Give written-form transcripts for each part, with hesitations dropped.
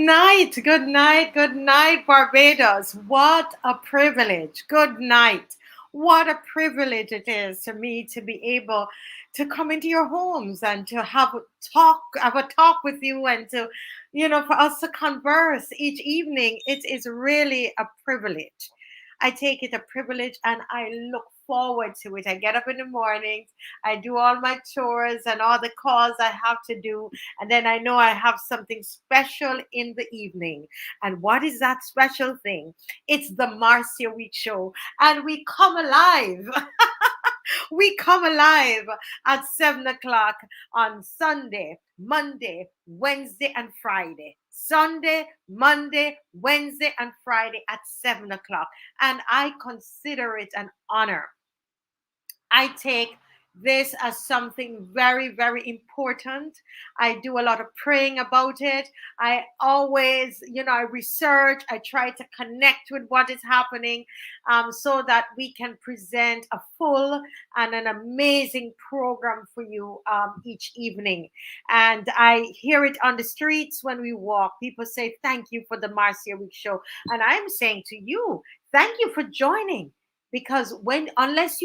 good night, Barbados. What a privilege. Good night. What a privilege it is to me to be able to come into your homes and to have a talk with you and to, for us to converse each evening. It is really a privilege. I take it a privilege and I look forward to it. I get up in the mornings, I do all my chores and all the calls I have to do, and then I know I have something special in the evening. And what is that special thing? It's the Marcia Week show. And we come alive. We come alive at 7 o'clock on Sunday, Monday, Wednesday, and Friday. Sunday, Monday, Wednesday, and Friday at 7 o'clock. And I consider it an honor. I take this as something very, very important. I do a lot of praying about it. I always, I research, I try to connect with what is happening so that we can present a full and an amazing program for you each evening. And I hear it on the streets when we walk. People say, thank you for the Marcia Week show. And I'm saying to you, thank you for joining. Because unless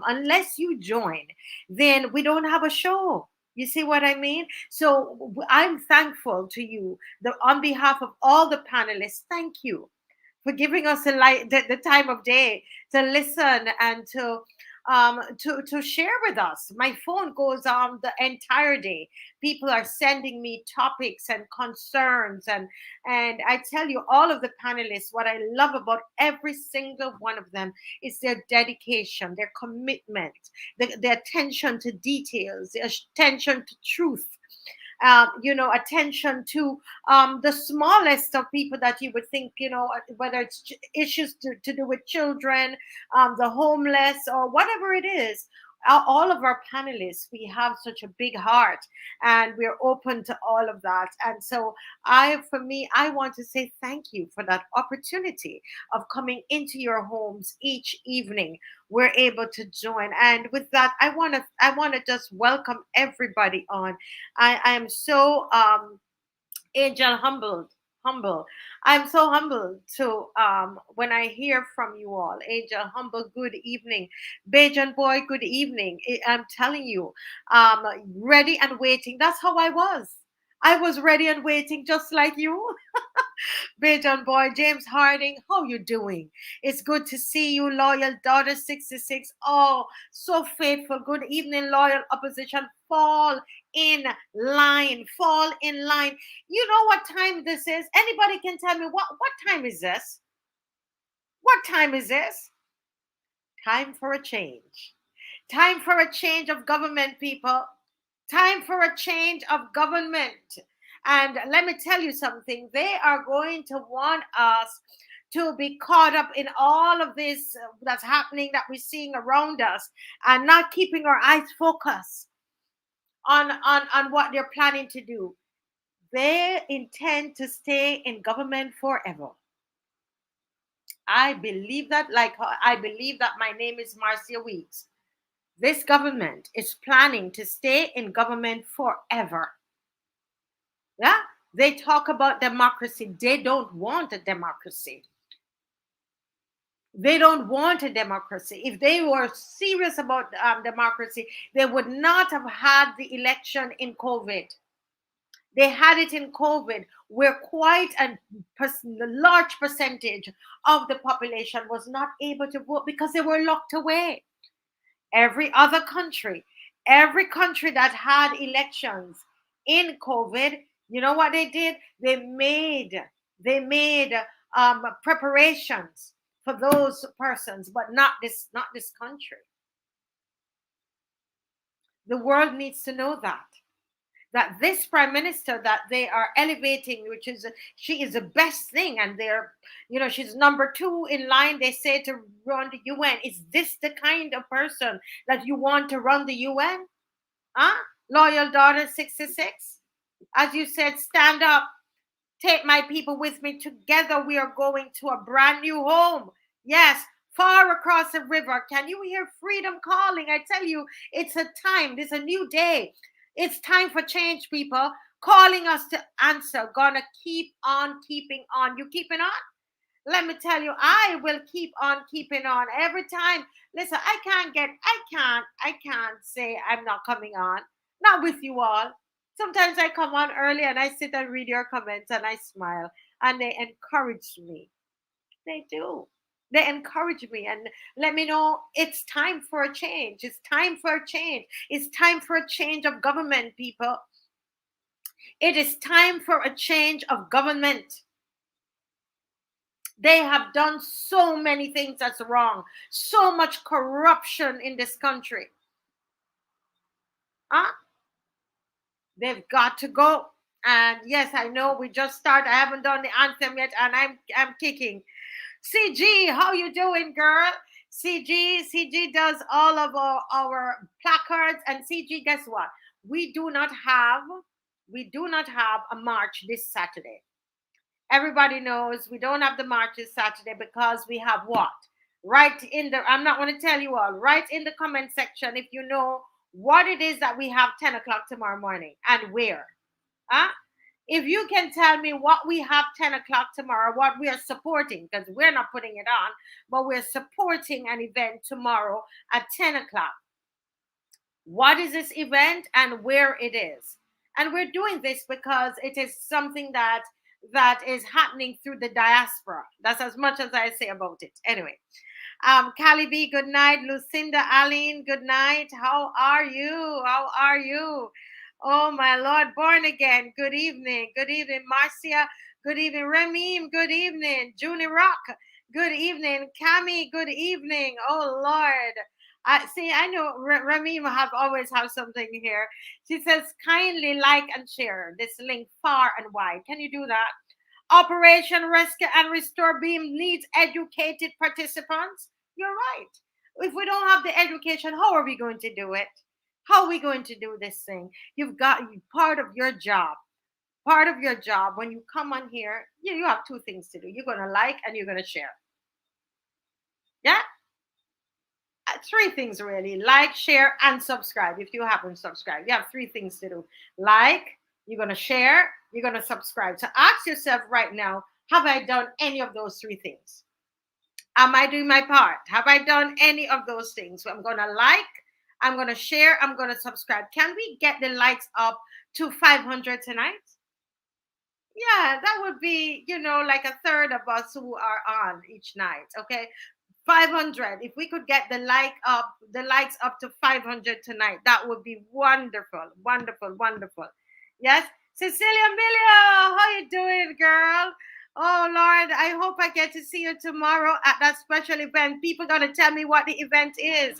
unless you join, then we don't have a show. You see what I mean? So I'm thankful to you on behalf of all the panelists. Thank you for giving us the time of day to listen and to share with us. My phone goes on the entire day. People are sending me topics and concerns, and I tell you, all of the panelists, what I love about every single one of them is their dedication, their commitment, the attention to details, the attention to truth. Attention to the smallest of people that you would think, whether it's issues to do with children, the homeless, or whatever it is. All of our panelists, we have such a big heart and we're open to all of that. And so I want to say thank you for that opportunity of coming into your homes each evening. We're able to join. And with that, I want to just welcome everybody on. I am so Angel humble. I'm so humbled to when I hear from you all. Angel, humble, good evening. Bajan boy, good evening. I'm telling you, ready and waiting. That's how I was. I was ready and waiting just like you. Bajan boy, James Harding, how you doing? It's good to see you, loyal daughter 66. Oh, so faithful. Good evening, loyal opposition. Fall in line. Fall in line. You know what time this is? Anybody can tell me what time is this? What time is this? Time for a change. Time for a change of government, people. Time for a change of government. And let me tell you something. They are going to want us to be caught up in all of this that's happening, that we're seeing around us, and not keeping our eyes focused on what they're planning to do. They intend to stay in government forever. I believe that, like I believe that my name is Marcia Weeks. This government is planning to stay in government forever. Yeah, they talk about democracy. They don't want a democracy. They don't want a democracy. If they were serious about democracy, they would not have had the election in COVID. They had it in COVID, where quite a large percentage of the population was not able to vote because they were locked away. Every country that had elections in COVID, you know what they did? They made preparations for those persons, but not this country. The world needs to know that this prime minister that they are elevating, she is the best thing, and she's number 2 in line, they say, to run the UN. Is this the kind of person that you want to run the UN? Loyal daughter 66? As you said, stand up, take my people with me. Together we are going to a brand new home. Yes, far across the river. Can you hear freedom calling? I tell you, it's a time. There's a new day. It's time for change, people. calling us to answer. Gonna keep on keeping on. You keeping on? Let me tell you, I will keep on keeping on every time. Listen, I can't say I'm not coming on. Not with you all. Sometimes I come on early and I sit and read your comments and I smile and they encourage me. They do. They encourage me and let me know it's time for a change. It's time for a change. It's time for a change of government, people. It is time for a change of government. They have done so many things that's wrong. So much corruption in this country. Huh? They've got to go. And yes, I know we just started. I haven't done the anthem yet, and I'm kicking. CG, how you doing, girl? CG does all of our placards. And CG, guess what? We do not have a march this Saturday. Everybody knows we don't have the march this Saturday because we have what? Right in the, I'm not going to tell you all, right in the comment section if you know what it is that we have 10 o'clock tomorrow morning and where. Huh? If you can tell me what we have 10 o'clock tomorrow, what we are supporting, because we're not putting it on, but we're supporting an event tomorrow at 10 o'clock. What is this event and where it is? And we're doing this because it is something that is happening through the diaspora. That's as much as I say about it. Anyway, Callie B, good night. Lucinda Aline, good night. How are you? How are you? Oh, my Lord, born again. Good evening. Good evening, Marcia. Good evening, Remim. Good evening, Junie Rock. Good evening, Cami. Good evening. Oh, Lord. I know Ramim always have something here. She says, kindly like and share this link far and wide. Can you do that? Operation Rescue and Restore Beam needs educated participants. You're right. If we don't have the education, how are we going to do it? How are we going to do this thing? You've got part of your job. Part of your job when you come on here, you have two things to do. You're going to like and you're going to share. Yeah? Three things really: like, share, and subscribe. If you haven't subscribed, you have three things to do: like, you're going to share, you're going to subscribe. So ask yourself right now, have I done any of those three things? Am I doing my part? Have I done any of those things? So I'm going to like, I'm going to share, I'm going to subscribe. Can we get the likes up to 500 tonight? Yeah, that would be, like a third of us who are on each night. Okay. 500. If we could get the likes up to 500 tonight, that would be wonderful, wonderful, wonderful. Yes, Cecilia Emilio, how you doing, girl? Oh Lord, I hope I get to see you tomorrow at that special event. People gonna tell me what the event is.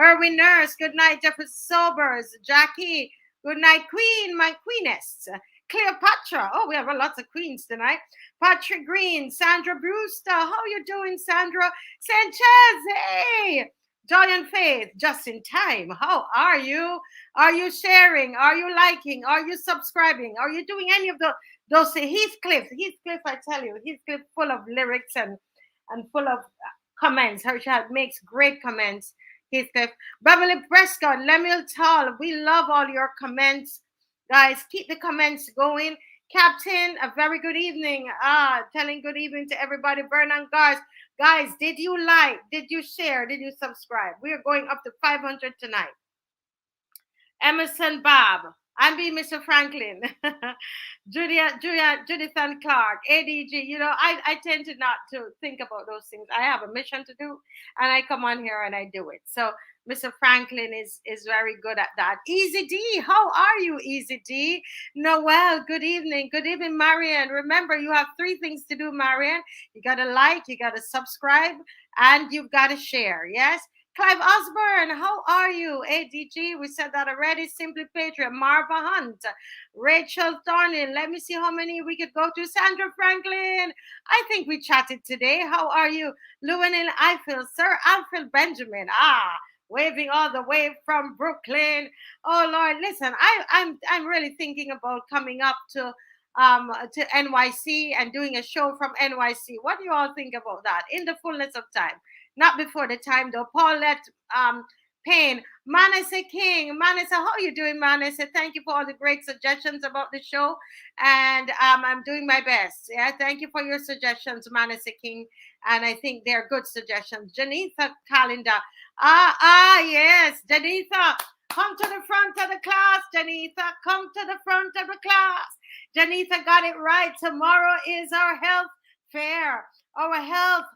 Erwin Nurse, good night. Jeffrey Sobers, Jackie, good night. Queen, my queeness. Cleopatra. Oh, we have lots of queens tonight. Patrick Green, Sandra Brewster. How you doing, Sandra? Sanchez, hey. Joy and Faith, just in time. How are you? Are you sharing? Are you liking? Are you subscribing? Are you doing any of those things? Heathcliff, I tell you, Heathcliff full of lyrics and full of comments. Her child makes great comments. Heathcliff. Beverly Prescott, Lemuel Tall, we love all your comments. Guys, keep the comments going. Captain, a very good evening. Telling good evening to everybody. Vernon Gars. Guys, did you like? Did you share? Did you subscribe? We are going up to 500 tonight. Emerson Bob. I'm being Mr. Franklin. Judith and Clark. ADG. I tend to not to think about those things. I have a mission to do, and I come on here and I do it. So Mr. Franklin is very good at that. Easy D, how are you, Easy D? Noel, good evening. Good evening, Marian. Remember, you have three things to do, Marian. You got to like, you got to subscribe, and you've got to share. Yes? Clive Osborne, how are you? ADG, we said that already. Simply Patriot. Marva Hunt. Rachel Thornton. Let me see how many we could go to. Sandra Franklin. I think we chatted today. How are you? Llewellyn Eiffel. Sir Alfred Benjamin. Waving all the way from Brooklyn. Oh Lord, listen, I'm really thinking about coming up to NYC and doing a show from NYC. What do you all think about that? In the fullness of time, not before the time though. Paulette pain. Manase King, Manase, how are you doing, Manase? Thank you for all the great suggestions about the show, and I'm doing my best. Yeah, thank you for your suggestions, Manase King, and I think they're good suggestions. Janitha Calendar, yes, Janitha, come to the front of the class, Janitha, come to the front of the class. Janitha got it right. Tomorrow is our health fair, our health.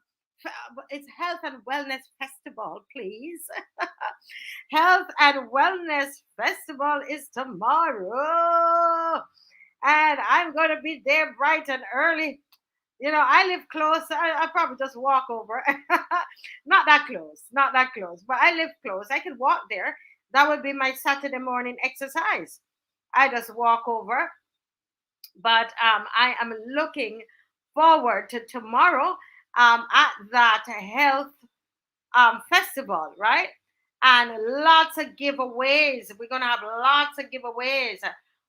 It's health and wellness festival, please. Health and Wellness Festival is tomorrow. And I'm going to be there bright and early. You know, I live close. I probably just walk over. Not that close. Not that close. But I live close. I can walk there. That would be my Saturday morning exercise. I just walk over. But I am looking forward to tomorrow at that health festival, right? And lots of giveaways. We're going to have lots of giveaways.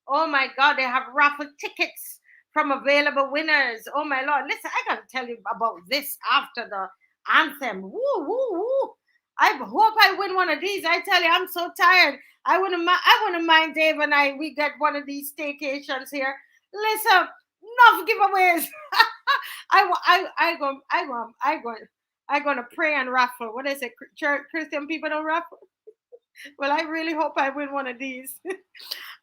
Oh my God, they have raffle tickets from available winners. Oh my Lord. Listen, I got to tell you about this after the anthem. Woo, woo, woo. I hope I win one of these. I tell you, I'm so tired. I wouldn't mind Dave and we get one of these staycations here. Listen, enough giveaways. I'm going to pray and raffle. What is it? Christian people don't raffle? Well, I really hope I win one of these.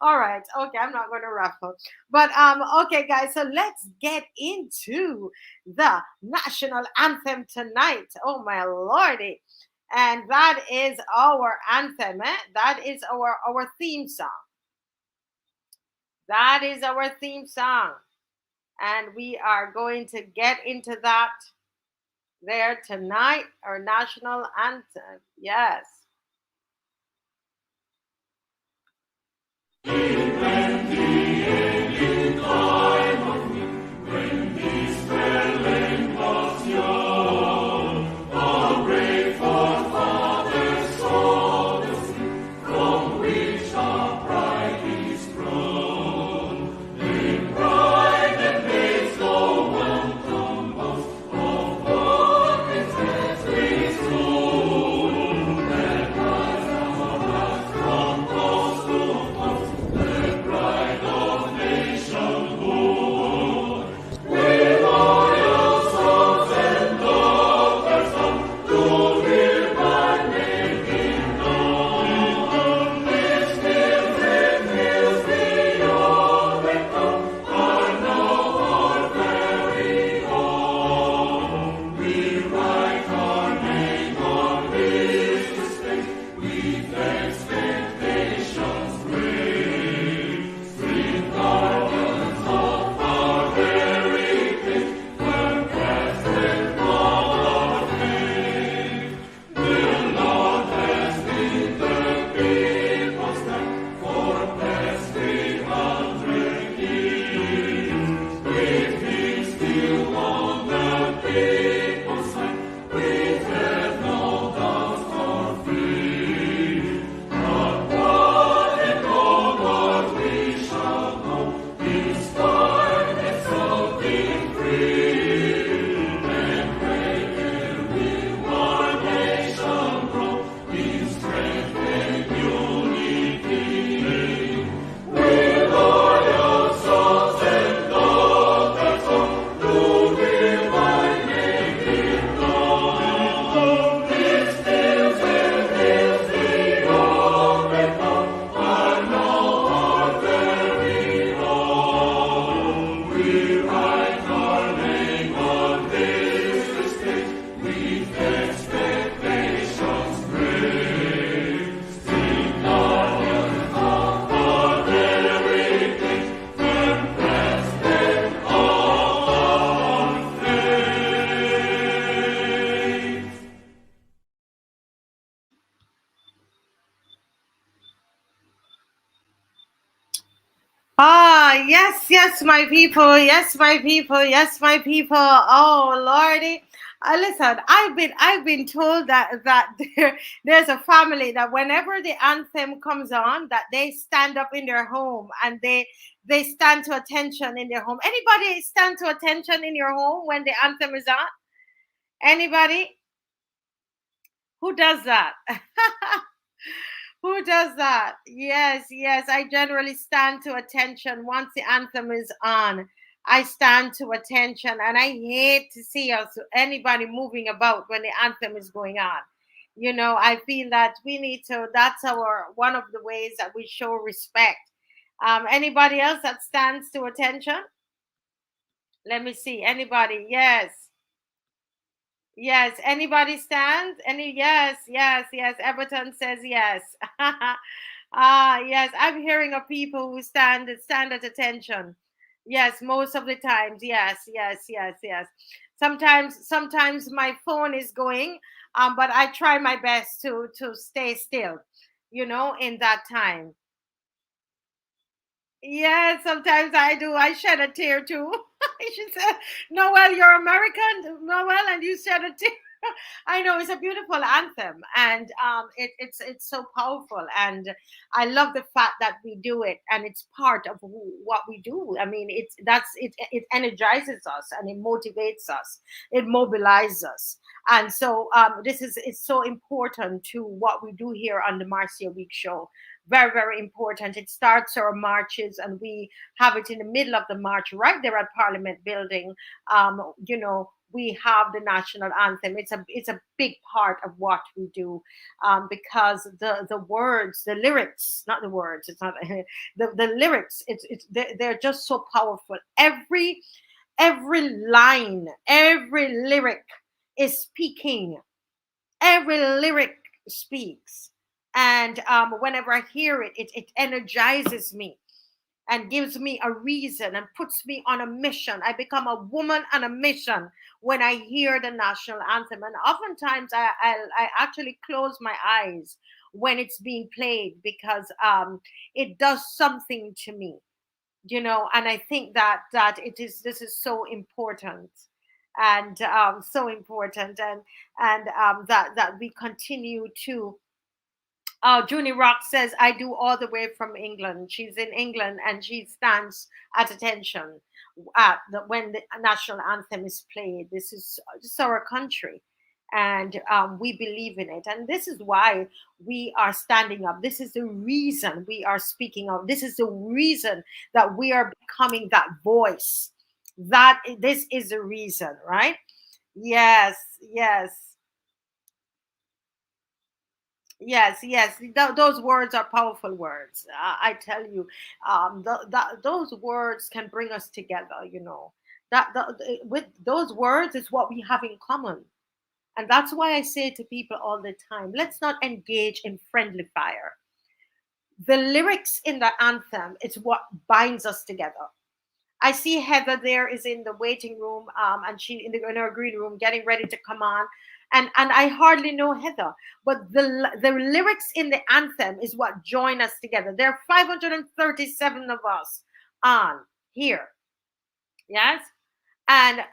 All right. Okay, I'm not going to raffle. But okay, guys, so let's get into the national anthem tonight. Oh, my Lordy. And that is our anthem. That is our theme song. That is our theme song. And we are going to get into that there tonight, our national anthem. Yes. Yes, my people. Yes, my people. Yes, my people. Oh, Lordy. Listen, I've been told that there's a family that whenever the anthem comes on, that they stand up in their home and they stand to attention in their home. Anybody stand to attention in your home when the anthem is on? Anybody? Who does that? Who does that? Yes, yes. I generally stand to attention once the anthem is on. I stand to attention, and I hate to see us anybody moving about when the anthem is going on. I feel that we need to. That's our one of the ways that we show respect. Anybody else that stands to attention? Let me see. Anybody? Yes. Yes. Anybody stands? Any? Yes. Yes. Yes. Everton says yes. Yes. I'm hearing of people who stand at attention. Yes. Most of the times. Yes. Yes. Yes. Yes. Sometimes my phone is going, but I try my best to stay still. In that time. Yes, sometimes I do. I shed a tear too. She said, Noel, you're American, Noel, and you shed a tear. I know it's a beautiful anthem, and it's so powerful, and I love the fact that we do it, and it's part of what we do. I mean, it energizes us and it motivates us, it mobilizes us, and so this is it's so important to what we do here on the Marcia Week Show. Very, very important. It starts our marches, and we have it in the middle of the march, right there at Parliament Building. We have the national anthem. It's a big part of what we do, because the words, the lyrics, not the words. It's not the lyrics. They're just so powerful. Every line, every lyric is speaking. Every lyric speaks, and whenever I hear it, it energizes me and gives me a reason and puts me on a mission. I become a woman on a mission when I hear the national anthem. And oftentimes I actually close my eyes when it's being played, because it does something to me, and I think that this is so important, and so important, and that we continue to. Junie Rock says, I do all the way from England. She's in England, and she stands at attention when the national anthem is played. This is our country, and we believe in it. And this is why we are standing up. This is the reason we are speaking out. This is the reason that we are becoming that voice. This is the reason, right? Yes, yes. Yes, yes, those words are powerful words. I tell you, those words can bring us together. With those words is what we have in common, and that's why I say to people all the time: let's not engage in friendly fire. The lyrics in the anthem is what binds us together. I see Heather there is in the waiting room, and she in her green room getting ready to come on, and I hardly know Heather, but the lyrics in the anthem is what join us together. There are 537 of us on here, yes, and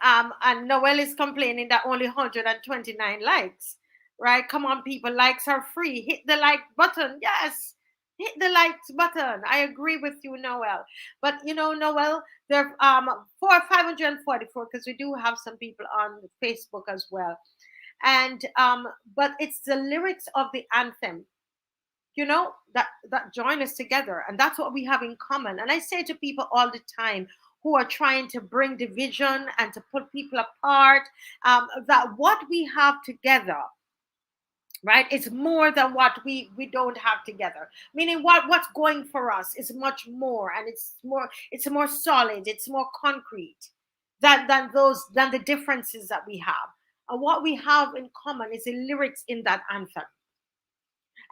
Noel is complaining that only 129 likes. Right? Come on, people, likes are free. Hit the like button, yes. Hit the likes button. I agree with you, Noel. But Noel, there for 544, because we do have some people on Facebook as well. And but it's the lyrics of the anthem, that join us together, and that's what we have in common. And I say to people all the time who are trying to bring division and to put people apart, that what we have together, right, is more than what we don't have together. Meaning, what's going for us is much more, and it's more solid, it's more concrete than the differences that we have. And what we have in common is the lyrics in that anthem.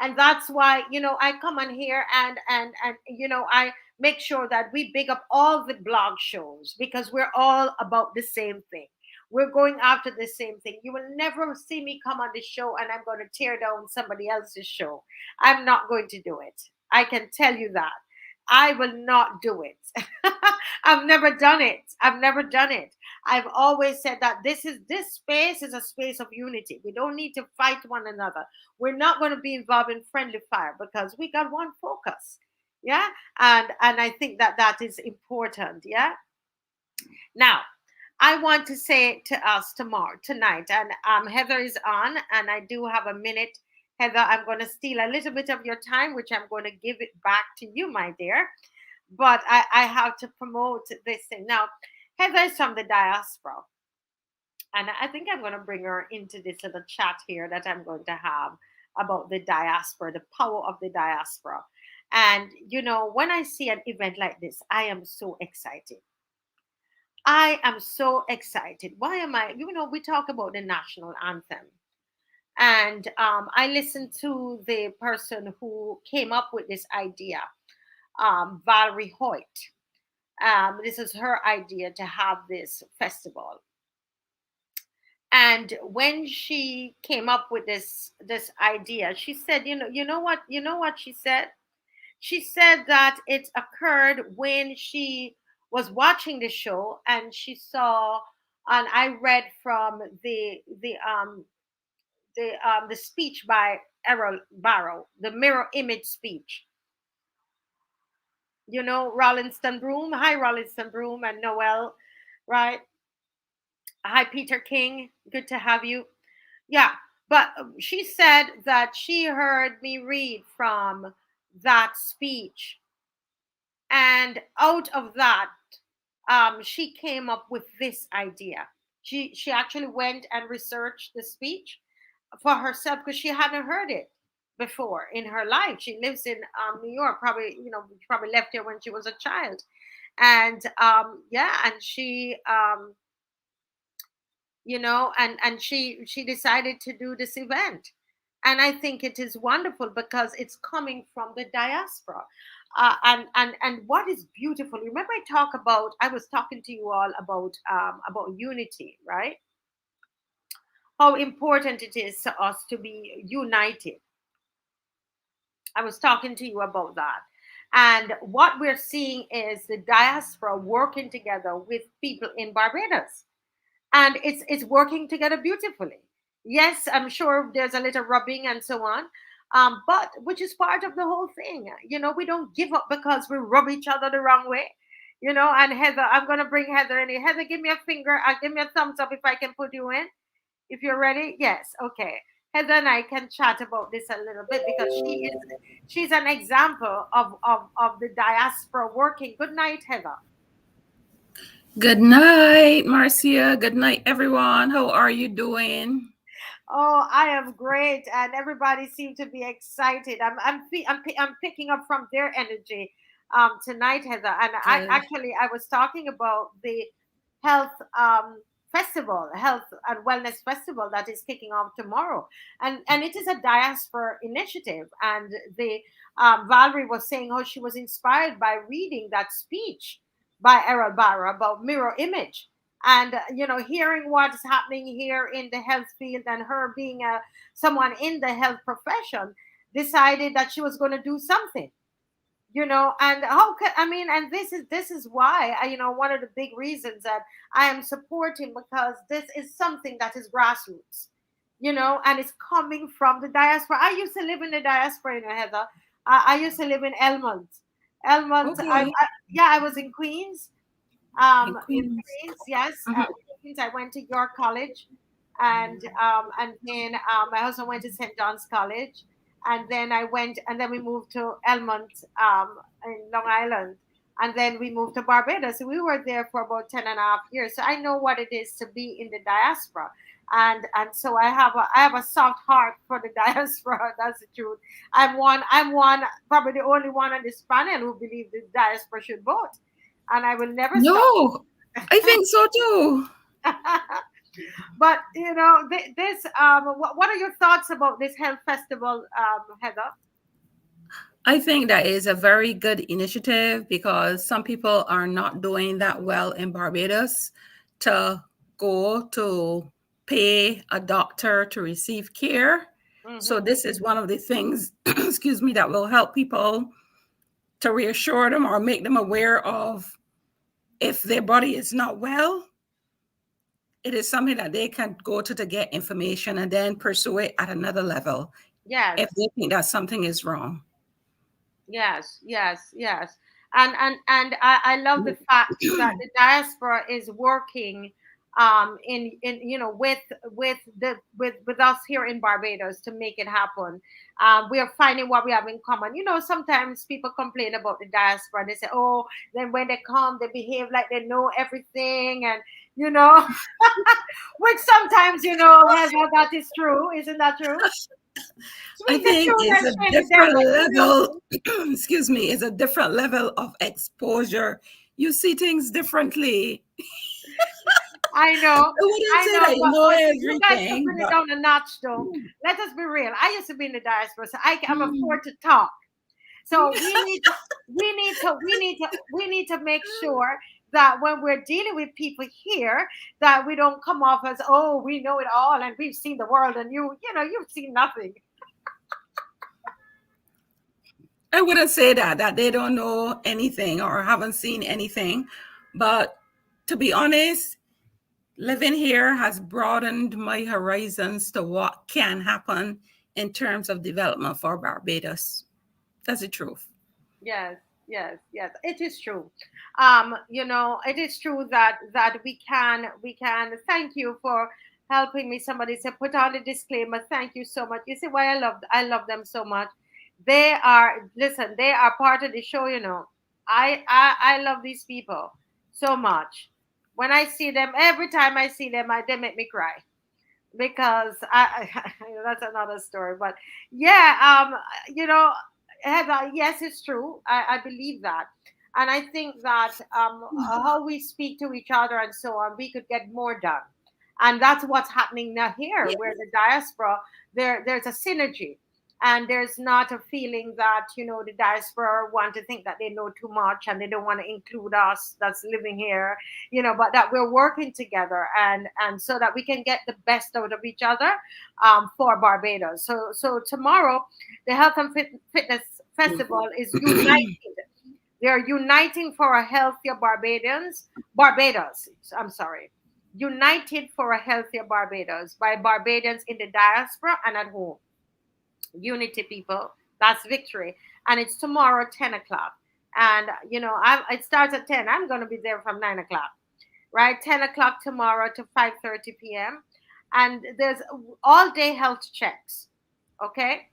And that's why I come on here, and I make sure that we big up all the blog shows, because we're all about the same thing. We're going after the same thing. You will never see me come on this show and I'm going to tear down somebody else's show. I'm not going to do it. I can tell you that. I will not do it. I've never done it. I've never done it. I've always said that this space is a space of unity. We don't need to fight one another. We're not going to be involved in friendly fire, because we got one focus. Yeah. And I think that is important. Yeah. Now, I want to say to us tonight, and Heather is on, and I do have a minute Heather, I'm going to steal a little bit of your time, which I'm going to give it back to you, my dear. But I have to promote this thing. Now, Heather is from the diaspora. And I think I'm going to bring her into this little chat here that I'm going to have about the diaspora, the power of the diaspora. And, when I see an event like this, I am so excited. I am so excited. Why am I? We talk about the national anthem. And I listened to the person who came up with this idea, Valerie Hoyt. This is her idea to have this festival. And when she came up with this idea, she said, you know what she said? She said that it occurred when she was watching the show and she saw, and I read from the speech by Errol Barrow, the mirror image speech. Rollinston Broom. Hi, Rollinston Broom and Noel, right? Hi, Peter King. Good to have you. Yeah, but she said that she heard me read from that speech, and out of that, she came up with this idea. She actually went and researched the speech for herself because she hadn't heard it before in her life. She lives in New York. Probably left here when she was a child, and yeah, and she and she decided to do this event. And I think it is wonderful because it's coming from the diaspora. And what is beautiful, remember I was talking to you all about unity, right? How important it is to us to be united. I was talking to you about that. And what we're seeing is the diaspora working together with people in Barbados, and it's working together beautifully. Yes, I'm sure there's a little rubbing and so on, but which is part of the whole thing. We don't give up because we rub each other the wrong way. And Heather, I'm gonna bring Heather in here. Heather, give me a finger. Give me a thumbs up if I can put you in. If you're ready, yes, okay. Heather and I can chat about this a little bit because she's an example of the diaspora working. Good night, Heather. Good night, Marcia. Good night, everyone. How are you doing? Oh, I am great, and everybody seemed to be excited. I'm picking up from their energy tonight, Heather. And Good. I was talking about the health health and wellness festival that is kicking off tomorrow, and it is a diaspora initiative. And the Valerie was saying how she was inspired by reading that speech by Errol Barra about mirror image, and hearing what's happening here in the health field, and her being someone in the health profession, decided that she was going to do something. And how could I mean, and this is why one of the big reasons that I am supporting, because this is something that is grassroots, and it's coming from the diaspora. I used to live in the diaspora, Heather. I used to live in Elmont. Okay. Yeah, I was in Queens, In in Queens. Queens, yes. Mhm. Queens, I went to York College, and then my husband went to St. John's College, and then we moved to Elmont, in Long Island, and then we moved to Barbados. So we were there for about 10.5 years. So I know what it is to be in the diaspora. And so I have a soft heart for the diaspora. That's the truth. I'm one, probably the only one on this panel who believes the diaspora should vote, and I will never stop. No, I think so too. But this what are your thoughts about this health festival, Heather? I think that is a very good initiative because some people are not doing that well in Barbados to go to pay a doctor to receive care. So Hmm. this is one of the things, excuse me, that will help people to reassure them or make them aware of if their body is not well. It is something that they can go to get information and then pursue it at another level if Yes, they think that something is wrong. yes, yes, yes. And I love the fact that the diaspora is working in with us here in Barbados to make it happen. We are finding what we have in common. Sometimes people complain about the diaspora. They say, oh, then when they come, they behave like they know everything, and you know, which sometimes, Heather, that is true. Isn't that true? I Sweet think and it's a shame is there, different but level. Excuse me, it's a different level of exposure. You see things differently. I know, I wouldn't I say know, that you but know you guys can everything, bring it but down a notch, though. Let us be real. I used to be in the diaspora, so I'm mm, afford to talk. So we need to make sure that when we're dealing with people here, that we don't come off as, oh, we know it all and we've seen the world, and you've seen nothing. I wouldn't say that they don't know anything or haven't seen anything. But to be honest, living here has broadened my horizons to what can happen in terms of development for Barbados. That's the truth. Yes, yes, yes. It is true. It is true that we can. Thank you for helping me. Somebody said put on the disclaimer. Thank you so much. You see why I love them so much. They are part of the show. I love these people so much. When I see them, every time I see them, they make me cry because that's another story. But yeah, you know, Heather, yes, it's true. I believe that, and I think that how we speak to each other and so on, we could get more done, and that's what's happening now here, Yeah, where the diaspora there's a synergy. And there's not a feeling that the diaspora want to think that they know too much and they don't want to include us that's living here, but that we're working together, and so that we can get the best out of each other, for Barbados. So tomorrow, the Health and Fitness Festival is united. They're uniting for a healthier Barbados. I'm sorry. United for a healthier Barbados by Barbadians in the diaspora and at home. Unity, people. That's victory. And it's tomorrow, 10 o'clock. And, it starts at 10. I'm going to be there from 9 o'clock, right? 10 o'clock tomorrow to 5:30 p.m. And there's all day health checks, okay?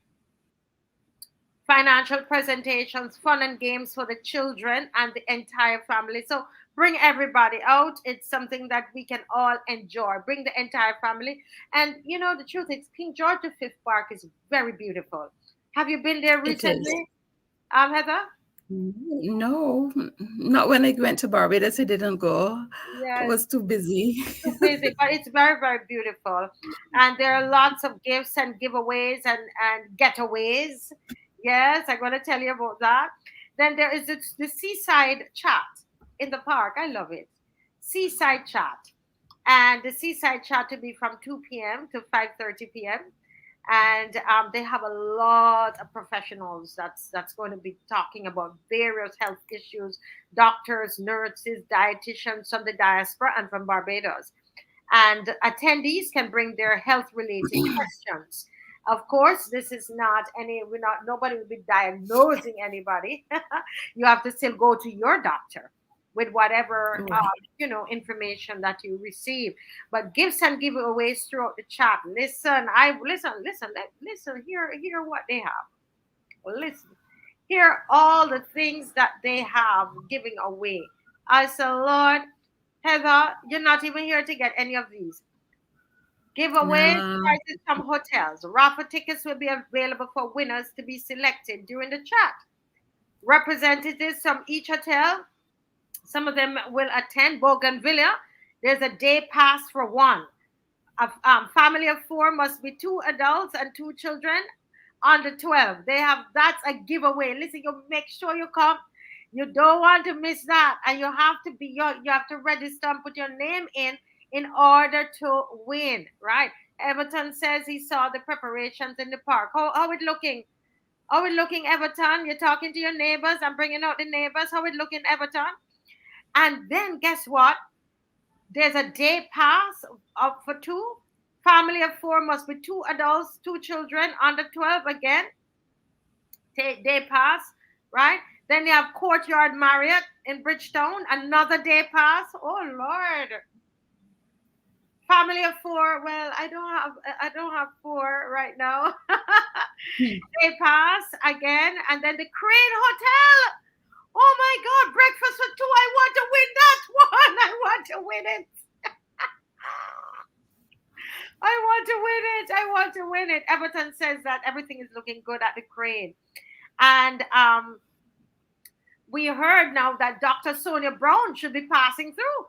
Financial presentations, fun and games for the children and the entire family. So bring everybody out. It's something that we can all enjoy. Bring the entire family. And the truth is, King George V Park is very beautiful. Have you been there it is. recently, Heather? No, not when I went to Barbados. I didn't go. I Yes, was too busy. too busy, but it's very, very beautiful. And there are lots of gifts and giveaways and getaways. Yes, I'm going to tell you about that. Then there is the seaside chat in the park. I love it. Seaside chat. And the seaside chat to be from 2 p.m. to 5:30 p.m. And they have a lot of professionals that's going to be talking about various health issues, doctors, nurses, dietitians from the diaspora and from Barbados. And attendees can bring their health related questions. Of course, this is not any, we're not, nobody will be diagnosing anybody. You have to still go to your doctor with whatever Right. information that you receive. But gifts and giveaways throughout the chat. Listen. Hear what they have. Listen, hear all the things that they have giving away. I said, Lord, Heather, you're not even here to get any of these. Giveaways, No, prices from hotels. Raffle tickets will be available for winners to be selected during the chat. Representatives from each hotel, some of them will attend Bougainvillea. There's a day pass for one. A family of four must be two adults and two children under 12. That's a giveaway. Listen, you make sure you come. You don't want to miss that. And you have to register and put your name in order to win, right? Everton says he saw the preparations in the park. How it looking? How it looking, Everton? You're talking to your neighbors. I'm bringing out the neighbors. How it looking, Everton? And then guess what? There's a day pass up for two. Family of four must be two adults, two children under 12 again. Day pass, right? Then you have Courtyard Marriott in Bridgetown, another day pass. Oh, Lord. Family of four. Well, I don't have four right now. They pass again, and then the Crane Hotel. Oh my God, breakfast for two. I want to win that one. I want to win it. I want to win it. I want to win it. Everton says that everything is looking good at the Crane. And we heard now that Dr. Sonia Brown should be passing through.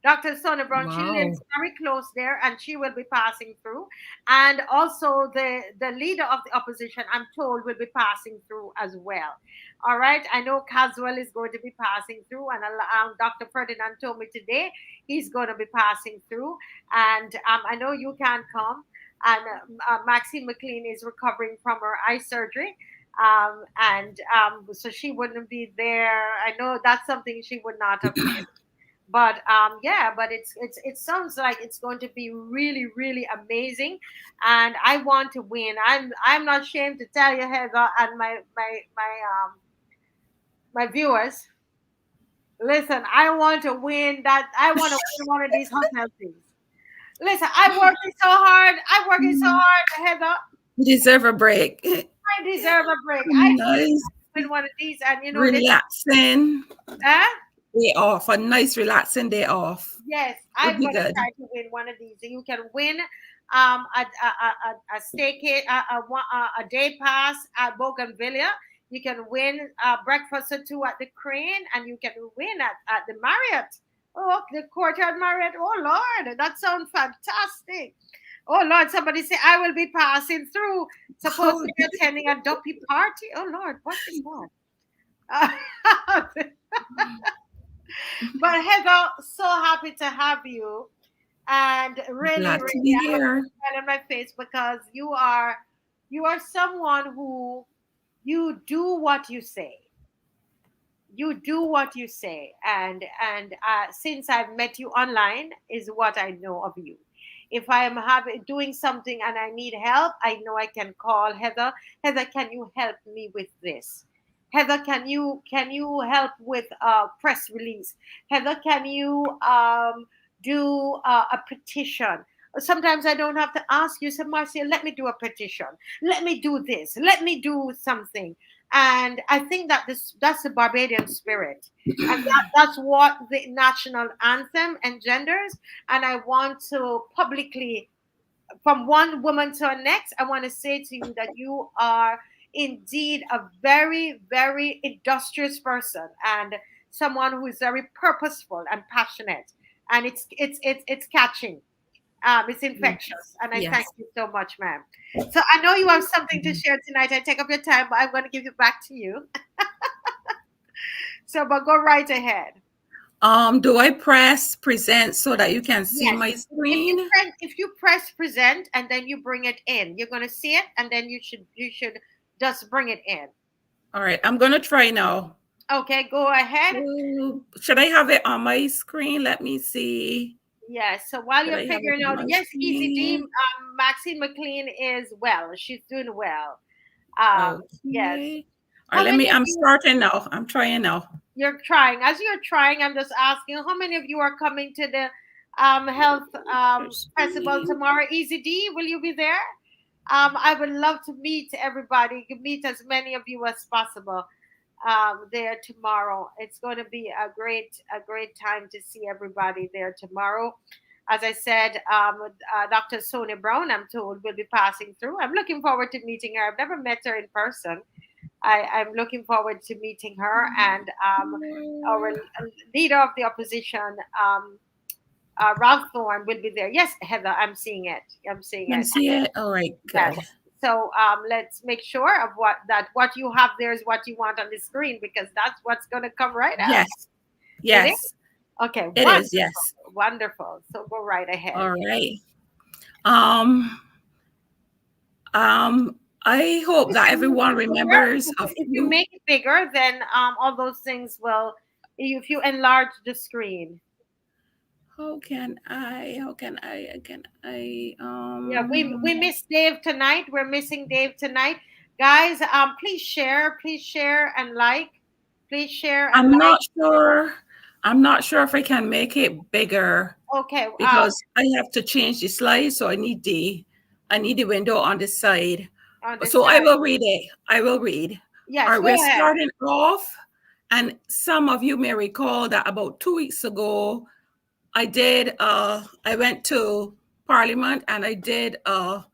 Dr. Sonia Brown, she lives very close there, and she will be passing through. And also the leader of the opposition, I'm told, will be passing through as well. All right. I know Caswell is going to be passing through, and Dr. Ferdinand told me today he's going to be passing through. And I know you can come. And Maxine McLean is recovering from her eye surgery. So she wouldn't be there. I know that's something she would not have missed. But yeah, but it sounds like it's going to be really, really amazing, and I want to win. I'm not ashamed to tell you, Heather, and my viewers. Listen, I want to win that. I want to win one of these hotel things. Listen, I'm working so hard. Heather. You deserve a break. I deserve a break. Nice. I win one of these, and relaxing. Huh? Day off, a nice relaxing day off. Yes, I'm going to try to win one of these. You can win a staycation, a day pass at Bougainvillea. You can win breakfast or two at the Crane, and you can win at the Marriott. Oh, the Courtyard Marriott. Oh, Lord, that sounds fantastic. Oh, Lord, somebody say, I will be passing through. Supposed to be attending a duppy party. Oh, Lord, what is that? But Heather, so happy to have you, and really, I have a smile on my face because you are someone who you do what you say. You do what you say, and since I've met you online, is what I know of you. If I am doing something and I need help, I know I can call Heather. Heather, can you help me with this? Heather, can you help with a press release? Heather, can you do a petition? Sometimes I don't have to ask you. Say, Marcia, let me do a petition. Let me do this. Let me do something. And I think that that's the Barbadian spirit. And that's what the national anthem engenders. And I want to publicly, from one woman to the next, I want to say to you that you are indeed a very, very industrious person, and someone who is very purposeful and passionate, and it's catching, it's infectious, and I thank you so much, ma'am. So I know you have something to share tonight. I take up your time, but I'm going to give it back to you. So, but go right ahead. Do I press present so that you can see my screen? If you press present and then you bring it in, you're going to see it, and then you should just bring it in. All right, I'm going to try now. Okay, go ahead. Should I have it on my screen? Let me see. Yes, so while you're figuring out, yes, Easy D, Maxine McLean is well. She's doing well. Yes. All right, I'm starting now. I'm trying now. You're trying. As you're trying, I'm just asking, how many of you are coming to the health festival tomorrow? Easy D, will you be there? I would love to meet everybody, meet as many of you as possible there tomorrow. It's going to be a great time to see everybody there tomorrow. As I said, Dr. Sonia Brown, I'm told, will be passing through. I'm looking forward to meeting her. I've never met her in person. I'm looking forward to meeting her, and our leader of the opposition, Ralph Thorne, will be there. Yes, Heather, I'm seeing it. I'm seeing it. All right, good. Yes. So let's make sure of what you have there is what you want on the screen, because that's what's going to come right out. Yes. Okay. It is. Yes. Wonderful. So go right ahead. All right. I hope that everyone remembers. If you make it bigger, then all those things will. If you enlarge the screen. How can I? Yeah, we miss Dave tonight. We're missing Dave tonight, guys. Please share and like. Please share. I'm not sure I'm not sure if I can make it bigger Okay. because I have to change the slide. So I need the window on the side. On the So I side. will read it. I will read. Yes, All right, go we're ahead. starting off. And some of you may recall that about 2 weeks ago, I went to Parliament and I did a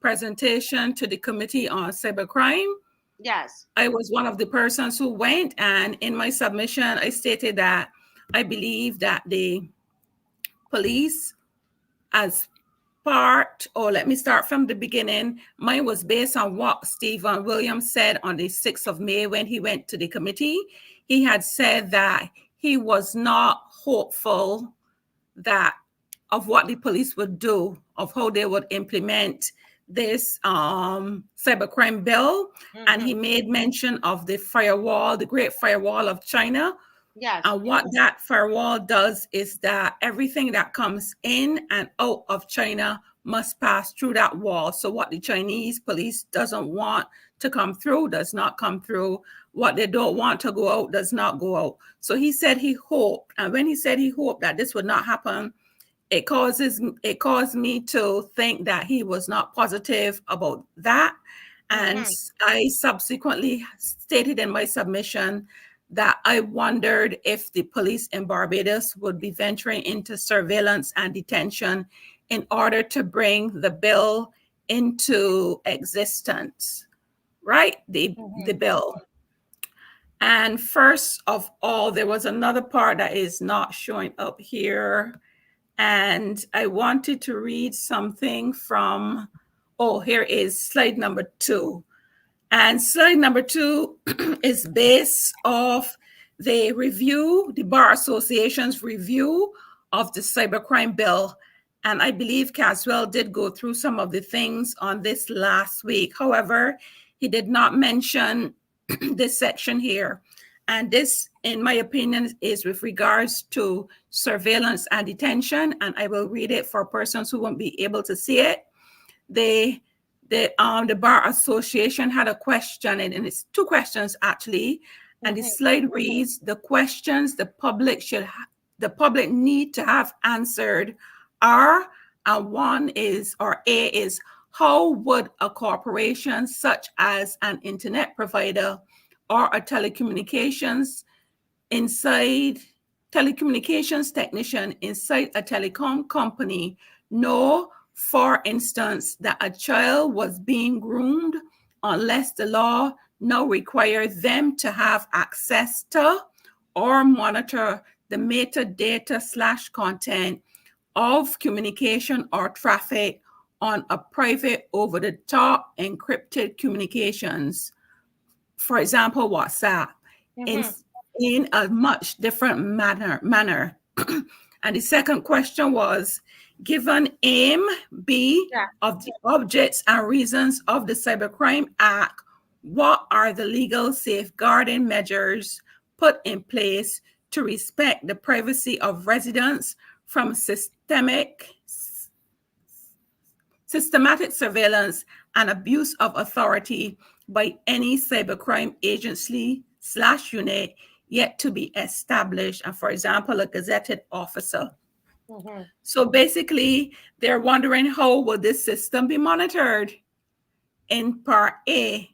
presentation to the Committee on Cybercrime. Yes. I was one of the persons who went, and in my submission, I stated that I believe that the police, as let me start from the beginning. Mine was based on what Stephen Williams said on the 6th of May when he went to the committee. He had said that he was not hopeful that of what the police would do, of how they would implement this cybercrime bill. And he made mention of the firewall, the Great Firewall of China. Yes. And what that firewall does is that everything that comes in and out of China must pass through that wall. So what the Chinese police doesn't want to come through does not come through. What they don't want to go out does not go out. So he said he hoped, and when he said he hoped that this would not happen, it caused me to think that he was not positive about that. And I subsequently stated in my submission that I wondered if the police in Barbados would be venturing into surveillance and detention in order to bring the bill into existence, right? The bill. And first of all, there was another part that is not showing up here. And I wanted to read something from, here is slide number 2. And slide number 2 is based off the Bar Association's review of the cybercrime bill. And I believe Caswell did go through some of the things on this last week. However, he did not mention this section here. And this, in my opinion, is with regards to surveillance and detention. And I will read it for persons who won't be able to see it. The Bar Association had a question, and it's 2 questions actually. And the slide reads: the questions the public need to have answered are, and one is, or A is, how would a corporation such as an internet provider or a telecommunications technician inside a telecom company know, for instance, that a child was being groomed unless the law now requires them to have access to or monitor the metadata/content of communication or traffic on a private over-the-top encrypted communications, for example, WhatsApp, in a much different manner. And the second question was, given aim B of the objects and reasons of the Cybercrime Act, what are the legal safeguarding measures put in place to respect the privacy of residents from systematic surveillance and abuse of authority by any cybercrime agency/unit yet to be established, and for example, a gazetted officer. So basically, they're wondering how will this system be monitored in Part A.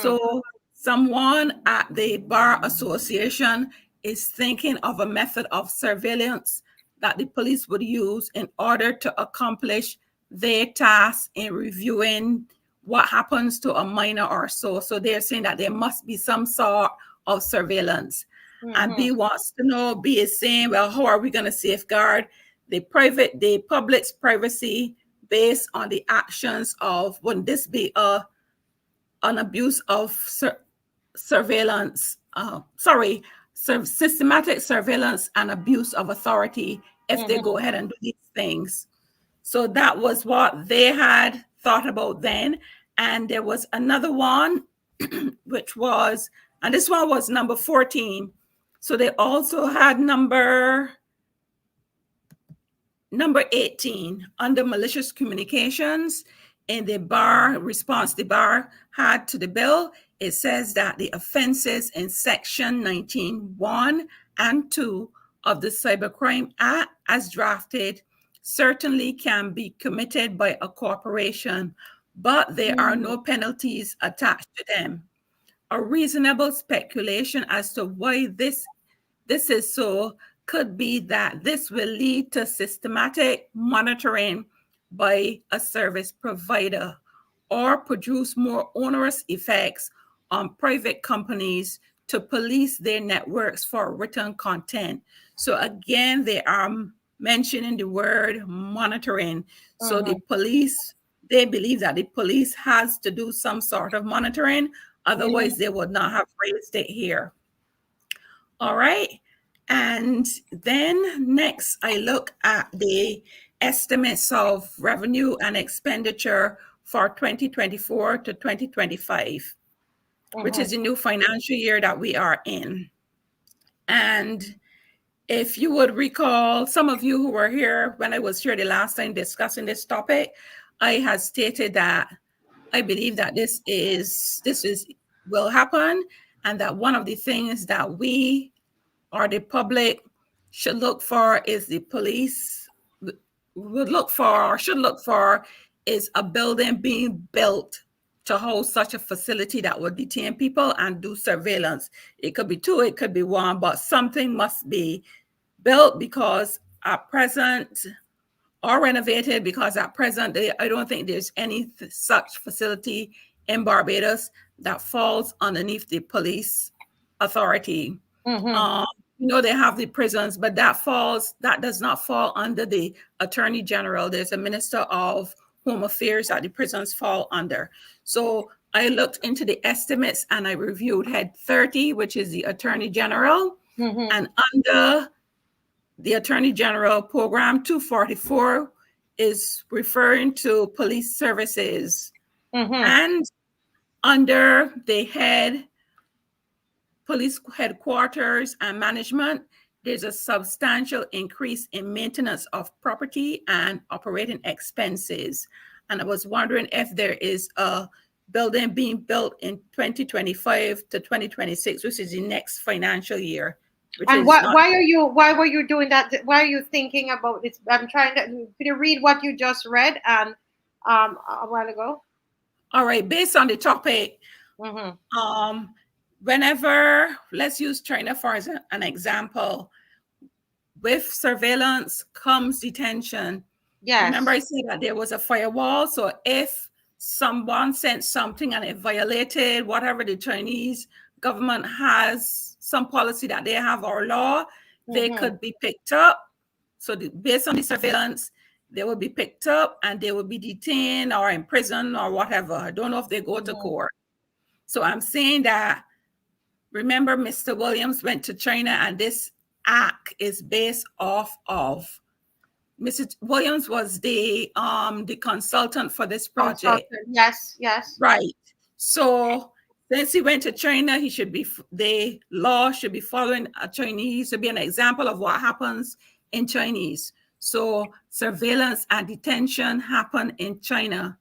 So someone at the Bar Association is thinking of a method of surveillance that the police would use in order to accomplish their task in reviewing what happens to a minor or so. So they're saying that there must be some sort of surveillance. And B wants to know, B is saying, well, how are we going to safeguard the public's privacy based on the actions of, wouldn't this be an abuse of systematic surveillance and abuse of authority if they go ahead and do these things? So that was what they had thought about then. And there was another one, which was, and this one was number 14. So they also had number 18 under malicious communications. In the Bar response the Bar had to the bill, it says that the offenses in section 19(1) and 2 of the Cybercrime Act as drafted certainly can be committed by a corporation, but there are no penalties attached to them. A reasonable speculation as to why this is so could be that this will lead to systematic monitoring by a service provider or produce more onerous effects on private companies to police their networks for written content. So again, they are mentioning the word monitoring. So the police, they believe that the police has to do some sort of monitoring, otherwise they would not have raised it here. All right. And then next, I look at the estimates of revenue and expenditure for 2024 to 2025, which is the new financial year that we are in. And if you would recall, some of you who were here when I was here the last time discussing this topic, I had stated that I believe that this will happen, and that one of the things that we or the public should look for is the police should look for is a building being built to hold such a facility that would detain people and do surveillance. It could be 2, it could be 1, but something must be built because at present, or renovated because at present, I don't think there's any such facility in Barbados that falls underneath the police authority. They have the prisons, but that does not fall under the Attorney General. There's a Minister of Home Affairs that the prisons fall under. So I looked into the estimates and I reviewed Head 30, which is the Attorney General, and under the Attorney General Program 244 is referring to police services. And under the head police headquarters and management, there's a substantial increase in maintenance of property and operating expenses. And I was wondering if there is a building being built in 2025 to 2026, which is the next financial year. And why were you doing that? Why are you thinking about this? I'm trying to, could you read what you just read and a while ago? All right, based on the topic, whenever, let's use China for an example, with surveillance comes detention. Yes. Remember I said that there was a firewall. So if someone sent something and it violated whatever the Chinese government has, some policy that they have or law, they could be picked up. So based on the surveillance, they will be picked up and they will be detained or in prison or whatever. I don't know if they go to court. So I'm saying that, remember, Mr. Williams went to China and this act is based off of, Mr. Williams was the consultant for this project. Yes. Right. So since he went to China, the law should be following a Chinese, to be an example of what happens in Chinese. So surveillance and detention happen in China.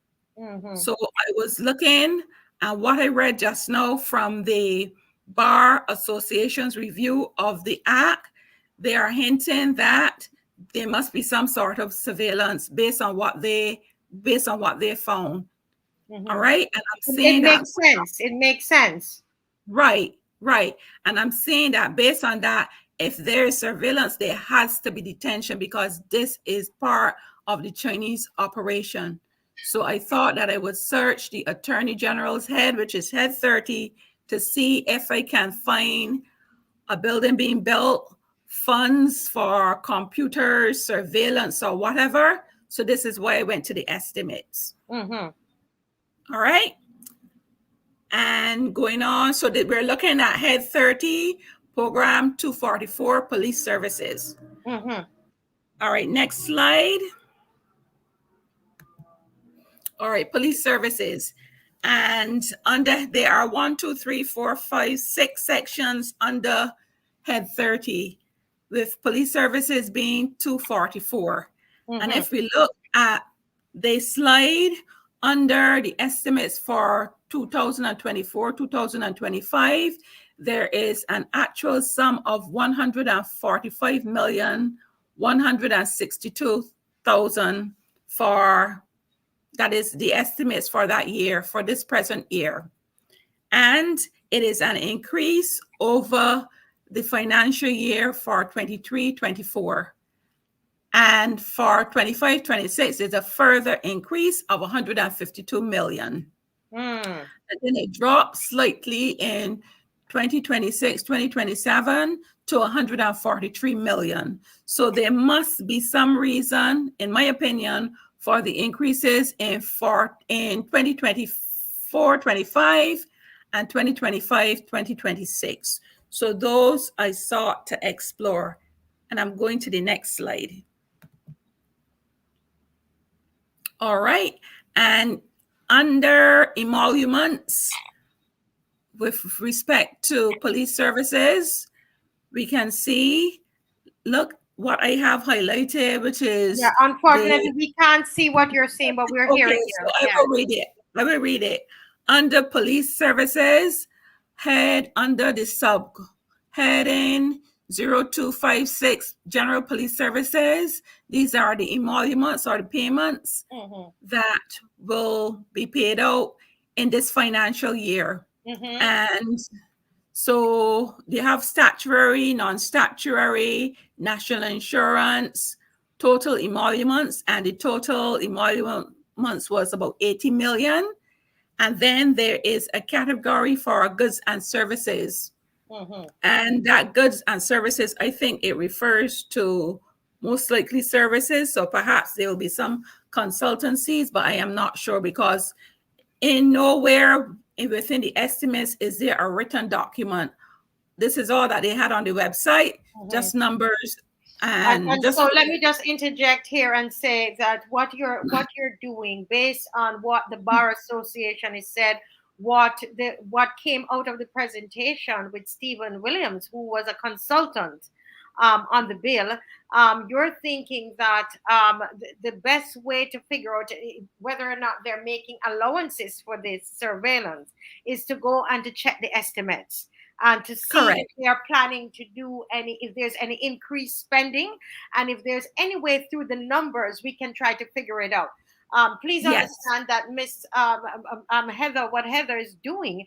So I was looking at what I read just now from the Bar Association's review of the act. They are hinting that there must be some sort of surveillance based on what they found. All right. And I'm saying it makes sense. Right. And I'm saying that based on that, if there is surveillance, there has to be detention because this is part of the Chinese operation. So I thought that I would search the Attorney General's head, which is Head 30, to see if I can find a building being built, funds for computers, surveillance, or whatever. So this is why I went to the estimates. All right. And going on, so that we're looking at Head 30, Program 244, Police Services. All right, next slide. All right, police services. And under, there are 1, 2, 3, 4, 5, 6 sections under Head 30, with police services being 244. And if we look at the slide under the estimates for 2024, 2025, there is an actual sum of 145,162,000 for, that is the estimates for that year, for this present year. And it is an increase over the financial year for 23-24. And for 25-26, it's a further increase of 152 million. And then it drops slightly in 2026-2027 to 143 million. So there must be some reason, in my opinion, for the increases in 2024-25 and 2025-2026. So those I sought to explore. And I'm going to the next slide. All right. And under emoluments, with respect to police services, we can see, look what I have highlighted, which is... Yeah, unfortunately, we can't see what you're saying, but we're hearing you. So I will read it. I will read it. Under police services, head under the subheading 0256, general police services. These are the emoluments or the payments that will be paid out in this financial year. And so they have statutory, non-statutory, national insurance, total emoluments, and the total emoluments was about 80 million. And then there is a category for goods and services. And that goods and services, I think it refers to most likely services. So perhaps there will be some consultancies, but I am not sure, because in nowhere within the estimates is there a written document. This is all that they had on the website, just numbers. And just, so let me just interject here and say that what you're doing, based on what the Bar Association has said, what came out of the presentation with Stephen Williams, who was a consultant on the bill, you're thinking that the best way to figure out whether or not they're making allowances for this surveillance is to go and to check the estimates and to see if they are planning to do if there's any increased spending, and if there's any way through the numbers we can try to figure it out. Please understand that Miss Heather, what Heather is doing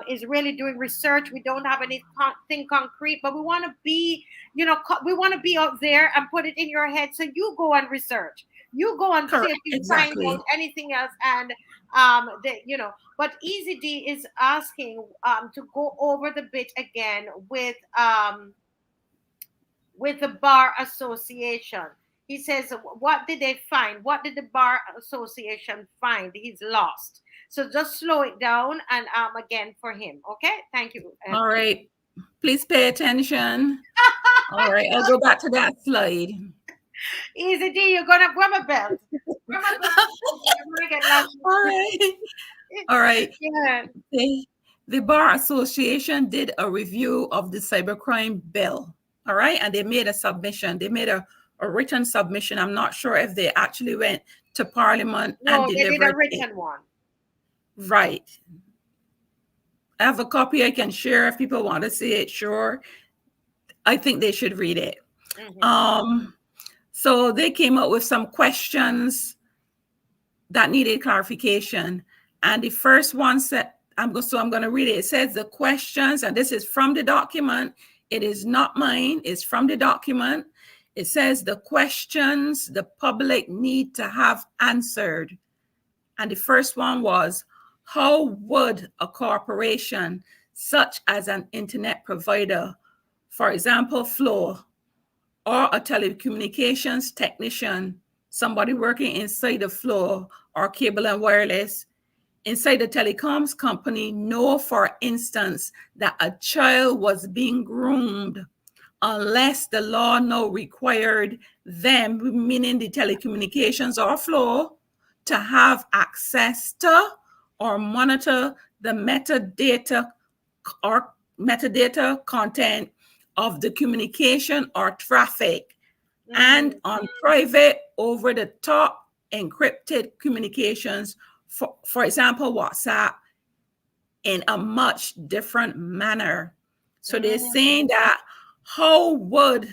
is really doing research. We don't have anything concrete, but we want to be, we want to be out there and put it in your head. So you go and research. You go and see if you find out anything else. And but Easy D is asking to go over the bit again with the Bar Association. He says, what did they find? What did the Bar Association find? He's lost. So just slow it down and again for him. Okay? Thank you. All right. Please pay attention. All right. I'll go back to that slide. Easy D, you're going to grab a belt. Grab a belt. All right. All right. Yeah. The Bar Association did a review of the cybercrime bill. All right. And they made a submission. They made a written submission. I'm not sure if they actually went to Parliament and delivered. They did a written one. Right. I have a copy I can share if people want to see it. Sure. I think they should read it. So they came up with some questions that needed clarification. And the first one said, I'm going to read it. It says the questions, and this is from the document. It is not mine. It's from the document. It says the questions the public need to have answered. And the first one was, how would a corporation such as an internet provider, for example, Flow, or a telecommunications technician, somebody working inside the Flow or cable and wireless, inside the telecoms company, know, for instance, that a child was being groomed unless the law now required them, meaning the telecommunications or Flow, to have access to or monitor the metadata content of the communication or traffic and on private over-the-top encrypted communications, for example, WhatsApp, in a much different manner. So they're saying that how would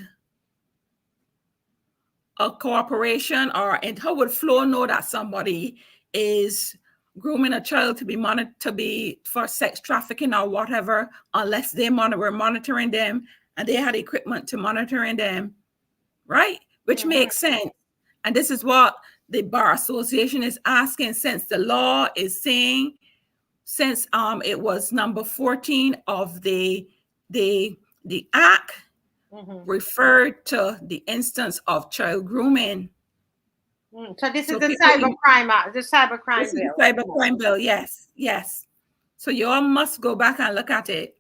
a corporation and how would Flow know that somebody is grooming a child to be monitored to be for sex trafficking or whatever, unless they were monitoring them and they had equipment to monitoring them, right? Which makes sense. And this is what the Bar Association is asking, since the law is saying, since it was number 14 of the act referred to the instance of child grooming. So this is the cybercrime bill. The cybercrime bill, yes. So you all must go back and look at it.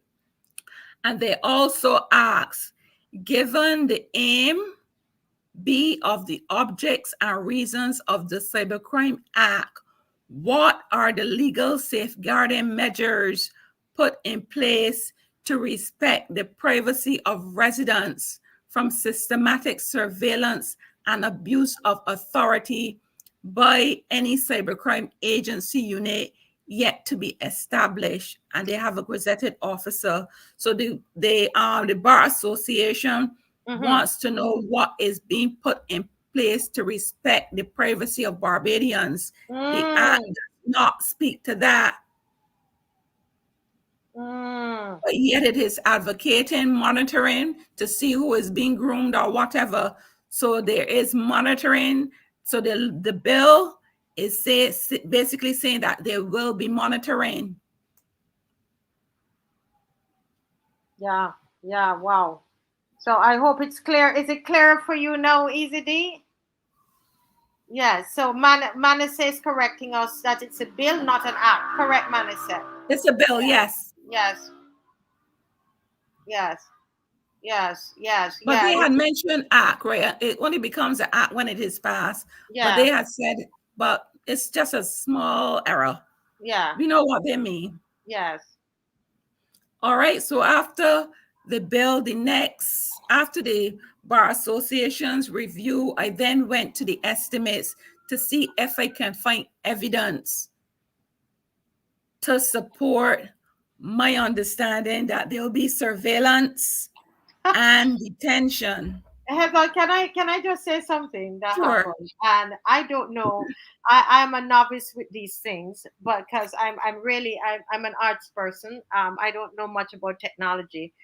And they also ask, given the aim B of the objects and reasons of the Cybercrime Act, what are the legal safeguarding measures put in place to respect the privacy of residents from systematic surveillance and abuse of authority by any cybercrime agency unit yet to be established? And they have a gazetted officer. So the Bar Association wants to know what is being put in place to respect the privacy of Barbadians. The act does not speak to that. But yet it is advocating monitoring to see who is being groomed or whatever. So there is monitoring. So the bill is basically saying that there will be monitoring. Yeah, wow. So I hope it's clear. Is it clear for you now, Easy D? Yes. So Manasseh is correcting us that it's a bill, not an act. Correct, Manasseh? It's a bill, yes. But they had mentioned act, right? It only becomes an act when it is passed. Yeah. But they had said, but it's just a small error. Yeah. You know what they mean? Yes. All right. So after the bill, after the Bar Association's review, I then went to the estimates to see if I can find evidence to support my understanding that there'll be surveillance and detention. Heather, can I just say something that happened? And I don't know. I'm a novice with these things, but because I'm an arts person. I don't know much about technology.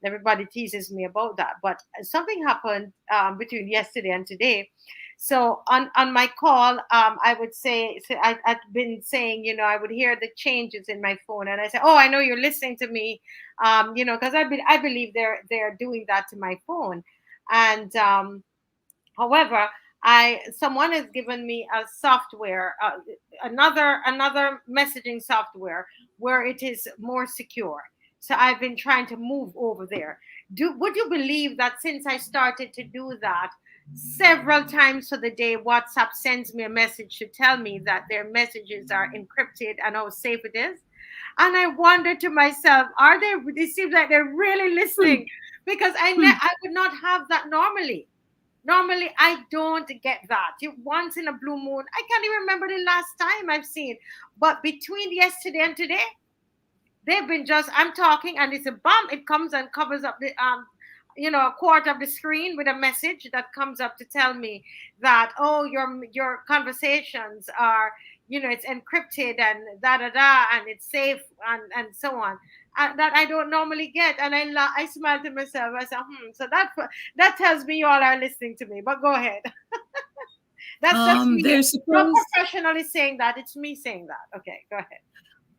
Everybody teases me about that, but something happened between yesterday and today. So on my call, I would say, I've been saying, I would hear the changes in my phone, and I say, oh, I know you're listening to me, because I believe they're doing that to my phone. And however, someone has given me a software, another messaging software where it is more secure. So I've been trying to move over there. Would you believe that since I started to do that, several times for the day, WhatsApp sends me a message to tell me that their messages are encrypted and how safe it is? And I wonder to myself, it seems like they're really listening, because I would not have that normally. Normally, I don't get that. Once in a blue moon, I can't even remember the last time I've seen. But between yesterday and today, they've been I'm talking and it's a bomb. It comes and covers up the a quarter of the screen with a message that comes up to tell me that, oh, your conversations are, it's encrypted and and it's safe and so on. That I don't normally get, and I smile to myself. I say, so that tells me you all are listening to me. But go ahead. That's just me. No professional is saying that. It's me saying that. Okay, go ahead.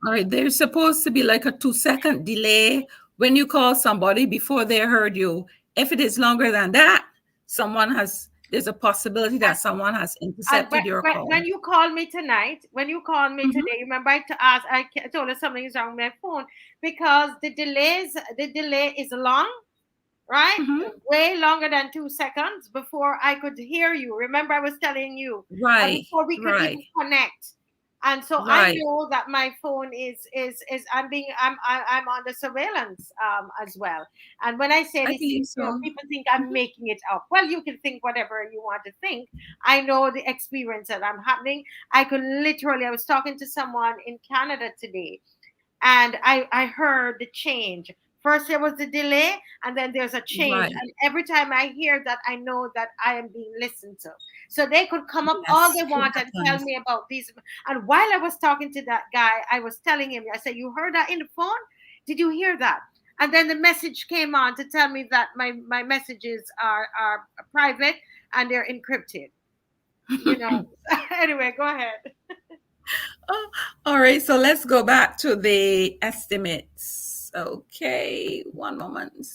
All right, there's supposed to be like a 2-second delay when you call somebody before they heard you. If it is longer than that, there's a possibility that someone has intercepted your call. When you called me tonight, today, remember I told her something is wrong with my phone, because the delay is long, right? Way longer than 2 seconds before I could hear you. Remember, I was telling you, right? Before we could even connect. And so I know that my phone is I'm under surveillance as well. And when I say this, people think I'm making it up. Well, you can think whatever you want to think. I know the experience that I'm happening. I was talking to someone in Canada today, and I heard the change First there was the delay, and then there's a change. Right. And every time I hear that, I know that I am being listened to. So they could come up all Yes, they it want and tell happens. me about these. And while I was talking to that guy, I was telling him, I said, "You heard that in the phone? Did you hear that?" And then the message came on to tell me that my messages are private and they're encrypted. You know. Anyway, go ahead. Oh, all right, so let's go back to the estimates. Okay, one moment.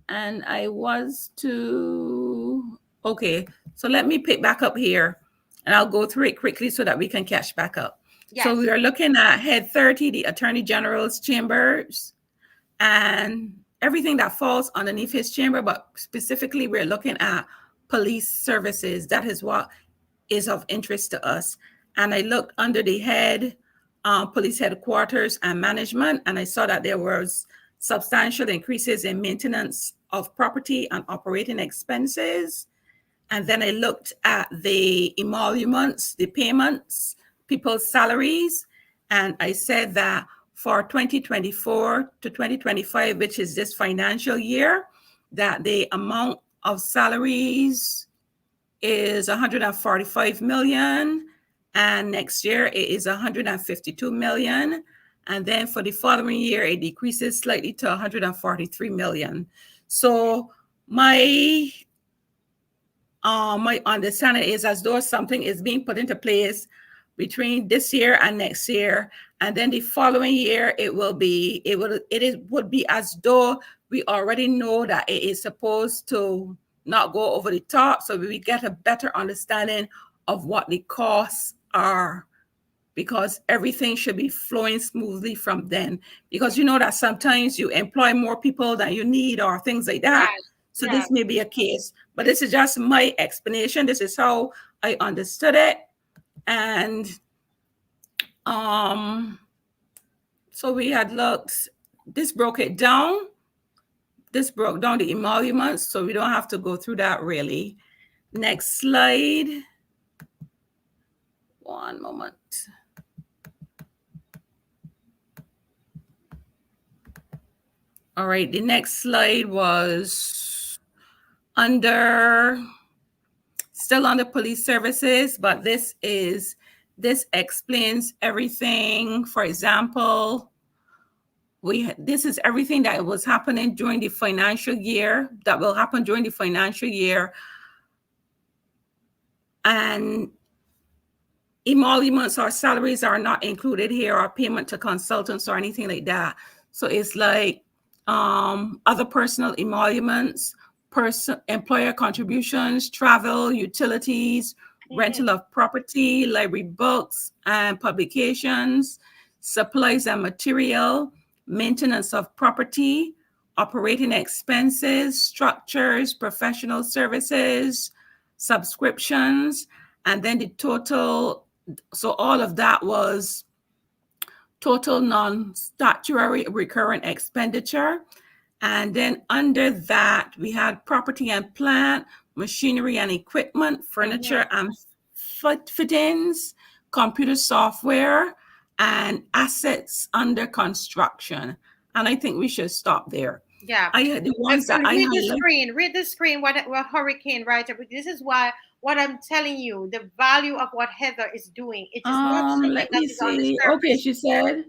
And I was to, okay, so let me pick back up here and I'll go through it quickly so that we can catch back up. So Yes. we are looking at Head 30, the Attorney General's chambers, and everything that falls underneath his chamber, but specifically we're looking at police services. That is what is of interest to us. And I looked under the head, police headquarters and management, and I saw that there was substantial increases in maintenance of property and operating expenses. And then I looked at the emoluments, the payments, people's salaries, and I said that for 2024 to 2025, which is this financial year, that the amount of salaries is 145 million, and next year it is 152 million, and then for the following year it decreases slightly to 143 million. So my understanding is as though something is being put into place between this year and next year, and then the following year it would be as though we already know that it is supposed to not go over the top, so we get a better understanding of what the costs are, because everything should be flowing smoothly from then. Because you know that sometimes you employ more people than you need or things like that. Right. So Yeah. this may be a case, but this is just my explanation. This is how I understood it. And so we had looked, this broke it down. This broke down the emoluments, so we don't have to go through that really. Next slide. One moment. All right, the next slide was still under police services, but this explains everything. For example, this is everything that was happening during the financial year, that will happen during the financial year. And emoluments or salaries are not included here, or payment to consultants or anything like that. So it's like other personal emoluments, employer contributions, travel, utilities, rental of property, library books and publications, supplies and material, maintenance of property, operating expenses, structures, professional services, subscriptions, and then the total. So all of that was total non-statutory recurrent expenditure. And then under that, we had property and plant, machinery and equipment, furniture and fittings, computer software, and assets under construction. And I think we should stop there. Yeah. The ones that I read the screen, what hurricane, right? This is why what I'm telling you, the value of what Heather is doing. It is not something let that me is on the see. surface. Okay, she said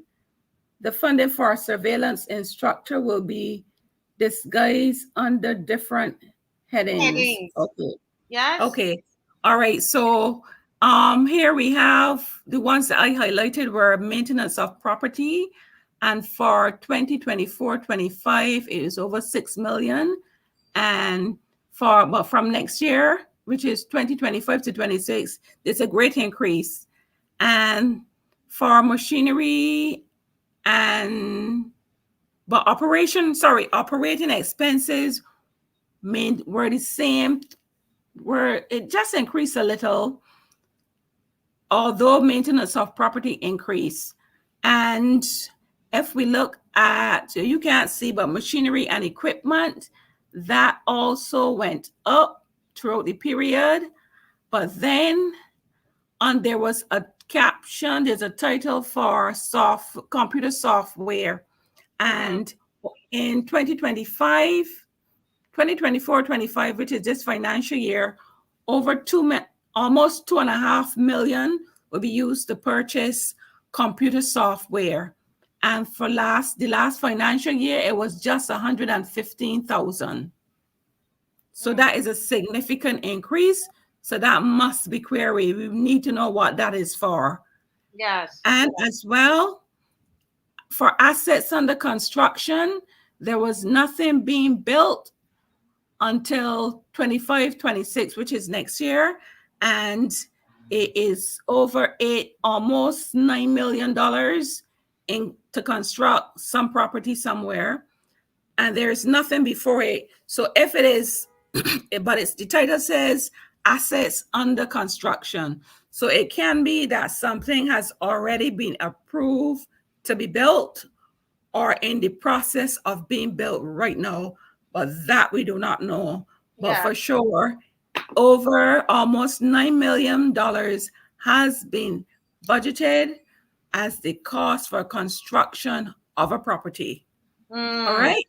the funding for a surveillance instructor will be disguised under different headings. Okay. Yes. Okay. All right. So here we have the ones that I highlighted were maintenance of property. And for 2024-25, it is over 6 million. And from next year, which is 2025 to 26, there's a great increase. And for machinery operating expenses were the same, it just increased a little, although maintenance of property increased. And if we look at, you can't see, but machinery and equipment, that also went up throughout the period. But then there was a caption, there's a title for computer software. And in 2024-25, which is this financial year, almost 2.5 million will be used to purchase computer software. And for the last financial year, it was just 115,000. So that is a significant increase. So that must be queried. We need to know what that is for. Yes. And as well, for assets under construction, there was nothing being built until 25-26, which is next year. And it is almost $9 million to construct some property somewhere. And there's nothing before it. So if it is, but the title says assets under construction. So it can be that something has already been approved to be built or in the process of being built right now, but that we do not know. But for sure, over almost $9 million has been budgeted as the cost for construction of a property. All right.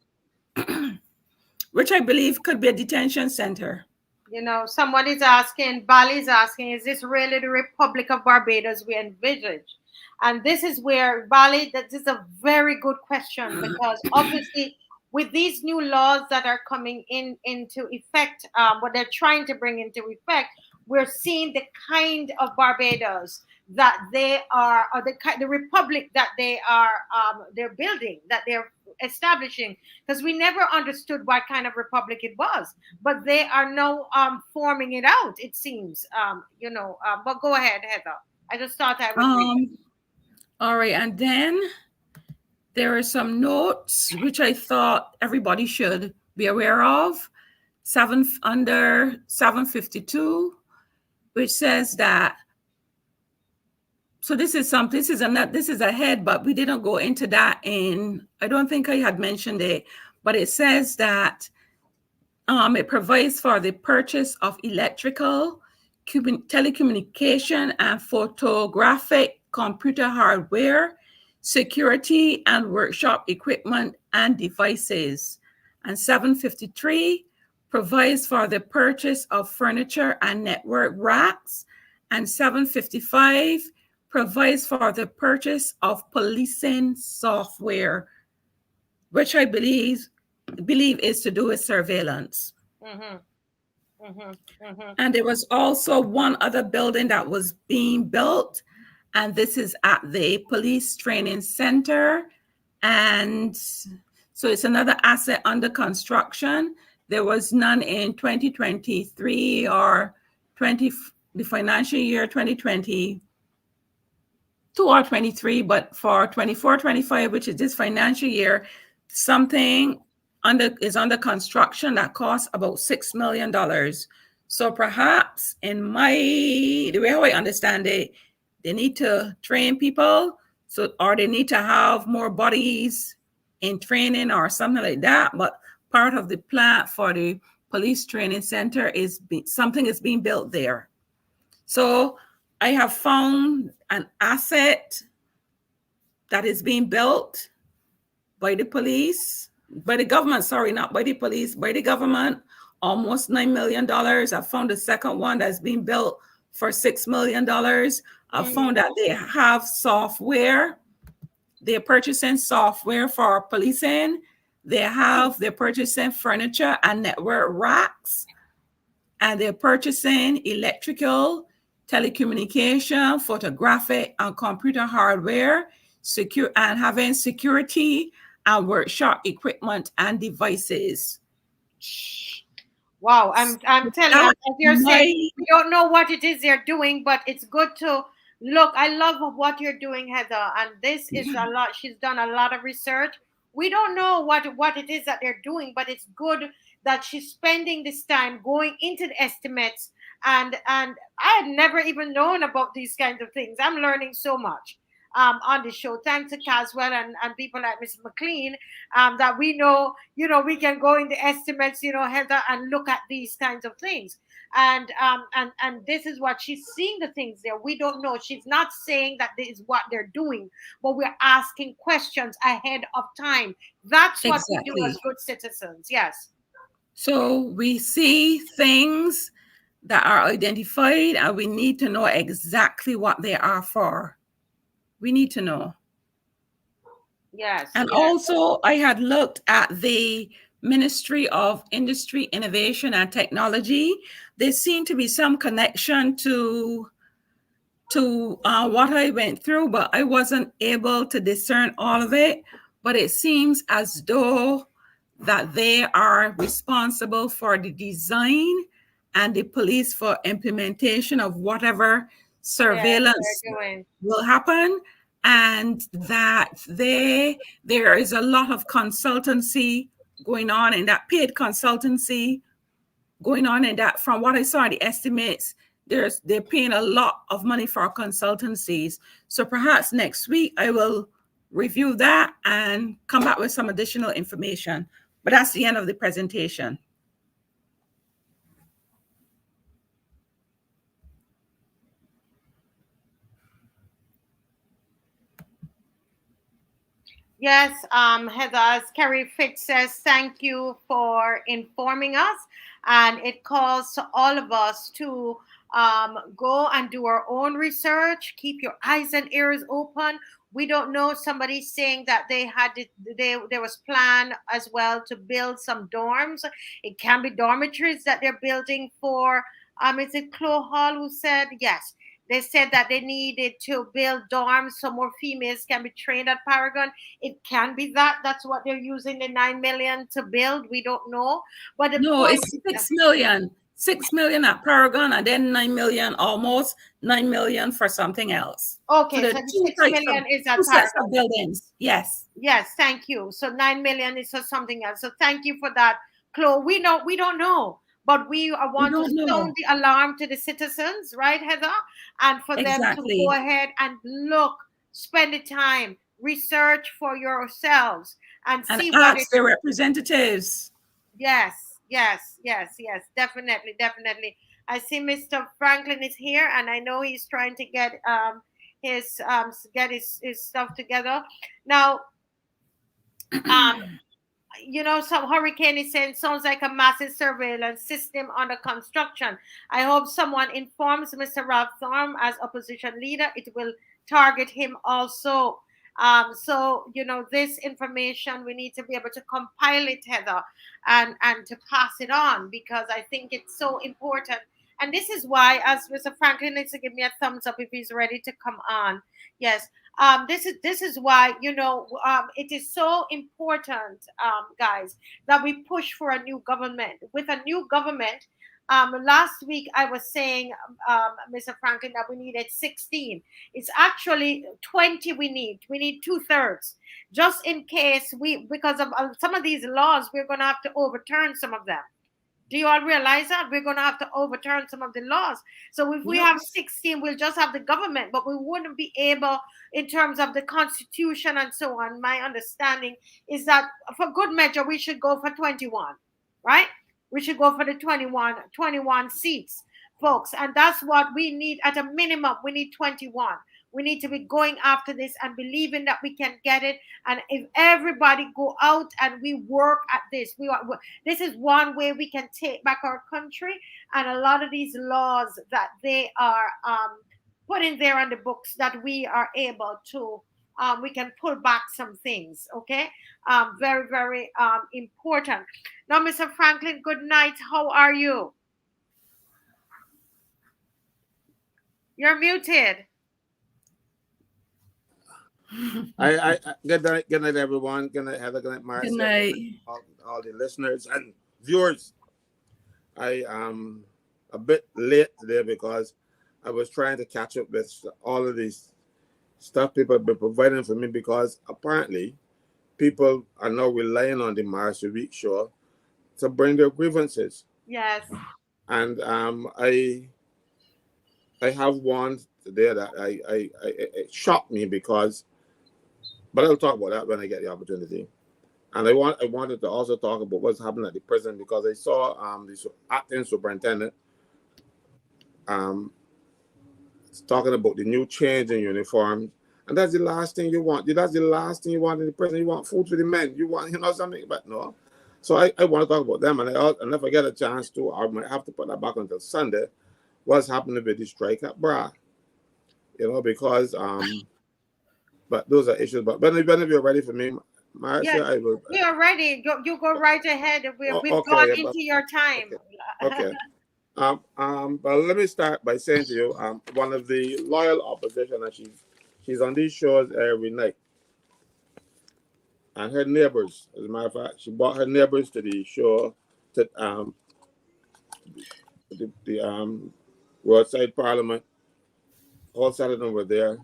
Which I believe could be a detention center. You know, someone is asking, Bali's asking, is this really the Republic of Barbados we envisage? And this is where, Bali, that is a very good question, because obviously with these new laws that are coming into effect, what they're trying to bring into effect, we're seeing the kind of Barbados that they are, or the republic that they're building, that they're establishing, because we never understood what kind of republic it was, but they are now forming it out, it seems. But go ahead, Heather. I just thought I would read. All right, and then there are some notes which I thought everybody should be aware of. Under 752, which says that. So this is ahead, but we didn't go into that I don't think I had mentioned it, but it says that it provides for the purchase of electrical, telecommunication, and photographic computer hardware, security and workshop equipment and devices. And 753 provides for the purchase of furniture and network racks. And 755 provides for the purchase of policing software, which I believe is to do with surveillance. And there was also one other building that was being built, and this is at the police training center. And so it's another asset under construction. There was none in 2023 or the financial year 2022 or 23, but for 24-25, which is this financial year, something is under construction that costs about $6 million. So perhaps the way how I understand it, they need to train people, or they need to have more bodies in training or something like that. But part of the plan for the police training center is something is being built there. So I have found an asset that is being built by the government, not by the police, by the government, almost $9 million. I found the second one that's being built for $6 million. I found that they have software. They're purchasing software for policing. They're purchasing furniture and network racks. And they're purchasing electrical, telecommunication, photographic, and computer hardware, and having security and workshop equipment and devices. Wow, I'm telling you, as you're saying, we don't know what it is they're doing, but it's good to look. I love what you're doing, Heather, and this is a lot. She's done a lot of research. We don't know what it is that they're doing, but it's good that she's spending this time going into the estimates. And I had never even known about these kinds of things. I'm learning so much. on the show. Thanks to Caswell and people like Mr. McLean, that we know, we can go in the estimates, Heather, and look at these kinds of things. And this is what she's seeing, the things there. We don't know. She's not saying that this is what they're doing, but we're asking questions ahead of time. That's what we do as good citizens. Yes. So we see things that are identified, and we need to know exactly what they are for. We need to know. Yes. And yes. also, I had looked at the Ministry of Industry, Innovation and Technology. There seemed to be some connection to what I went through, but I wasn't able to discern all of it. But it seems as though that they are responsible for the design and the police for implementation of whatever surveillance will happen, and that there is a lot of consultancy going on, and that paid consultancy going on, and that from what I saw in the estimates, they're paying a lot of money for consultancies. So perhaps next week I will review that and come back with some additional information. But that's the end of the presentation. Yes, Heather, as Kerry Fitz says, thank you for informing us. And it calls to all of us to go and do our own research. Keep your eyes and ears open. We don't know. Somebody's saying that there was plan as well to build some dorms. It can be dormitories that they're building for. Is it Chloe Hall who said yes? They said that they needed to build dorms so more females can be trained at Paragon. It can be that. That's what they're using the 9 million to build. We don't know. But no, it's 6 million. 6 million at Paragon, and then 9 million, almost 9 million for something else. Okay, so the 6 million is at Paragon buildings. Yes. Yes, thank you. So 9 million is for something else. So thank you for that, Chloe. We don't know. But we want to sound the alarm to the citizens, right, Heather? And for them to go ahead and look, spend the time, research for yourselves, and see what ask their representatives. Yes, definitely. I see Mr. Franklin is here, and I know he's trying to get his stuff together. Now, some hurricane is saying sounds like a massive surveillance system under construction. I hope someone informs Mr. Ralph Thorne as opposition leader. It will target him also. So this information, we need to be able to compile it, Heather, and to pass it on, because I think it's so important. And this is why, as Mr. Franklin needs to give me a thumbs up if he's ready to come on. Yes. This is why it is so important, guys, that we push for a new government. With a new government, last week I was saying, Mr. Franklin, that we needed 16. It's actually 20. We need 2/3, just in case because of some of these laws, we're going to have to overturn some of them. Do you all realize that we're going to have to overturn some of the laws? So if we have 16, we'll just have the government, but we wouldn't be able, in terms of the constitution and so on. My understanding is that for good measure, we should go for 21, right? We should go for the 21 seats, folks. And that's what we need at a minimum. We need 21. We need to be going after this and believing that we can get it. And if everybody go out and we work at this, this is one way we can take back our country. And a lot of these laws that they are putting there on the books, that we are able to, we can pull back some things. Okay, very, very important. Now, Mr. Franklin, good night. How are you? You're muted. I good night, everyone. Good night, Heather. Good night, Marcia. Good night, all the listeners and viewers. I am a bit late today because I was trying to catch up with all of these stuff people have been providing for me, because apparently people are now relying on the Marcia Week show to bring their grievances. Yes. And I I have one there that it shocked me because, but I'll talk about that when I get the opportunity. And I wanted to also talk about what's happening at the prison because I saw the acting superintendent talking about the new change in uniforms. And that's the last thing you want. That's the last thing you want in the prison. You want food for the men. You want, something, but no. So I want to talk about them. And and if I get a chance to, I might have to put that back until Sunday. What's happening with the strike at BRA? Because, but those are issues. But when you're ready for me, Marcia, Yes, I will. we are ready. You go right ahead. We've gone into your time. Okay. But let me start by saying to you, one of the loyal opposition, and she's on these shows every night. And her neighbors, as a matter of fact, she brought her neighbors to the show, to the roadside parliament. All Saturday them were there,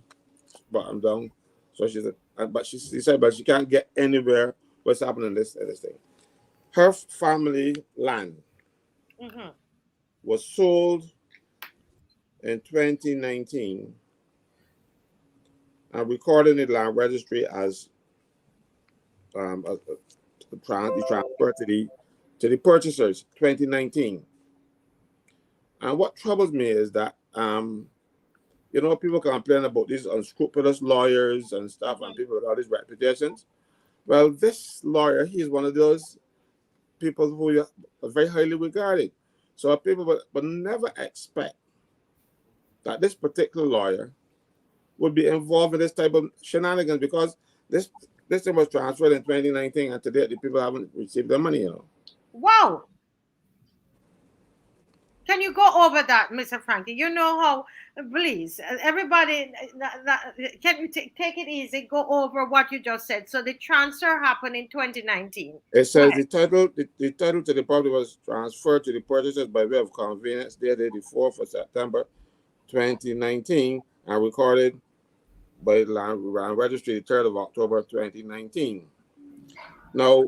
but I'm down. So she said, but she can't get anywhere. What's happening in this thing? Her family land was sold in 2019 and recorded in the land registry as transfer to the purchasers 2019. And what troubles me is that people complain about these unscrupulous lawyers and stuff, and people with all these reputations. Well, this lawyer, he's one of those people who are very highly regarded. So people would never expect that this particular lawyer would be involved in this type of shenanigans, because this thing was transferred in 2019, and today the people haven't received their money. Wow. Can you go over that, Mr. Frankie? You know how, please, everybody, can you take it easy, go over what you just said. So the transfer happened in 2019. It says the title to the property was transferred to the purchasers by way of convenience dated the 4th of September 2019 and recorded by the land registry the 3rd of October 2019. Now,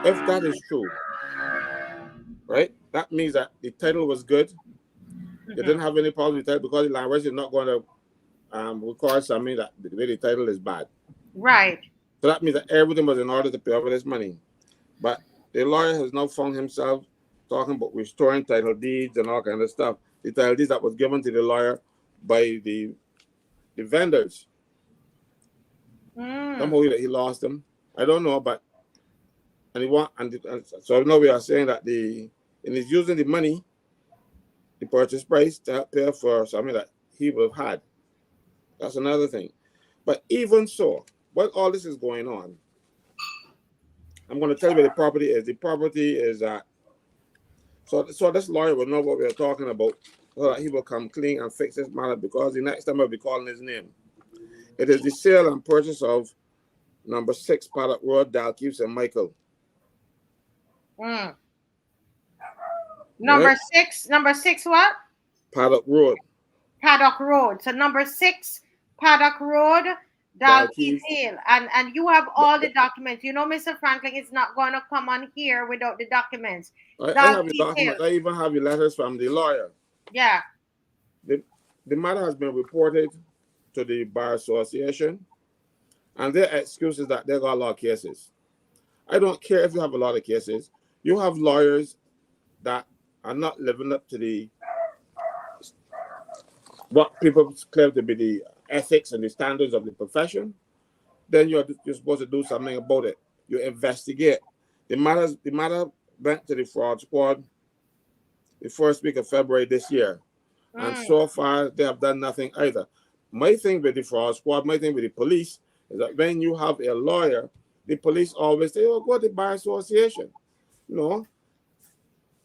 if that is true, right, that means that the title was good. They didn't have any problem with the title, because the land registry is not going to record something that the way the title is bad. Right. So that means that everything was in order to pay over this money. But the lawyer has now found himself talking about restoring title deeds and all kind of stuff. The title deeds that was given to the lawyer by the vendors. Somehow he lost them. I don't know, but so now we are saying that and he's using the money, the purchase price, to pay for something that he would have had. That's another thing. But even so, while all this is going on, I'm going to tell you where the property is. The property is so this lawyer will know what we're talking about, so that he will come clean and fix this matter, because the next time I'll be calling his name. It is the sale and purchase of number 6 Paddock Road, Dalkeith, and Michael. Number 6 what? Paddock Road. Paddock Road. So number 6 Paddock Road, Dalkeith Hill. And you have all the documents. Mr. Franklin is not going to come on here without the documents. I have the documents. I even have the letters from the lawyer. Yeah. The matter has been reported to the Bar Association, and their excuse is that they got a lot of cases. I don't care if you have a lot of cases. You have lawyers that are not living up to what people claim to be the ethics and the standards of the profession. Then you're supposed to do something about it. You investigate. The matter went to the fraud squad the first week of February this year. And so far, they have done nothing either. My thing with the fraud squad, my thing with the police, is that when you have a lawyer, the police always say, "Oh, go to the Bar Association."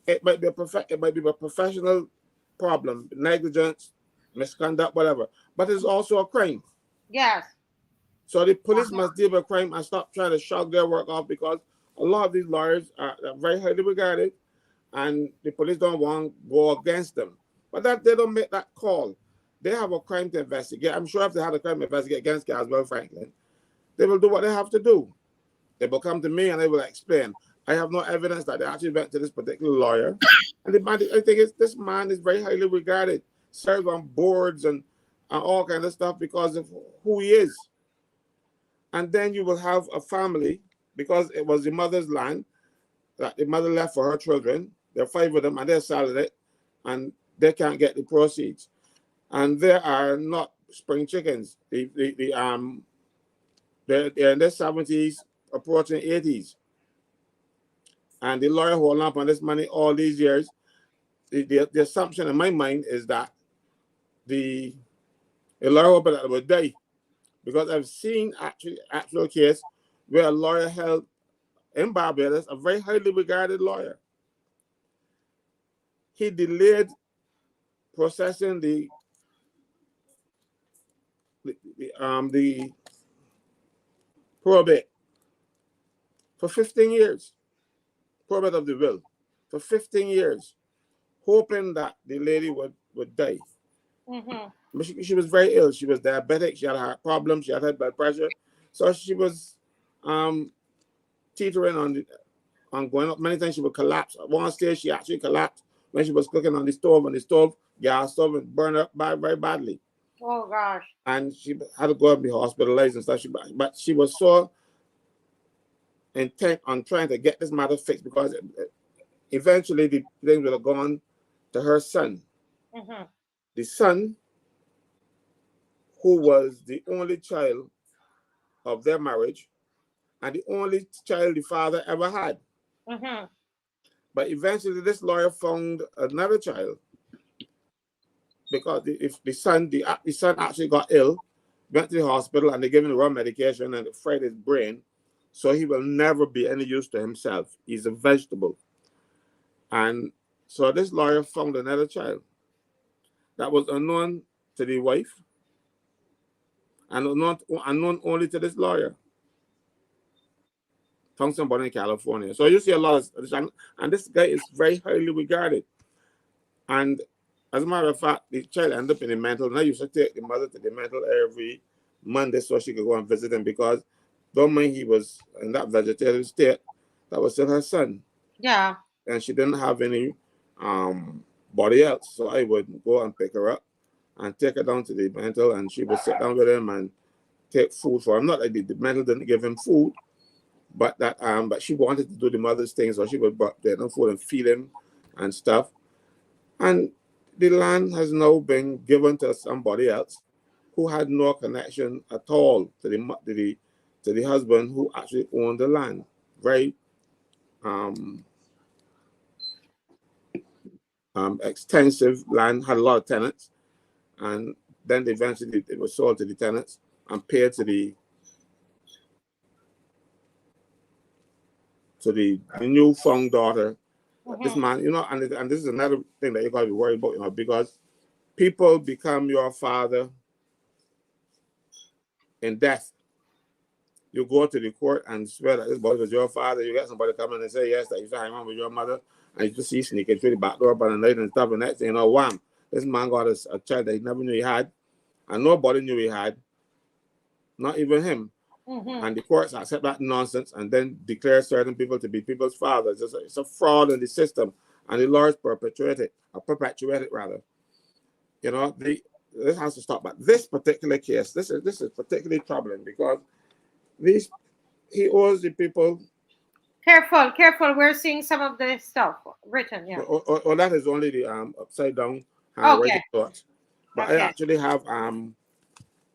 It might be a professional problem, negligence, misconduct, whatever. But it's also a crime. Yes. So the police must deal with crime and stop trying to shrug their work off, because a lot of these lawyers are very highly regarded, and the police don't want to go against them. But that they don't make that call. They have a crime to investigate. I'm sure if they had a crime to investigate against Caswell Franklin, they will do what they have to do. They will come to me and they will explain. I have no evidence that they actually went to this particular lawyer. And I think this man is very highly regarded. serves on boards and all kind of stuff because of who he is. And then you will have a family, because it was the mother's land that the mother left for her children. There are 5 of them, and they're selling it, and they can't get the proceeds. And they are not spring chickens. They're in their 70s, approaching 80s. And the lawyer holding up on this money all these years. The assumption in my mind is that the lawyer hoping that it would die, because I've seen actual case where a lawyer held in Barbados, a very highly regarded lawyer, he delayed processing the probate for 15 years, probate of the will, for 15 years, hoping that the lady would die. Mm-hmm. But she was very ill. She was diabetic. She had heart problems. She had high blood pressure. So she was teetering on going up. Many times she would collapse. At one stage, she actually collapsed when she was cooking on the stove, and the gas stove, and burned up very badly. Oh, gosh. And she had to go and be hospitalized and stuff. But she was so intent on trying to get this matter fixed, because eventually the things would have gone to her son. Mm-hmm. The son, who was the only child of their marriage and the only child the father ever had. Mm-hmm. But eventually this lawyer found another child, because if the son actually got ill, went to the hospital, and they gave him the wrong medication and it fried his brain, so he will never be any use to himself. He's a vegetable. And so this lawyer found another child that was unknown to the wife and unknown only to this lawyer. Found somebody in California. So you see a lot of, and this guy is very highly regarded. And as a matter of fact, the child ended up in the mental, and I used to take the mother to the mental every Monday so she could go and visit him, because don't mind he was in that vegetative state, that was still her son. Yeah. And she didn't have any body else. So I would go and pick her up and take her down to the mental, and she would sit down with him and take food for him. Not like the mental didn't give him food, but that but she wanted to do the mother's thing, so she would get him food and feed him and stuff. And the land has now been given to somebody else who had no connection at all to the husband who actually owned the land. Very extensive land, had a lot of tenants, and then eventually it was sold to the tenants and paid to the newfound daughter. Mm-hmm. This man, and this is another thing that you got to be worried about, because people become your father in death. You go to the court and swear that this boy was your father. You get somebody come in and say, yes, that you used to hang on with your mother, and you just see sneaking through the back door by the night and stuff, and next thing you know, wham, this man got a child that he never knew he had, and nobody knew he had, not even him. Mm-hmm. And the courts accept that nonsense and then declare certain people to be people's fathers. It's a fraud in the system, and the lawyers perpetuate it. This has to stop. But this particular case, this is particularly troubling, because he owes the people. Careful! We're seeing some of the stuff written. Yeah. Or that is only the upside down handwriting thoughts. But okay. I actually have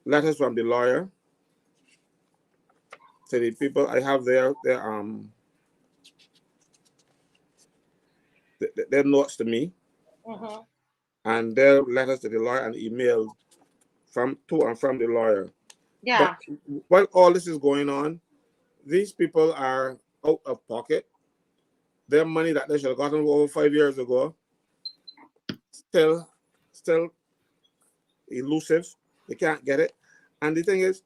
letters from the lawyer to the people. I have their notes to me, mm-hmm. and their letters to the lawyer and emails from the lawyer. Yeah. But while all this is going on, these people are out of pocket. Their money that they should have gotten over 5 years ago, still elusive. They can't get it. And the thing is,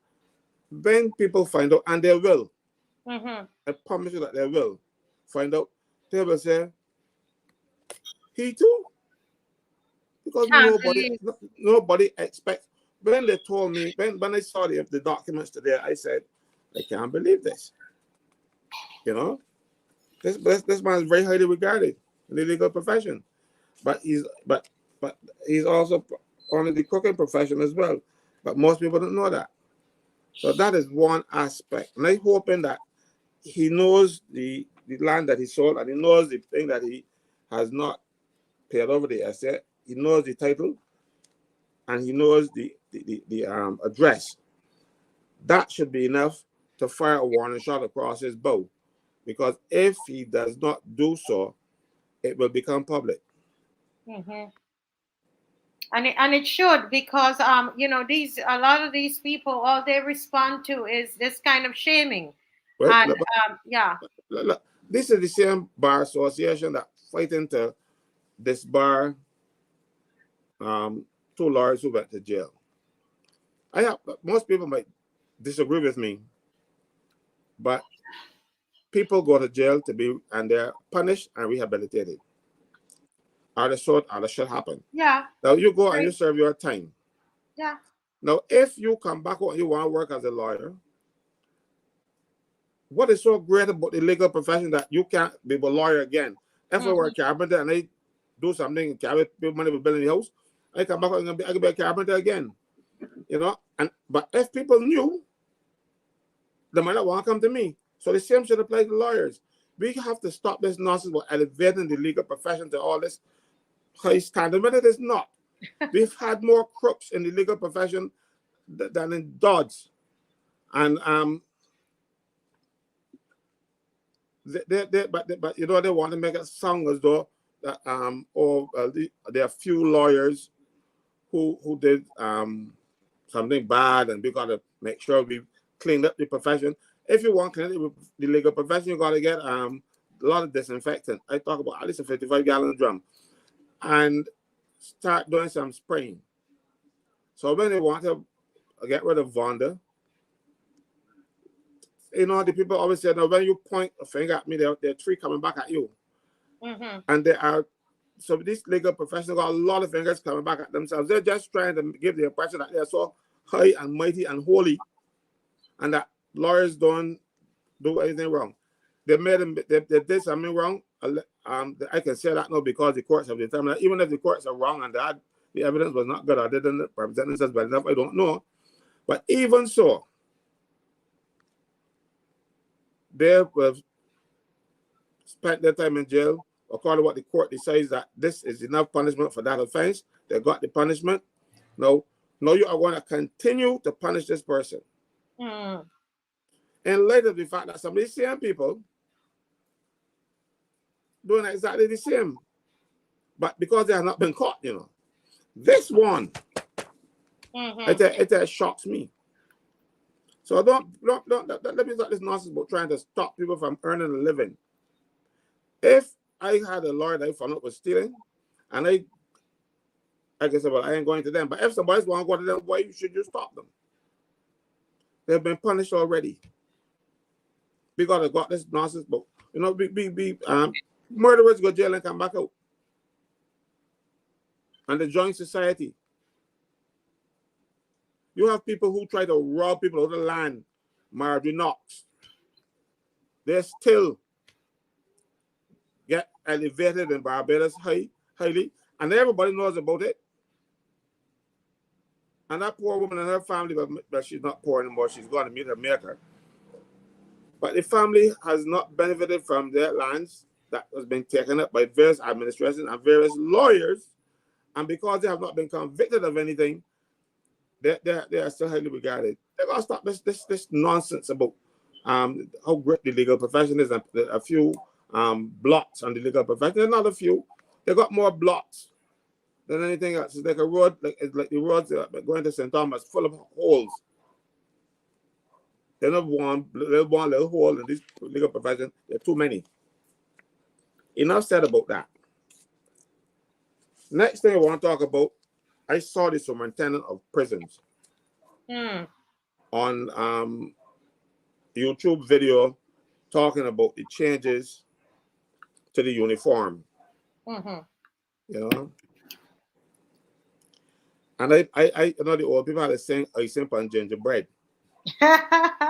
when people find out, and they will, mm-hmm. I promise you that they will find out, they will say, he too. Because nobody expects. When they told me, when I saw the documents today, I said, I can't believe this. This man is very highly regarded in the legal profession. But he's also on the cooking profession as well. But most people don't know that. So that is one aspect. And I'm hoping that he knows the land that he sold, and he knows the thing that he has not paid over the asset. He knows the title, and he knows the address. That should be enough to fire a warning shot across his bow. Because if he does not do so, it will become public. Mm-hmm. And it should, because you know, a lot of these people, all they respond to is this kind of shaming. Right? And yeah. Look, this is the same bar association that fighting to disbar two lawyers who went to jail. Most people might disagree with me, but people go to jail and they're punished and rehabilitated. Or the should happen. Yeah. Now you go and you serve your time. Yeah. Now, if you come back and you want to work as a lawyer, what is so great about the legal profession that you can't be a lawyer again? If I were a carpenter and I do something and carry money for building the house, I come back and I can be a carpenter again. You know, but if people knew, they might not want to come to me. So the same should apply to lawyers. We have to stop this nonsense about elevating the legal profession to all this high standard, but it is not. We've had more crooks in the legal profession than in Dodge. And but you know, they want to make it sound as though that there are few lawyers who did something bad, and we got to make sure we clean up the profession. If you want to clean up the legal profession, you got to get a lot of disinfectant. I talk about at least a 55-gallon drum, and start doing some spraying. So when they want to get rid of Vonda, you know, the people always say, "No, when you point a finger at me, there are three coming back at you." Mm-hmm. And they are, so these legal professionals got a lot of fingers coming back at themselves. They're just trying to give the impression that they're so high and mighty and holy, and that lawyers don't do anything wrong. They did something wrong. I can say that now because the courts have determined that even if the courts are wrong and that the evidence was not good or didn't represent themselves well enough, I don't know. But even so, they have spent their time in jail according to what the court decides that this is enough punishment for that offense. They got the punishment. No, you are going to continue to punish this person. Mm. In light of the fact that some of these same people doing exactly the same, but because they have not been caught, you know. This one, it shocks me. So don't let me start this nonsense about trying to stop people from earning a living. If I had a lawyer that I found out was stealing, and I can say, well, I ain't going to them. But if somebody's want to go to them, why should you stop them? They've been punished already. Because they got this nonsense book. You know, murderers go to jail and come back out. And the joint society. You have people who try to rob people out of the land, Marjorie Knox. They still get elevated in Barbados highly, and everybody knows about it. And that poor woman and her family, but she's not poor anymore, she's going to meet her maker. But the family has not benefited from their lands that has been taken up by various administrations and various lawyers. And because they have not been convicted of anything, they are still highly regarded. They're going to stop this nonsense about how great the legal profession is, and a few blots on the legal profession. There's not a few. They got more blots than anything else. It's like a road, it's like the roads going to St. Thomas, full of holes. They're not one little hole in this legal profession. There are too many. Enough said about that. Next thing I want to talk about, I saw the superintendent of prisons on YouTube video talking about the changes to the uniform. You know? And I know the old people had to sing I simple and gingerbread.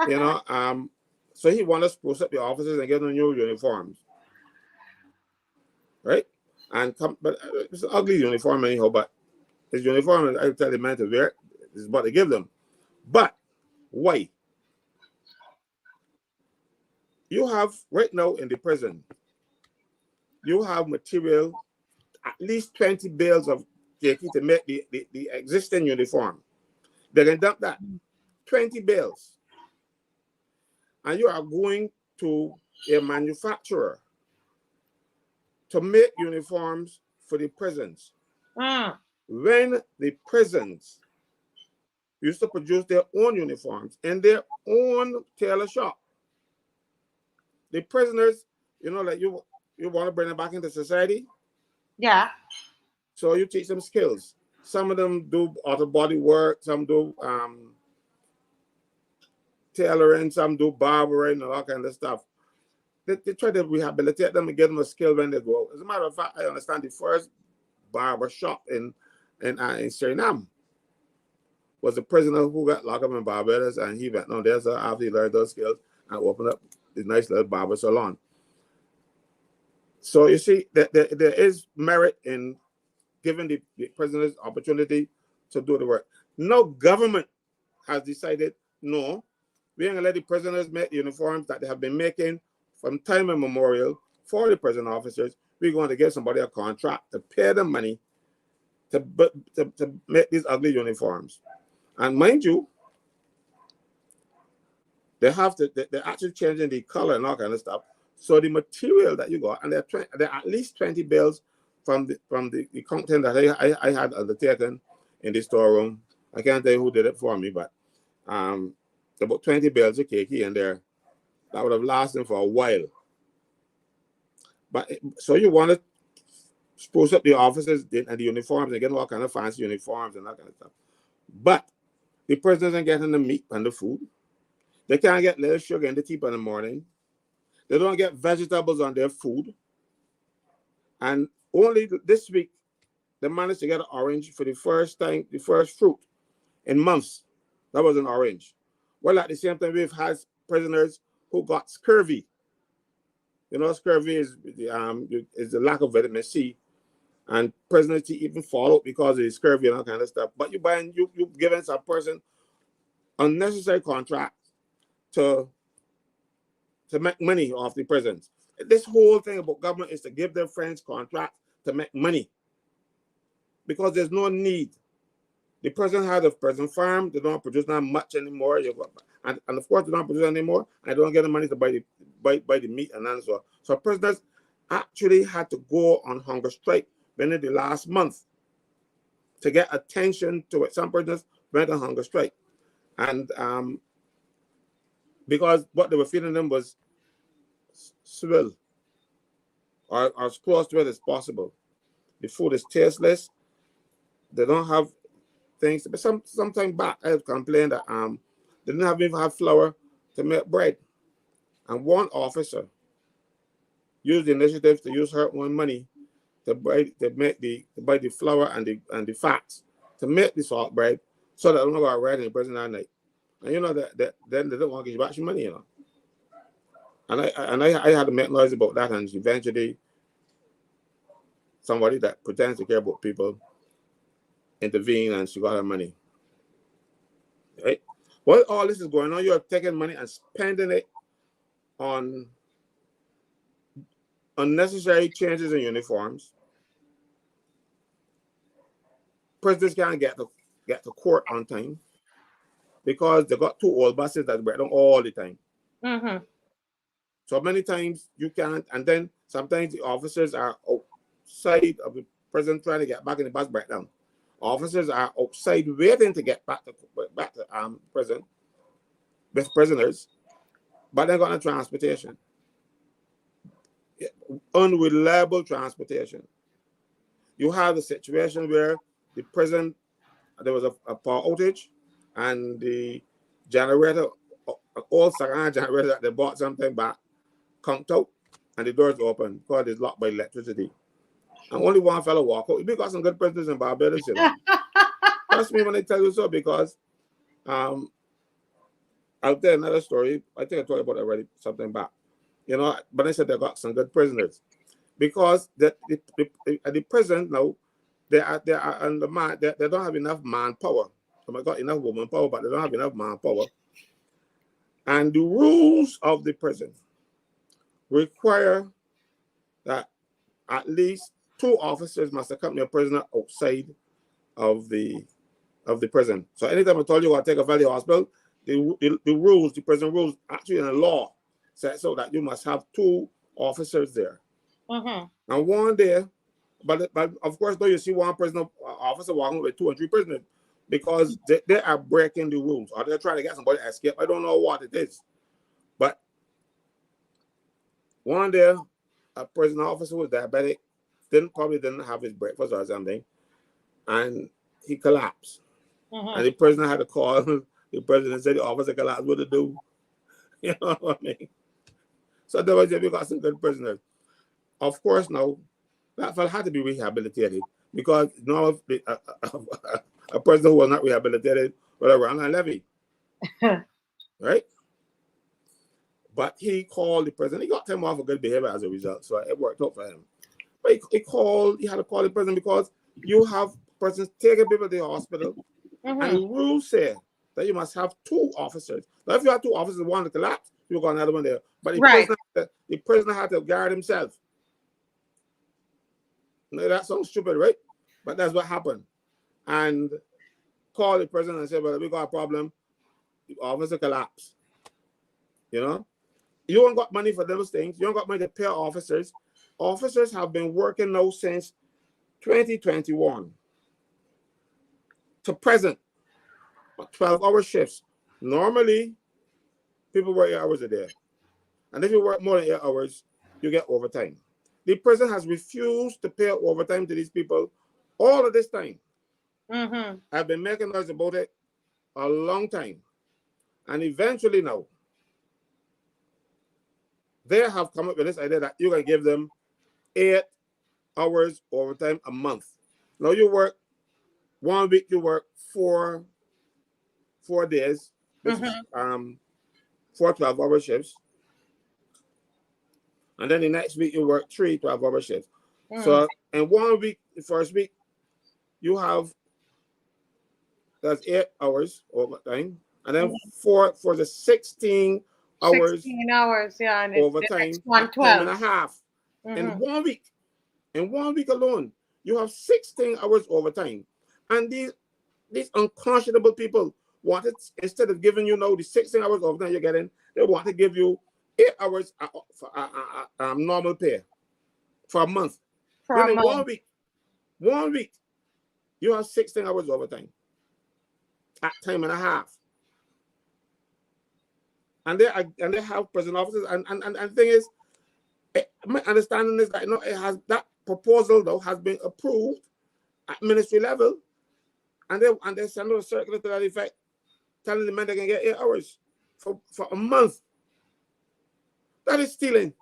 You know, so he wanted to spruce up the officers and get them new uniforms. Right? But it's an ugly uniform anyhow, but It's uniform, and I tell the man to wear it. This is what they give them. But why? You have right now in the prison, you have material, at least 20 bales of khaki to make the existing uniform. They can dump that 20 bales, and you are going to a manufacturer to make uniforms for the prisons. When the prisons used to produce their own uniforms in their own tailor shop, the prisoners, like you want to bring them back into society. Yeah. So you teach them skills. Some of them do auto body work, some do tailoring, some do barbering and all kind of stuff. They try to rehabilitate them and give them a skill when they go. As a matter of fact, I understand the first barber shop in Suriname was a prisoner who got locked up in Barbados, and he went on there after he learned those skills and opened up this nice little barber salon. So you see that there is merit in giving the prisoners opportunity to do the work. No government has decided, no, we ain't gonna let the prisoners make the uniforms that they have been making from time immemorial for the prison officers. We're going to give somebody a contract to pay them money to make these ugly uniforms. And mind you, they're actually changing the color and all kind of stuff. So the material that you got, and there are at least 20 bales from the content that I had undertaken in the storeroom. I can't tell you who did it for me, but about 20 bales of khaki in there that would have lasted for a while. But so you want to spruce up the officers and the uniforms and get all kind of fancy uniforms and that kind of stuff. But the prisoners ain't getting the meat and the food. They can't get little sugar in the tea in the morning. They don't get vegetables on their food. And only this week, they managed to get an orange for the first time, the first fruit in months. That was an orange. Well, at the same time, we've had prisoners who got scurvy. Scurvy is the lack of vitamin C. And prisoners even fall out because of the scurvy and all kind of stuff. But you've given some person unnecessary contracts to make money off the prisons. This whole thing about government is to give their friends contracts to make money because there's no need. The prison had a prison farm. They don't produce that much anymore. And of course, they don't produce anymore. And they don't get the money to buy the meat and so on. So prisoners actually had to go on hunger strike within the last month to get attention to it. Some prisoners went on hunger strike. And because what they were feeding them was swill, or as close to it as possible. The food is tasteless. They don't have things. But some time back, I had complained that they didn't even have flour to make bread. And one officer used the initiative to use her own money to buy the flour and the fats to make the salt bread, so that they don't go right in the prison that night. And that then they don't want to give you back your money, And I had to make noise about that, and eventually somebody that pretends to care about people intervened, and she got her money. Right? While all this is going on, you're taking money and spending it on unnecessary changes in uniforms. Prisoners can't get to court on time because they got 2 old buses that break down all the time. Mm-hmm. So many times you can't, and then sometimes the officers are outside of the prison trying to get back in the bus breakdown. Officers are outside waiting to get back to prison with prisoners, but they're going to transportation. Unreliable transportation. You have a situation where the prison, there was a power outage, and the generator, an old second generator that they bought sometime back, conked out, and the doors open because it's locked by electricity. And only one fellow walk out. We got some good prisoners in Barbados, Trust me when I tell you so, because I'll tell another story. I think I told you about it already sometime back. But I said they got some good prisoners. Because at the prison now, they are on the man. They don't have enough manpower. They got enough woman power, but they don't have enough manpower. And the rules of the prison require that at least 2 officers must accompany a prisoner outside of the prison. So anytime I told you I take a Valley Hospital, the rules, the prison rules, actually in the law, says so that you must have 2 officers there. And one there, but of course, though you see one prisoner officer walking with 2 or 3 prisoners, because they are breaking the rules, or they're trying to get somebody to escape. I don't know what it is, but one there, a prison officer was diabetic, probably didn't have his breakfast or something, and he collapsed. And the prisoner had to call the president and say the officer collapsed. What to do? You know what I mean? So there was we got some good prisoners. Of course, now that fellow had to be rehabilitated, because no, a prisoner who was not rehabilitated was around a levy, right? But he called the president. He got him off of good behavior as a result, so it worked out for him. But he had to call the president, because you have persons taking people to the hospital, and the rules say that you must have 2 officers. Now, if you have 2 officers, one to collapse, you got another one there. But the prisoner had to guard himself. Now, that sounds stupid, right? But that's what happened. And called the president and said, well, we got a problem. The officer collapsed. You know? You don't got money for those things. You don't got money to pay officers. Officers have been working now since 2021 to present, 12-hour shifts. Normally, people work 8 hours a day. And if you work more than 8 hours, you get overtime. The prison has refused to pay overtime to these people all of this time. I've been making noise about it a long time. And eventually now, they have come up with this idea that you can give them 8 hours overtime a month. Now you work 1 week, you work 4 days, which is 4 12-hour shifts. And then the next week you work 3 12-hour shifts. So in 1 week, the first week, you have that's 8 hours overtime. And then for the 16 hours, 16 hours, yeah, and overtime, it's 12 time and a half. In 1 week. In 1 week alone, you have 16 hours overtime. And these unconscionable people wanted, instead of giving you now the 16 hours overtime you're getting, they want to give you 8 hours for normal pay for a month. Then in 1 week, 1 week, you have 16 hours overtime at time and a half. And they have prison officers, and the thing is, my understanding is that it has, that proposal though has been approved at ministry level, and they send out a circular to that effect, telling the men they can get 8 hours for a month. That is stealing.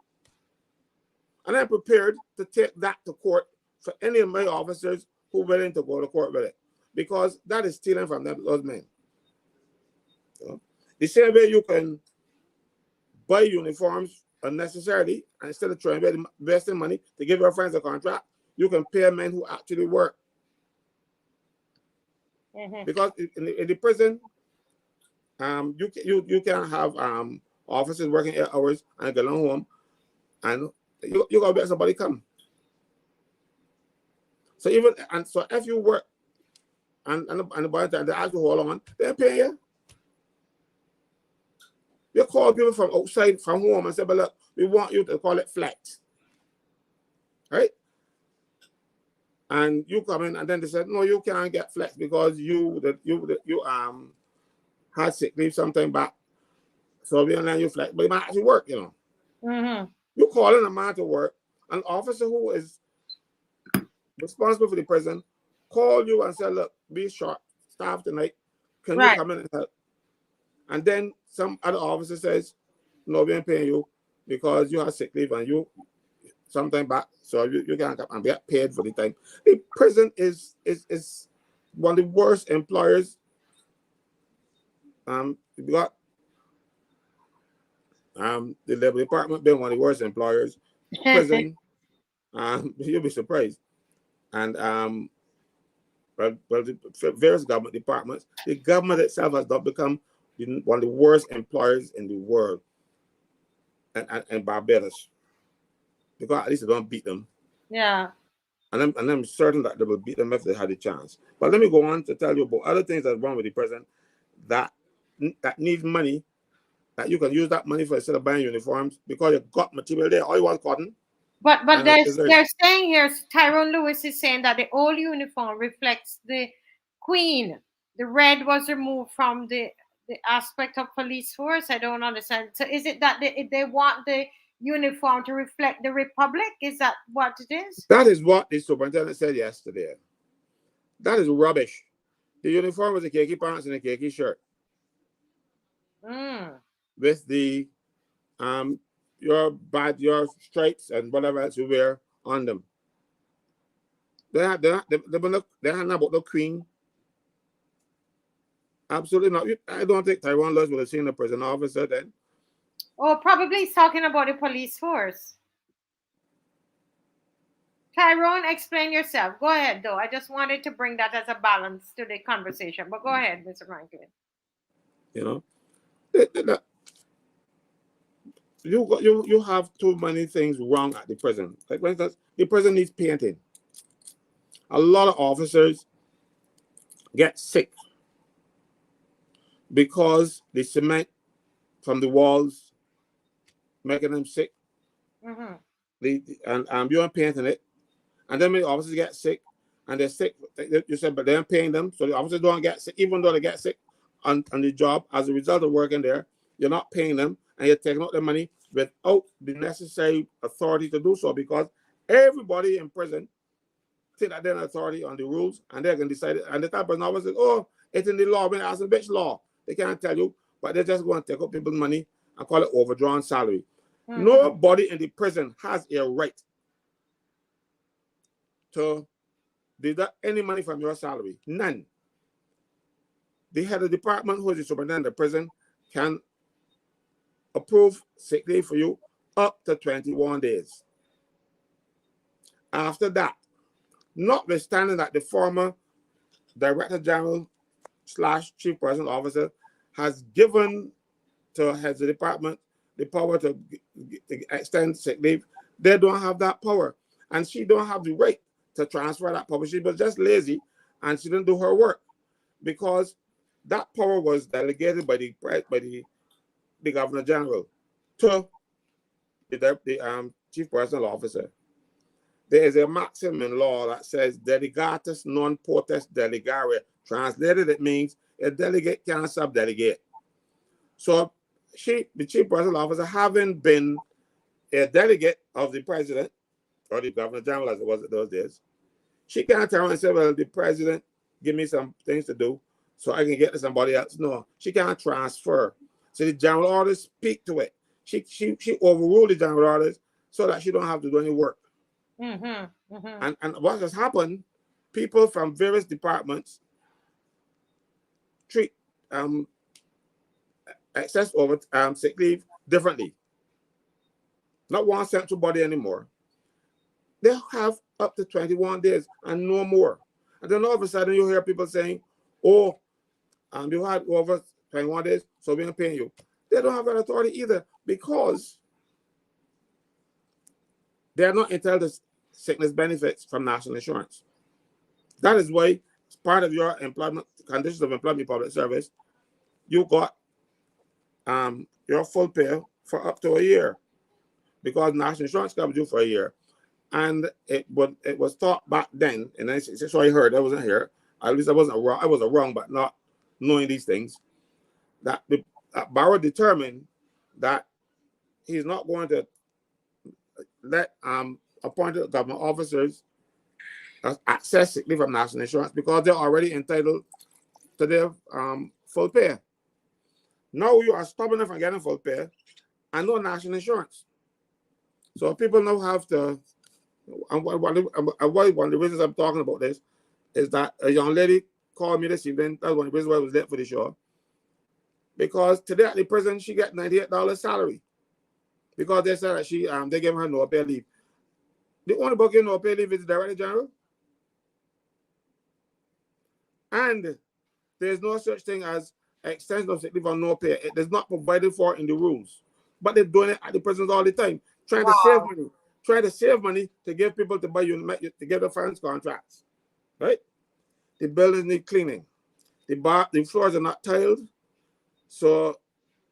And I'm prepared to take that to court for any of my officers who are willing to go to court with it, because that is stealing from those men. The same way you can buy uniforms unnecessarily, and instead of trying to invest in money to give your friends a contract, you can pay men who actually work. Because in the prison, you can have officers working 8 hours and go home, and you gotta let somebody come. So if you work and by the time they ask you hold on, they pay you. You call people from outside, from home, and say, but look, we want you to call it flex. Right? And you come in, and then they said, no, you can't get flex because you had sick leave sometime back. So we don't let you flex, but you might actually work, you know. You call in a man to work, an officer who is responsible for the prison call you and say, look, be short staff tonight. Can you come in and help? And then some other officer says, no, we ain't paying you because you have sick leave and you sometime back, so you can't come and get paid for the time. The prison is one of the worst employers. We got the Labor Department being one of the worst employers. Prison, you'll be surprised. And the various government departments, the government itself has not become one of the worst employers in the world, and Barbados, because at least they don't beat them. Yeah. And I'm certain that they will beat them if they had a chance. But let me go on to tell you about other things that's wrong with the president that needs money, that you can use that money for instead of buying uniforms, because you got material there. All you want cotton. But they're saying here, Tyrone Lewis is saying that the old uniform reflects the Queen. The red was removed from the aspect of police force. I don't understand. So is it that they want the uniform to reflect the Republic? Is that what it is? That is what the superintendent said yesterday. That is rubbish. The uniform was the khaki pants and the khaki shirt. With the your stripes and whatever else you wear on them. They're not about the Queen. Absolutely not. I don't think Tyrone Lewis would have seen a prison officer then. Oh, probably he's talking about the police force. Tyrone, explain yourself. Go ahead, though. I just wanted to bring that as a balance to the conversation. But go ahead, Mr. Franklin. You know, you have too many things wrong at the prison. Like, for instance, the prison needs painting. A lot of officers get sick because the cement from the walls making them sick. And you're painting it, and then many officers get sick, and they're sick. You said, but they're paying them, so the officers don't get sick, even though they get sick on the job as a result of working there. You're not paying them, and you're taking out the money without the necessary authority to do so, because everybody in prison take that they're authority on the rules, and they're going to decide it. And the type of officer says, oh, it's in the law. When I ask them which law, they can't tell you, but they're just going to take out people's money and call it overdrawn salary. Nobody in the prison has a right to deduct any money from your salary. None. The head of the department, who is the superintendent of the prison, can approve sick leave for you up to 21 days. After that, notwithstanding that the former Director General / Chief Personnel Officer has given to heads of the department the power to extend sick leave, they don't have that power. And she don't have the right to transfer that power. She was just lazy and she didn't do her work, because that power was delegated by the Governor General to the Chief Personnel Officer. There is a maxim in law that says delegatus non potest delegare. Translated, it means a delegate can't sub-delegate. So the Chief Personnel Officer, having been a delegate of the President, or the Governor General as it was in those days, she can't turn around and say, well, the President give me some things to do so I can get to somebody else. No, she can't transfer. So the general orders speak to it. She overruled the general orders so that she don't have to do any work. And what has happened, people from various departments treat excess over sick leave differently. Not one central body anymore. They have up to 21 days and no more. And then all of a sudden you hear people saying, oh, you had over 21 days, so we're going to pay you. They don't have that authority either, because they're not entitled to sickness benefits from national insurance. That is why, as part of your employment conditions of employment public service, you got your full pay for up to a year, because national insurance covers you for a year. And it was taught back then, and so I heard, I wasn't here, at least I was wrong, but not knowing these things, that Barrow determined that he's not going to let appointed government officers access sick leave from national insurance, because they're already entitled to their full pay. Now you are stopping them from getting full pay and no national insurance. So people now have to, and one of the reasons I'm talking about this is that a young lady called me this evening. That's one of the reasons why I was late for the show. Because today at the prison, she got $98 salary, because they said that they gave her no pay leave. The only book in no pay leave is the Director General. And there's no such thing as extension of sick leave or no pay. It is not provided for in the rules. But they're doing it at the prisons all the time, trying to save money. Trying to save money to give people to buy to get the finance contracts. Right? The buildings need cleaning. The floors are not tiled. So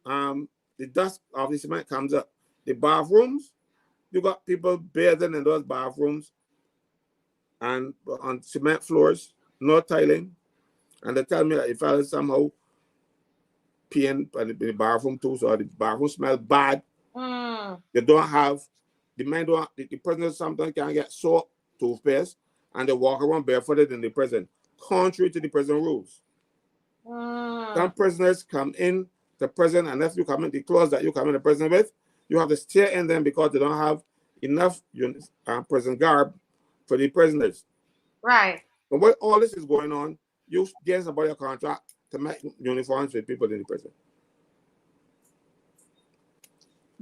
the dust of the cement comes up. The bathrooms, you got people bathing in those bathrooms and on cement floors, no tiling. And they tell me that if I somehow peeing in the bathroom too, so the bathroom smells bad. They don't have, the prisoners sometimes can't get soap, toothpaste, and they walk around barefooted in the prison, contrary to the prison rules. Some prisoners come in the prison, and if you come in the clothes that you come in the prison with, you have to stay in them because they don't have enough prison garb for the prisoners. Right. But when all this is going on, you get somebody a contract to make uniforms for people in the prison.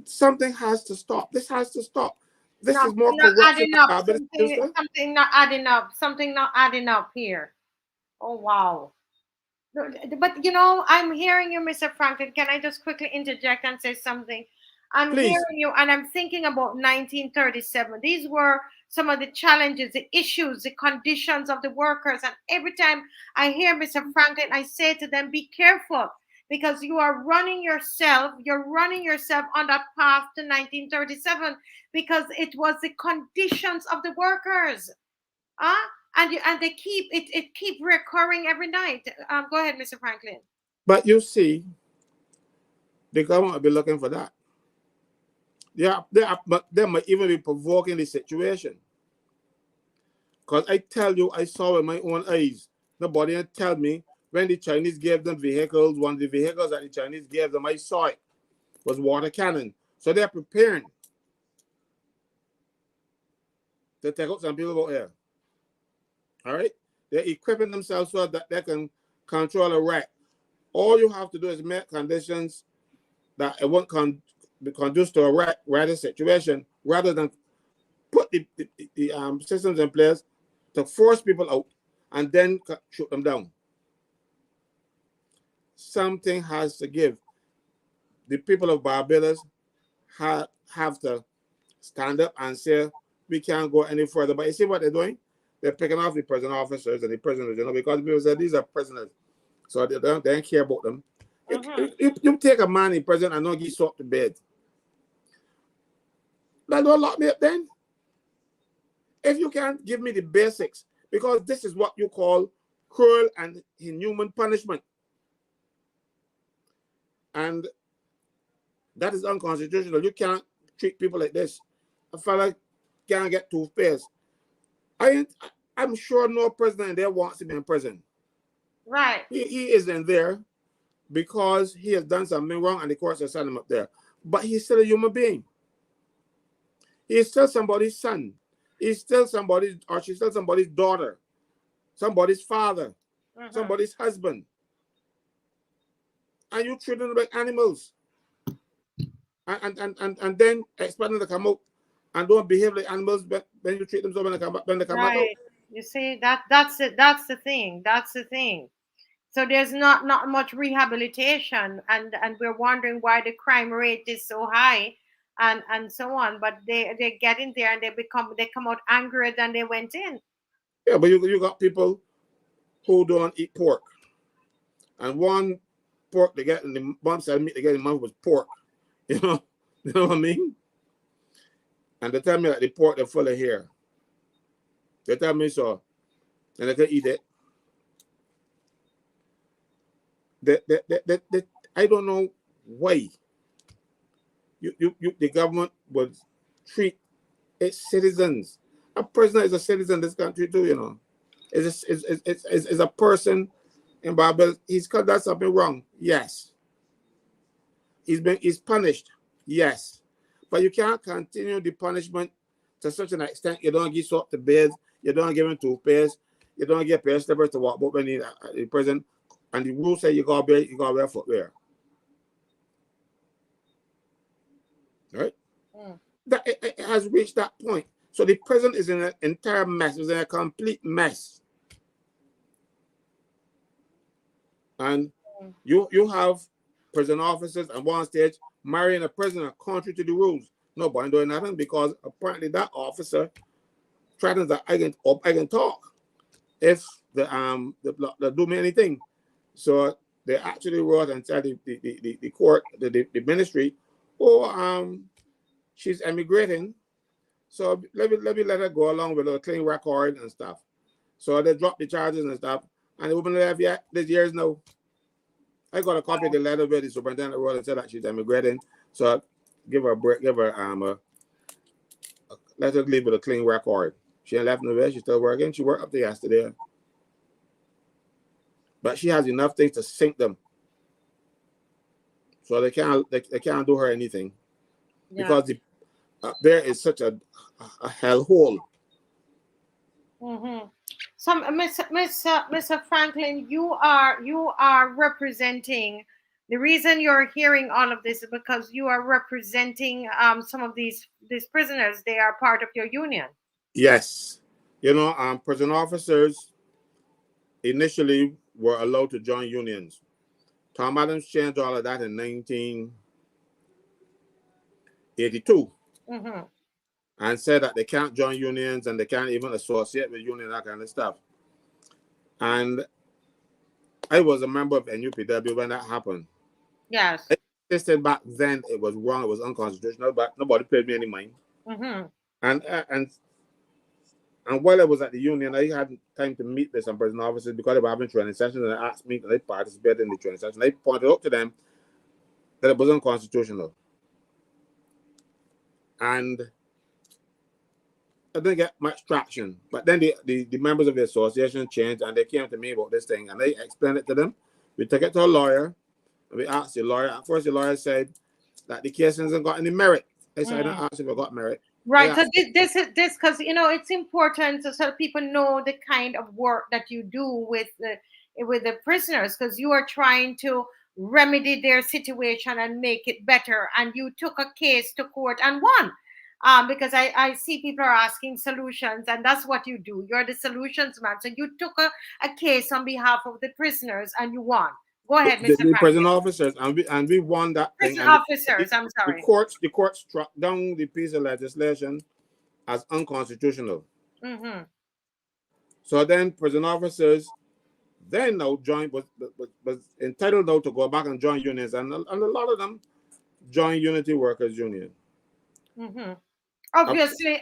Something has to stop. This has to stop. This is more corruption. Something not adding up. Something not adding up here. Oh, wow. But, you know, I'm hearing you, Mr. Franklin. Can I just quickly interject and say something? I'm hearing you, and I'm thinking about 1937. These were some of the challenges, the issues, the conditions of the workers. And every time I hear Mr. Franklin, I say to them, be careful, because you are running yourself. You're running yourself on that path to 1937, because it was the conditions of the workers. And they keep recurring every night. Go ahead, Mr. Franklin. But you see, the government will be looking for that. But they might even be provoking the situation. Because I tell you, I saw with my own eyes. Nobody tell me when the Chinese gave them vehicles, one of the vehicles that the Chinese gave them, I saw it, was water cannon. So they're preparing to take out some people out here. All right? They're equipping themselves so that they can control a wreck. All you have to do is make conditions that it won't be conducive to a rather situation, rather than put the systems in place to force people out and then shoot them down. Something has to give. The people of Barbados have to stand up and say, we can't go any further. But you see what they're doing? They're picking off the prison officers and the prisoners, you know, because people say these are prisoners. So they don't care about them. You take a man in prison and not get soaked to bed. Then don't lock me up then. If you can't give me the basics, because this is what you call cruel and inhuman punishment. And that is unconstitutional. You can't treat people like this. A fella can't get toothpaste. I'm sure no president there wants to be in prison. Right. He isn't there because he has done something wrong and the courts have sent him up there. But he's still a human being. He's still somebody's son. He's still somebody's, or she's still somebody's daughter, somebody's father, somebody's husband. And you treat them like animals. And then expect them to come out and don't behave like animals when you treat them so when they come back out. You see, that's it. That's the thing. That's the thing. So there's not much rehabilitation, and we're wondering why the crime rate is so high, and so on. But they get in there and they come out angrier than they went in. Yeah, but you got people who don't eat pork, and one pork they get in the one side meat they get in the mouth was pork. You know what I mean? And they tell me that the pork they're full of hair. They tell me so, and they can eat it. I don't know why the government would treat its citizens. A prisoner is a citizen in this country too, you know. Is a person in Barbados. He's done something wrong. Yes. He's punished. Yes. But you can't continue the punishment to such an extent. You don't give soap to bed. You don't give him toothpaste. You don't give pair of slippers to walk about when he's in prison. And the rules say you gotta wear footwear. Right? That it has reached that point. So the prison is in an entire mess. It's in a complete mess. And you have prison officers and one stage marrying a prisoner contrary to the rules. Nobody doing nothing because apparently that officer threatens that I can talk if they do me anything. So they actually wrote and said the court, the ministry, she's emigrating. So let me let her go along with a clean record and stuff. So they dropped the charges and stuff. And the woman left yet this year's now. I got a copy of the letter where the superintendent wrote and said that she's emigrating. So give her a break, let her leave with a clean record. She ain't left nowhere, she's still working. She worked up to yesterday. But she has enough things to sink them. So they can't do her anything. Yeah. Because there is such a hellhole. Mm-hmm. So, Mr. Franklin, you are representing. The reason you're hearing all of this is because you are representing some of these prisoners. They are part of your union. Yes, prison officers initially were allowed to join unions. Tom Adams changed all of that in 1982. Mm-hmm. And said that they can't join unions and they can't even associate with unions, that kind of stuff. And I was a member of NUPW when that happened. Yes. I insisted back then it was wrong, it was unconstitutional, but nobody paid me any mind. Mm-hmm. And while I was at the union, I had time to meet with some prison officers because they were having training sessions, and they asked me to participate in the training session. I pointed out to them that it was unconstitutional. And I didn't get much traction, but then the members of the association changed and they came to me about this thing and I explained it to them. We took it to a lawyer and we asked the lawyer. At first, the lawyer said that the case hasn't got any merit. I said, I don't ask if I got merit. Right. So this because it's important so people know the kind of work that you do with the prisoners, because you are trying to remedy their situation and make it better. And you took a case to court and won. Because I see people are asking solutions, and that's what you do. You're the solutions man. So you took a case on behalf of the prisoners and you won. Go ahead, Mr. The prison officers, and we won that prison thing. Officers, I'm sorry. The court struck down the piece of legislation as unconstitutional. Mm-hmm. So then prison officers then now joined was entitled now to go back and join unions, and a lot of them joined Unity Workers Union. Mm-hmm. Obviously,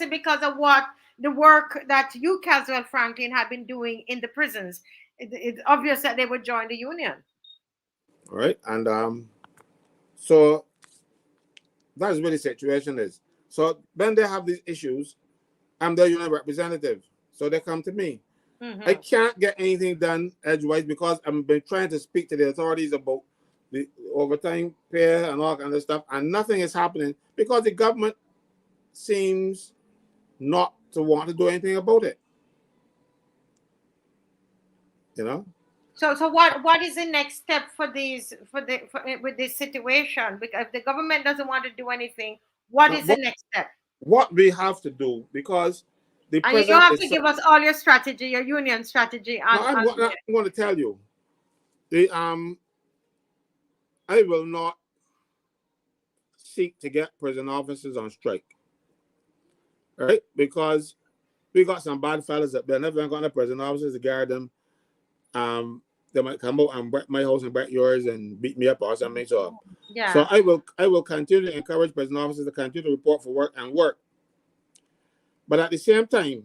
because of what the work that you, Caswell Franklin, have been doing in the prisons, it's obvious that they would join the union. All right, and so that's where the situation is. So when they have these issues, I'm their union representative, so they come to me. Mm-hmm. I can't get anything done edgewise because I've been trying to speak to the authorities about the overtime pay and all kind of stuff, and nothing is happening because the government seems not to want to do anything about it. So what is the next step with this situation? Because if the government doesn't want to do anything, what is the next step? What we have to do, because the president, you have to give us all your strategy, your union strategy. I'm going to tell you, I will not seek to get prison officers on strike, right? Because we got some bad fellas up there. Never got no prison officers to guard them. They might come out and break my house and break yours and beat me up or something. So, yeah. So I will continue to encourage prison officers to continue to report for work and work. But at the same time,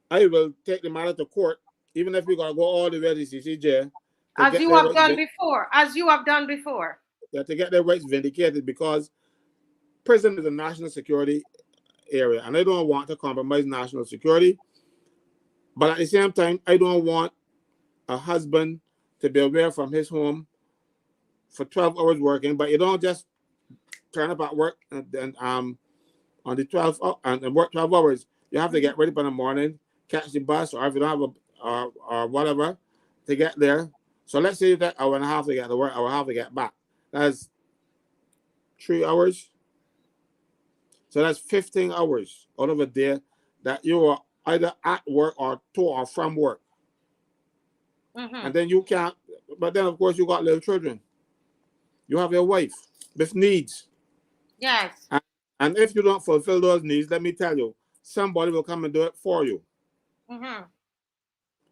I will take the matter to court, even if we gotta go all the way to CCJ. As you have done before. Yeah, to get their rights vindicated, because prison is a national security area, and I don't want to compromise national security. But at the same time, I don't want a husband to be away from his home for 12 hours working, but you don't just turn up at work and on the 12 and work 12 hours. You have to get ready for the morning, catch the bus, or if you don't have or whatever to get there. So let's say that hour and a half to get to work, hour and a half to get back. That's 3 hours. So that's 15 hours out of a day that you are either at work or to or from work. And then you can't, but then of course you got little children. You have your wife with needs. Yes. And if you don't fulfill those needs, let me tell you, somebody will come and do it for you.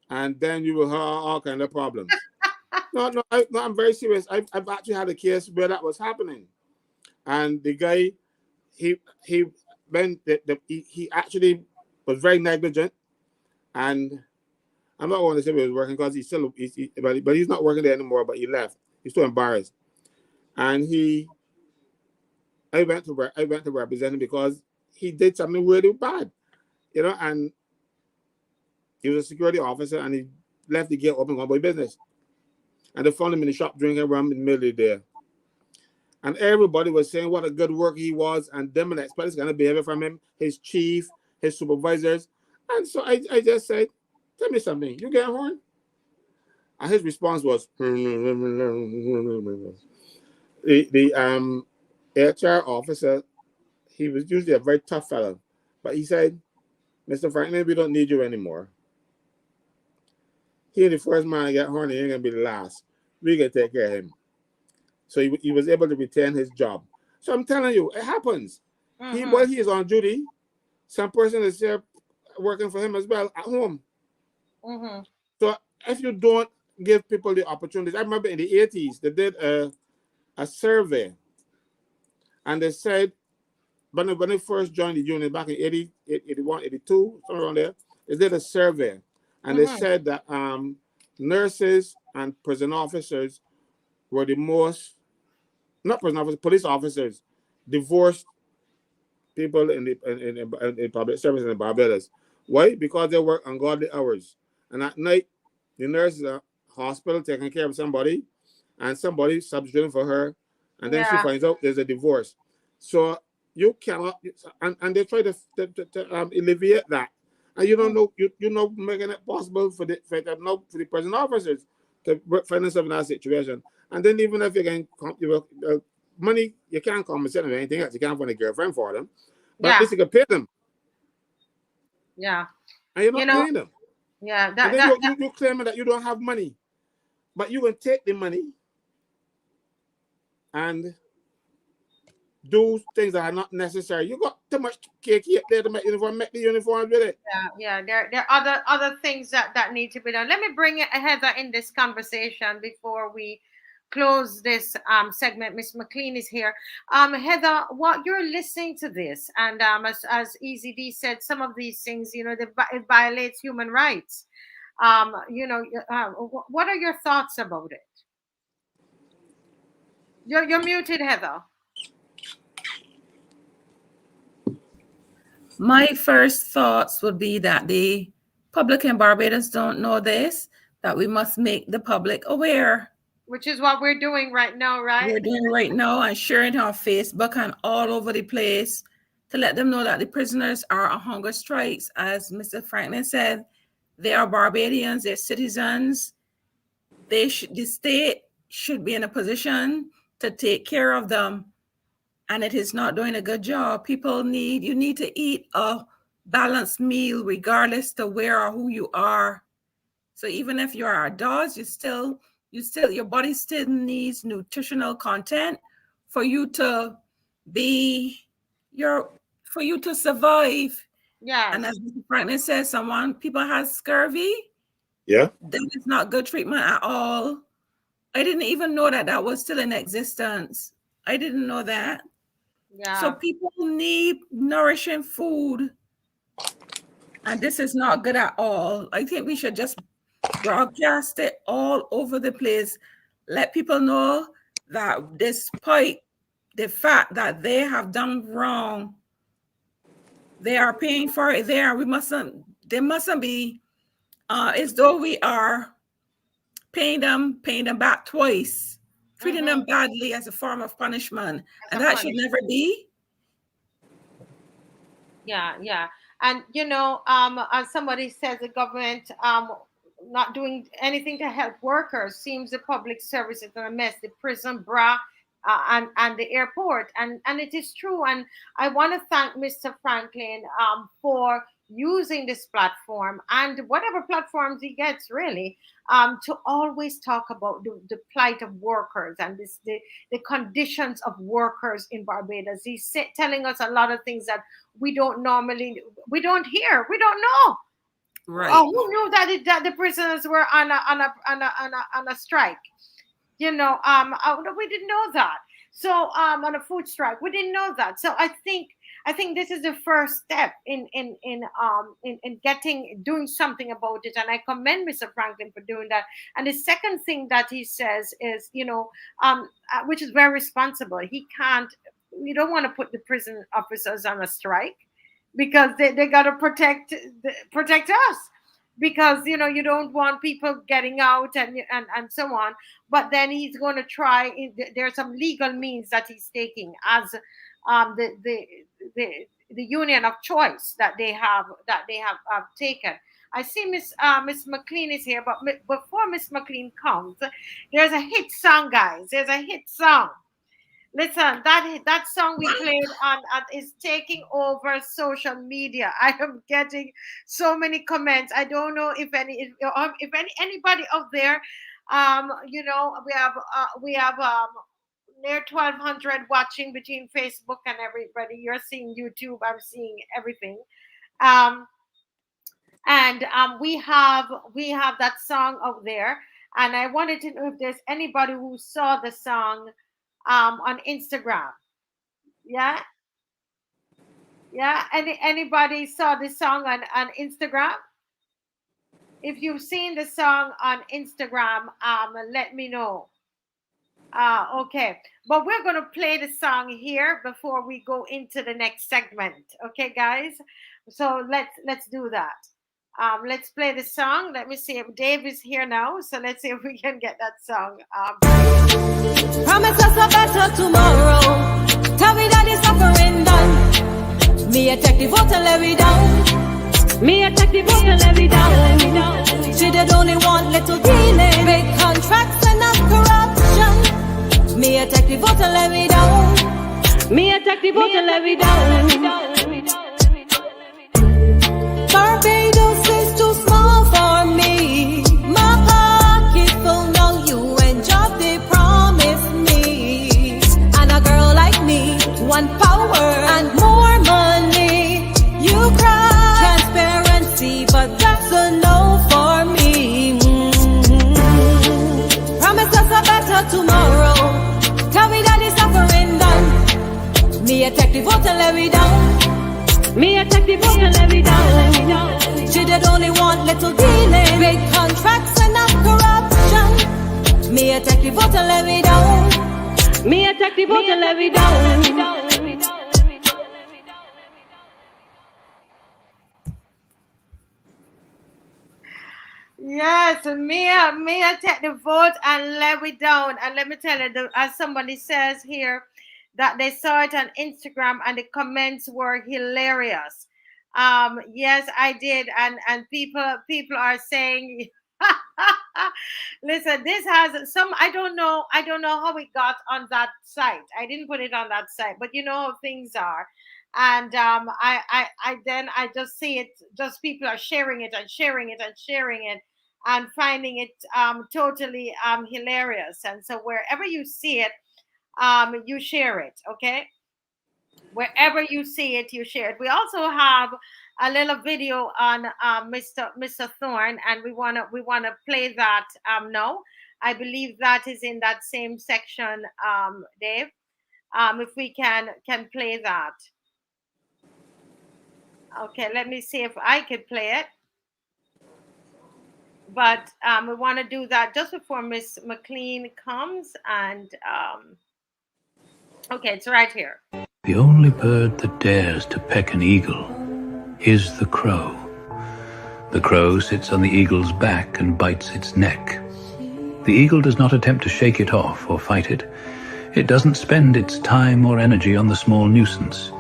And then you will have all kinds of problems. No, I'm very serious. I've actually had a case where that was happening. And the guy, he actually was very negligent. And I'm not going to say he was working because but he's not working there anymore, but he left. He's too embarrassed. And I went to represent him because he did something really bad, and he was a security officer and he left the gate open going about business. And they found him in the shop drinking rum in the middle of the day. And everybody was saying what a good worker he was and them and expect this kind of behavior from him, his chief, his supervisors. And so I just said, tell me something, you get horn? And his response was, the HR officer, he was usually a very tough fellow, but he said, Mr. Franklin, we don't need you anymore. He the first man to get horny, he ain't gonna be the last. We can take care of him. So he was able to retain his job. So I'm telling you, it happens. While he is on duty, some person is there working for him as well at home. So if you don't give people the opportunities, I remember in the 80s, they did a survey. And they said, when they first joined the union back in 80, 81, 82, somewhere around there, they did a survey. And they said that nurses and prison officers were the most, not prison officers, police officers, divorced people in public service in Barbados. Why? Because they work ungodly hours. And at night, the nurse is at hospital taking care of somebody, and somebody substituting for her, and then she finds out there's a divorce. So you cannot, and they try to alleviate that. And you don't know, making it possible for the prison officers to find themselves in that situation. And then even if you can, money, you can't compensate them or anything else. You can't find a girlfriend for them. But at least you can pay them. Yeah. And you're not paying them. Yeah. And then you claiming that you don't have money. But you can take the money and do things that are not necessary. You got too much cake there to make the uniform with it. Yeah. There are other things that need to be done. Let me bring Heather in this conversation before we close this segment. Miss McLean is here. Heather, what you're listening to this, and as Easy D said, some of these things, it violates human rights. What are your thoughts about it? You're muted, Heather. My first thoughts would be that the public in Barbados don't know this, that we must make the public aware. Which is what we're doing right now, right? We're doing right now and sharing on Facebook and all over the place to let them know that the prisoners are on hunger strikes. As Mr. Franklin said, they are Barbadians, they're citizens. The state should be in a position to take care of them, and it is not doing a good job. You need to eat a balanced meal regardless to where or who you are. So even if you're adults, your body still needs nutritional content for you to survive. Yeah. And as Mr. Franklin says, people have scurvy. Yeah. That is not good treatment at all. I didn't even know that was still in existence. I didn't know that. Yeah. So people need nourishing food. And this is not good at all. I think we should just broadcast it all over the place. Let people know that despite the fact that they have done wrong, they are paying for it there. They mustn't be as though we are paying them back twice, treating them badly as a form of punishment. And that should never be. Yeah. And as somebody says, the government not doing anything to help workers. Seems the public service is a mess. The prison, bra, and the airport, and it is true. And I want to thank Mr. Franklin for using this platform and whatever platforms he gets, really, to always talk about the plight of workers and the conditions of workers in Barbados. He's telling us a lot of things that we don't hear, we don't know. Right. Oh, who knew that the prisoners were on a strike? We didn't know that. So on a food strike, we didn't know that. So I think this is the first step in doing something about it, and I commend Mr. Franklin for doing that. And the second thing that he says is, which is very responsible. We don't want to put the prison officers on a strike, because they got to protect us, because you don't want people getting out and so on. But then he's going to try. There's some legal means that he's taking as the union of choice that they have taken. I see Miss McLean is here, but before Miss McLean comes, there's a hit song, guys. There's a hit song. Listen, that song we played on is taking over social media. I am getting so many comments. I don't know if anybody out there, we have near 1,200 watching between Facebook and everybody. You're seeing YouTube. I'm seeing everything. We have that song out there, and I wanted to know if there's anybody who saw the song on Instagram. Yeah. Anybody saw the song on Instagram? If you've seen the song on Instagram, let me know. Okay, but we're going to play the song here before we go into the next segment. Okay, guys, so let's do that. Let's play the song. Let me see if Dave is here now. So let's see if we can get that song. Promise us a better tomorrow. Tell me that the suffering done. Me a take the vote and let me down. Me a take the vote and let me down. She did only want little dealing, big contracts and not corruption. Me a take the vote and let me down. Me a take the vote and let me down. Barbados is too small for me. My pocket full, now you and job they promised me. And a girl like me, want power and more money. You cry transparency, but that's a no for me. Promise us a better tomorrow. Tell me that the suffering done. Me a take the vote and let me down. Me a take the vote and let me down. She did only want little dealing, big contracts and not corruption. Me a take the vote and let me down. Me a take the vote and let me down. Yes, Mia take the vote and let me down. And let me tell you, as somebody says here, that they saw it on Instagram and the comments were hilarious. Yes, I did, and people are saying, listen, this has some. I don't know how it got on that site. I didn't put it on that site, but you know how things are. And I just see it. Just people are sharing it and sharing it and sharing it, and finding it totally hilarious. And so wherever you see it, you share it. Okay, wherever you see it, you share it. We also have a little video on Mr. Thorne, and we wanna play that now. I believe that is in that same section, Dave. If we can play that. Okay, let me see if I could play it. But we want to do that just before Miss McLean comes, and okay, it's right here. The only bird that dares to peck an eagle is the crow. The crow sits on the eagle's back and bites its neck. The eagle does not attempt to shake it off or fight it. It doesn't spend its time or energy on the small nuisance.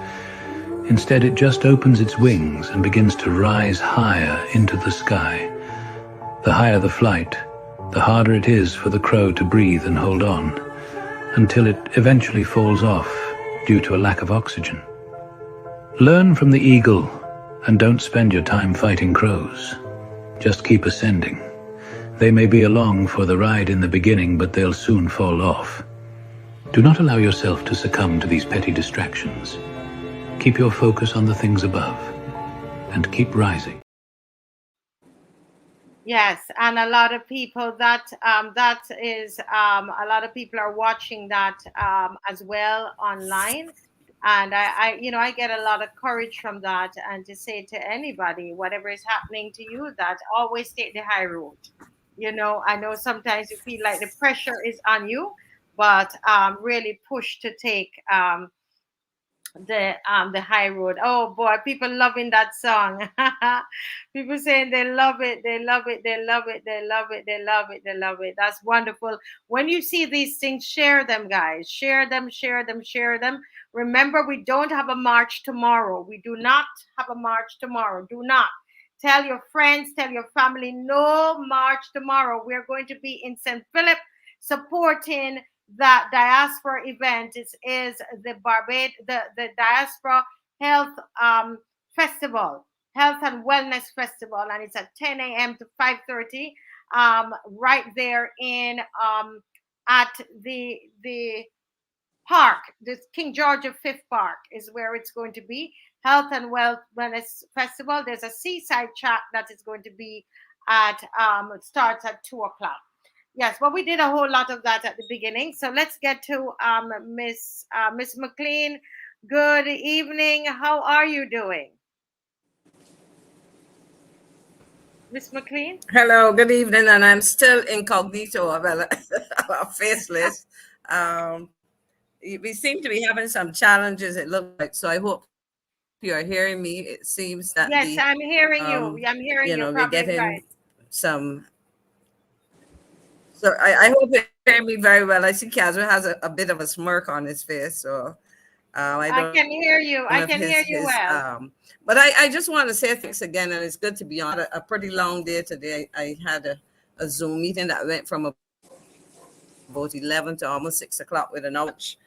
Instead, it just opens its wings and begins to rise higher into the sky. The higher the flight, the harder it is for the crow to breathe and hold on, until it eventually falls off due to a lack of oxygen. Learn from the eagle And don't spend your time fighting crows. Just keep ascending. They may be along for the ride in the beginning, but they'll soon fall off. Do not allow yourself to succumb to these petty distractions. Keep your focus on the things above, and keep rising. Yes, and a lot of people that is a lot of people are watching that as well online, and I get a lot of courage from that, and to say to anybody, whatever is happening to you, that always take the high road. I know sometimes you feel like the pressure is on you, but really push to take the high road. Oh boy, people loving that song. People saying they love it, they love it, they love it, they love it, they love it, they love it. That's wonderful. When you see these things, share them, guys. Share them, share them, share them. Remember, we don't have a march tomorrow. We do not have a march tomorrow. Do not tell your friends, tell your family, no march tomorrow. We're going to be in St. Philip supporting that diaspora event. Is the Diaspora Health Festival, Health and Wellness Festival, and it's at 10 a.m. to 5:30, right there in at the park. The King George V Park is where it's going to be. Health and Wellness Festival. There's a seaside chat that is going to be at it starts at 2:00. Yes, well, we did a whole lot of that at the beginning. So let's get to Miss McLean. Good evening. How are you doing, Miss McLean? Hello, good evening, and I'm still incognito, faceless. We seem to be having some challenges, it looks like, so I hope you are hearing me. It seems that yes, I'm hearing you. I'm hearing you. We're getting right. some. So I hope you hear me very well. I see Casper has a bit of a smirk on his face, so I can hear you. I can hear you well. But I just want to say thanks again, and it's good to be on a pretty long day today. I had a Zoom meeting that went from about 11 to almost 6 o'clock with an lunch.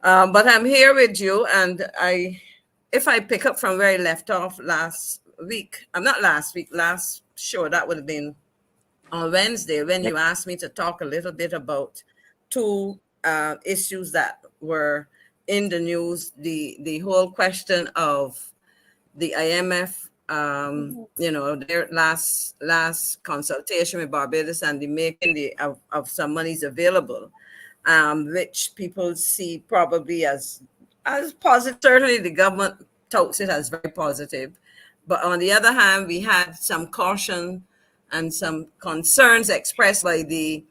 But I'm here with you, and if I pick up from where I left off last show, that would have been on Wednesday, when you asked me to talk a little bit about two issues that were in the news, the whole question of the IMF, their last consultation with Barbados and the making of some monies available, which people see probably as positive. Certainly the government touts it as very positive. But on the other hand, we had some caution and some concerns expressed by the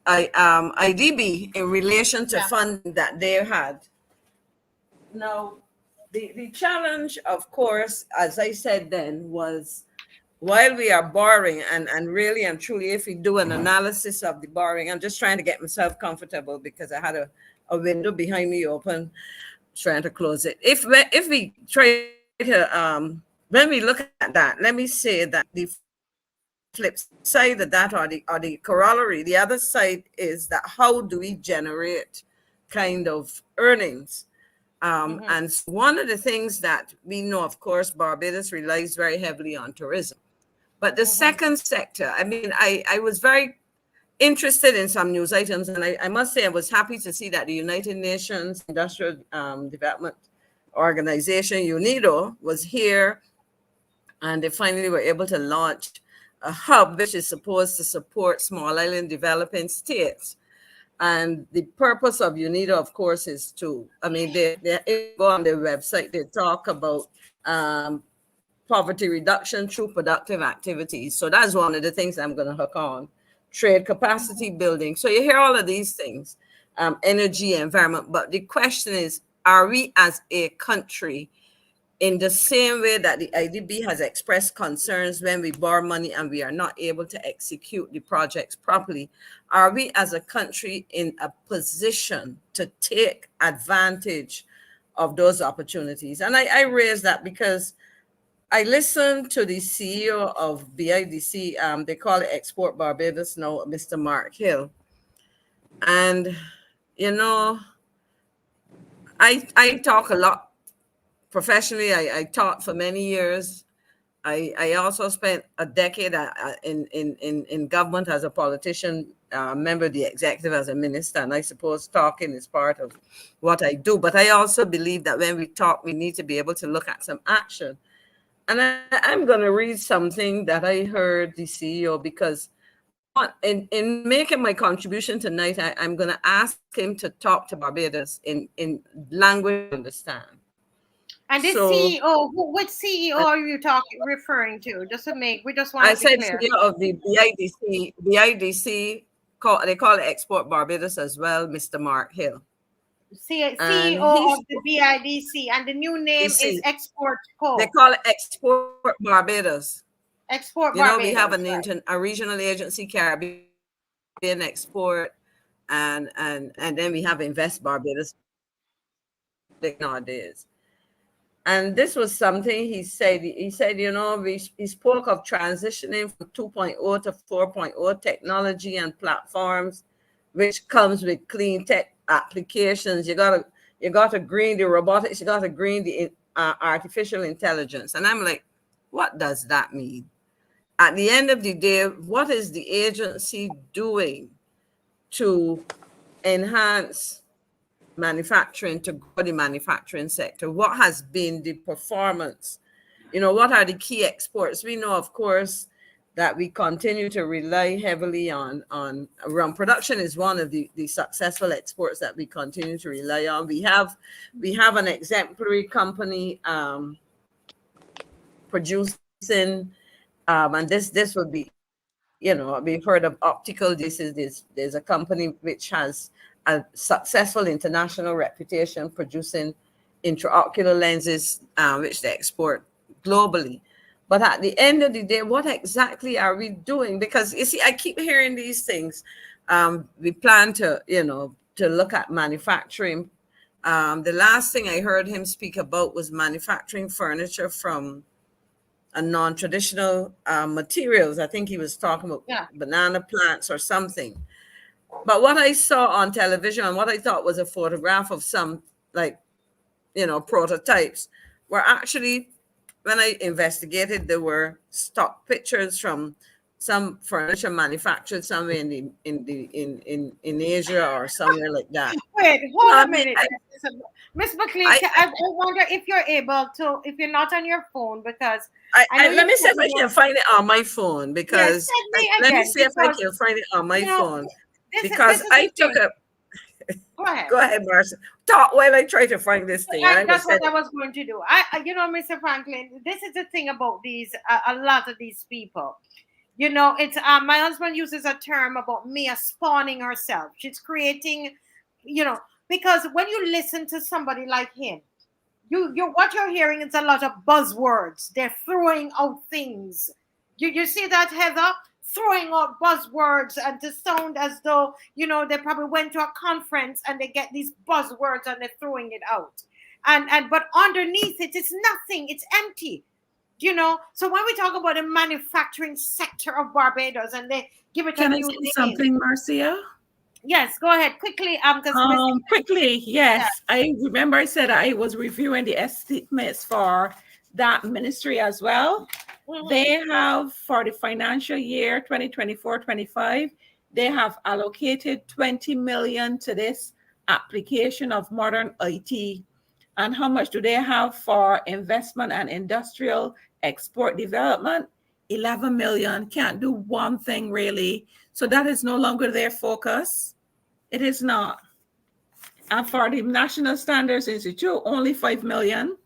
IDB in relation to funding that they had. Now, the challenge, of course, as I said then, was while we are borrowing, and really and truly, if we do an analysis of the borrowing, I'm just trying to get myself comfortable because I had a window behind me open, trying to close it. If we try to, when we look at that, let me say that the flip side of that, or the corollary, the other side is that how do we generate kind of earnings? And one of the things that we know, of course, Barbados relies very heavily on tourism. But the second sector, I mean, I was very interested in some news items, and I must say I was happy to see that the United Nations Industrial Development Organization, UNIDO, was here, and they finally were able to launch a hub which is supposed to support small island developing states. And the purpose of UNIDO, of course, is to, I mean, they go on their website, they talk about poverty reduction through productive activities. So that's one of the things I'm going to hook on. Trade capacity building. So you hear all of these things, energy, environment. But the question is, are we as a country, in the same way that the IDB has expressed concerns when we borrow money and we are not able to execute the projects properly, are we as a country in a position to take advantage of those opportunities? And I raise that because I listened to the CEO of BIDC, they call it Export Barbados now, Mr. Mark Hill. And, you know, I talk a lot professionally, I taught for many years. I also spent a decade in government as a politician, member of the executive as a minister, and I suppose talking is part of what I do. But I also believe that when we talk, we need to be able to look at some action. And I'm going to read something that I heard the CEO, because in making my contribution tonight, I'm going to ask him to talk to Barbados in language I understand. And this CEO, which CEO are you referring to? Just to make, we just want to be clear. I said CEO of the BIDC. BIDC, they call it Export Barbados as well, Mr. Mark Hill. CEO of the BIDC, and the new name is Export Co. They call it Export Barbados. Export Barbados. We have a regional agency, Caribbean Export, and then we have Invest Barbados nowadays. And this was something he said. He said, he spoke of transitioning from 2.0 to 4.0 technology and platforms, which comes with clean tech applications. You gotta green the robotics. You gotta green the artificial intelligence. And I'm like, what does that mean? At the end of the day, what is the agency doing to enhance manufacturing, to grow the manufacturing sector? What has been the performance? What are the key exports? We know, of course, that we continue to rely heavily on rum production is one of the successful exports that we continue to rely on. We have an exemplary company producing, and this would be, we've heard of optical. There's a company which has a successful international reputation producing intraocular lenses, which they export globally. But at the end of the day, what exactly are we doing? Because you see, I keep hearing these things. We plan to look at manufacturing. The last thing I heard him speak about was manufacturing furniture from a non-traditional materials. I think he was talking about banana plants or something. But what I saw on television and what I thought was a photograph of some prototypes were actually, when I investigated, there were stock pictures from some furniture manufactured somewhere in Asia or somewhere like that. Wait, hold on a minute. Miss McLean, I wonder if you're able to, if you're not on your phone, because let me see if I can find it on my phone, because let me see if I can find it on my phone. Because I took a... Go ahead, Marcia. Talk while I try to find this thing. That's what I was going to do. Mr. Franklin, this is the thing about these, a lot of these people. It's my husband uses a term about Mia spawning herself. She's creating, because when you listen to somebody like him, what you're hearing is a lot of buzzwords. They're throwing out things. You see that, Heather? Throwing out buzzwords and to sound as though, they probably went to a conference and they get these buzzwords and they're throwing it out. But underneath it, it's nothing. It's empty. So when we talk about the manufacturing sector of Barbados and they give it Can a I new say name. something, Marcia? Yes, go ahead quickly. Quickly, yes. Yeah. I remember I said I was reviewing the estimates for that ministry as well. Mm-hmm. They have, for the financial year 2024-25, they have allocated 20 million to this application of modern IT. And how much do they have for investment and industrial export development? 11 million. Can't do one thing really. So that is no longer their focus. It is not. And for the National Standards Institute, only 5 million.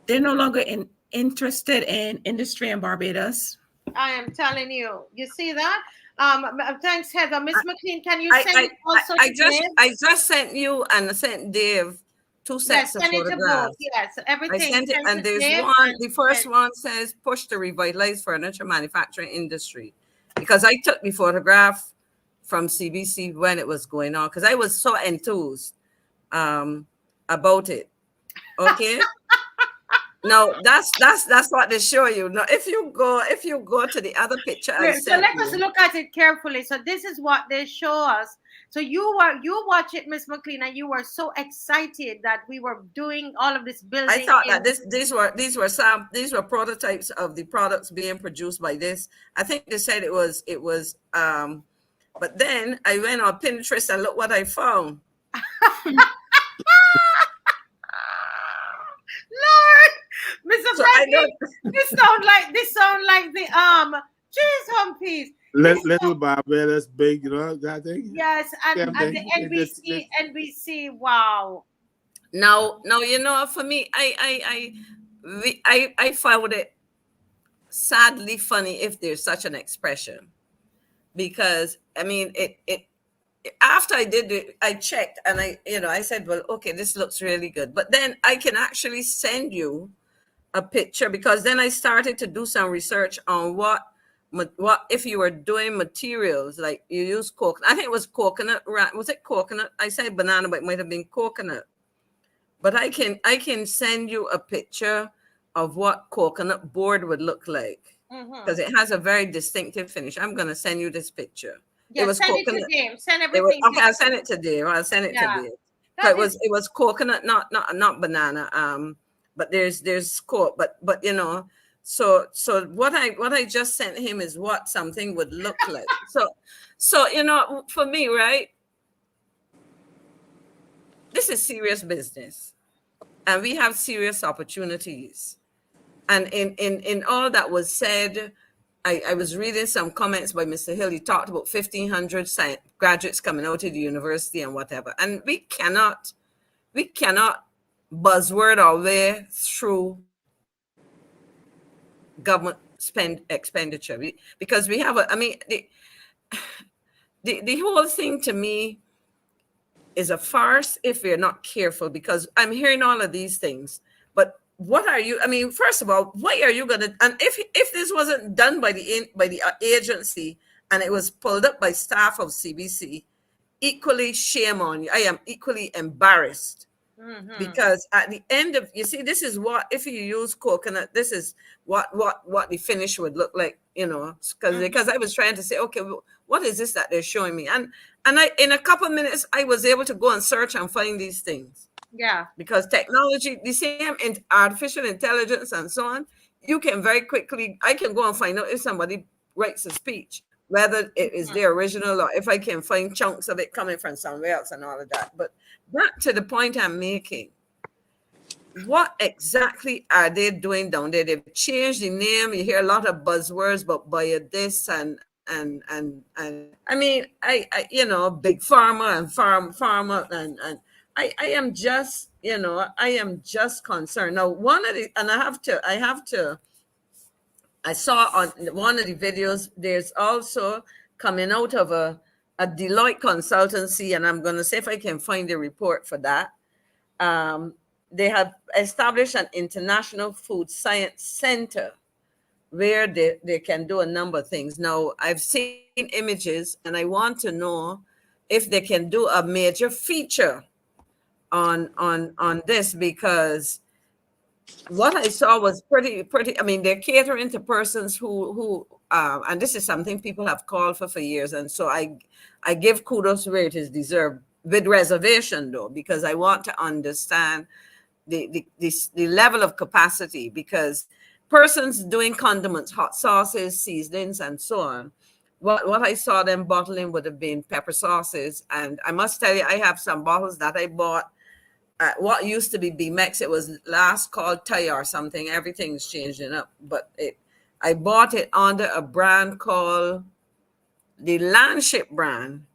They're no longer interested in industry in Barbados. I am telling you. You see that? Thanks, Heather. Miss McLean, can you send it also to Dave? I just sent you and sent Dave 2 sets of photographs. Yes, everything. I sent it, and there's one. The first one says push to revitalize furniture manufacturing industry, because I took the photograph from CBC when it was going on, because I was so enthused about it. Okay. No, that's what they show you. Now, if you go to the other picture I So sent let us you, look at it carefully. So this is what they show us. So you watch it, Miss McLean, and you were so excited that we were doing all of this building. I thought that these were prototypes of the products being produced by this. I think they said it was but then I went on Pinterest and look what I found. Lord, Mr. So Frankie, this sound like the cheese humpies. Little Barbados, big, you know that thing. Yes, and Yeah, the NBC, wow. Now, you know, for me, I found it sadly funny, if there's such an expression, because I mean, it after I did it, I checked and I said, well, okay, this looks really good. But then I can actually send you a picture, because then I started to do some research on what if you were doing materials like you use coconut. I think it was coconut. Was it coconut? I said banana, but it might have been coconut. But I can send you a picture of what coconut board would look like, because it has a very distinctive finish. I'm gonna send you this picture. Yeah, it was send coconut. it to Dave. Send everything. Okay, I'll send it to Dave. I'll send it to Dave. It was coconut, not banana. But there's but you know, so what I just sent him is what something would look like. So you know, for me, right? This is serious business, and we have serious opportunities. And in all that was said, I was reading some comments by Mr. Hill. He talked about 1,500 graduates coming out of the university and whatever. And we cannot buzzword our way through government expenditure, because we have the whole thing to me is a farce if we're not careful, because I'm hearing all of these things. But what are you, I mean, first of all, what are you going to, and if this wasn't done by the agency and it was pulled up by staff of CBC, equally shame on you. I am equally embarrassed. Because at the end of, you see, this is what, if you use coconut, this is what the finish would look like, you know, because I was trying to say, okay, what is this that they're showing me? And I, in a couple of minutes, I was able to go and search and find these things. Yeah. Because technology, the same in artificial intelligence and so on, you can very quickly, I can go and find out if somebody writes a speech, whether it is the original or if I can find chunks of it coming from somewhere else and all of that. But back to the point I'm making, what exactly are they doing down there? They've changed the name. You hear a lot of buzzwords about bio this and I mean, I you know, big pharma and pharma and I am just, you know, I am just concerned. Now, one of the, and I saw on one of the videos, there's also coming out of a Deloitte consultancy, and I'm going to see if I can find the report for that. They have established an international food science center where they can do a number of things. Now, I've seen images, and I want to know if they can do a major feature on this, because what I saw was pretty. I mean, they're catering to persons who and this is something people have called for years, and so I give kudos where it is deserved, with reservation though, because I want to understand the level of capacity, because persons doing condiments, hot sauces, seasonings, and so on. What I saw them bottling would have been pepper sauces, and I must tell you, I have some bottles that I bought. What used to be BMX, it was last called Thai or something. Everything's changing up, but I bought it under a brand called the Landship brand,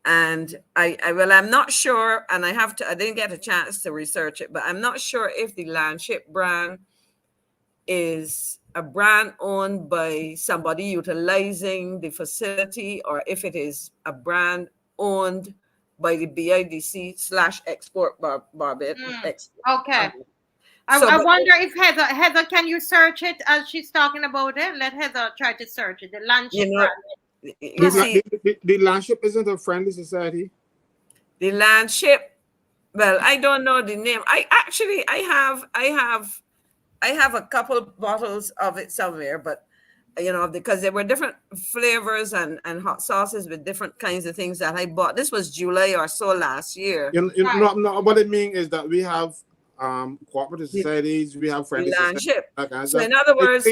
and I'm not sure, and I didn't get a chance to research it, but I'm not sure if the Landship brand is a brand owned by somebody utilizing the facility, or if it is a brand owned by the BIDC/Export Barbados. Okay. I wonder if Heather, can you search it as she's talking about it? Let Heather try to search it. The Landship. The Landship isn't a friendly society. The Landship, well, I don't know the name. I have I have a couple bottles of it somewhere, but because there were different flavors and hot sauces with different kinds of things that I bought. This was July or so last year. No, what I mean is that we have cooperative societies, we have friendly societies. So in other words,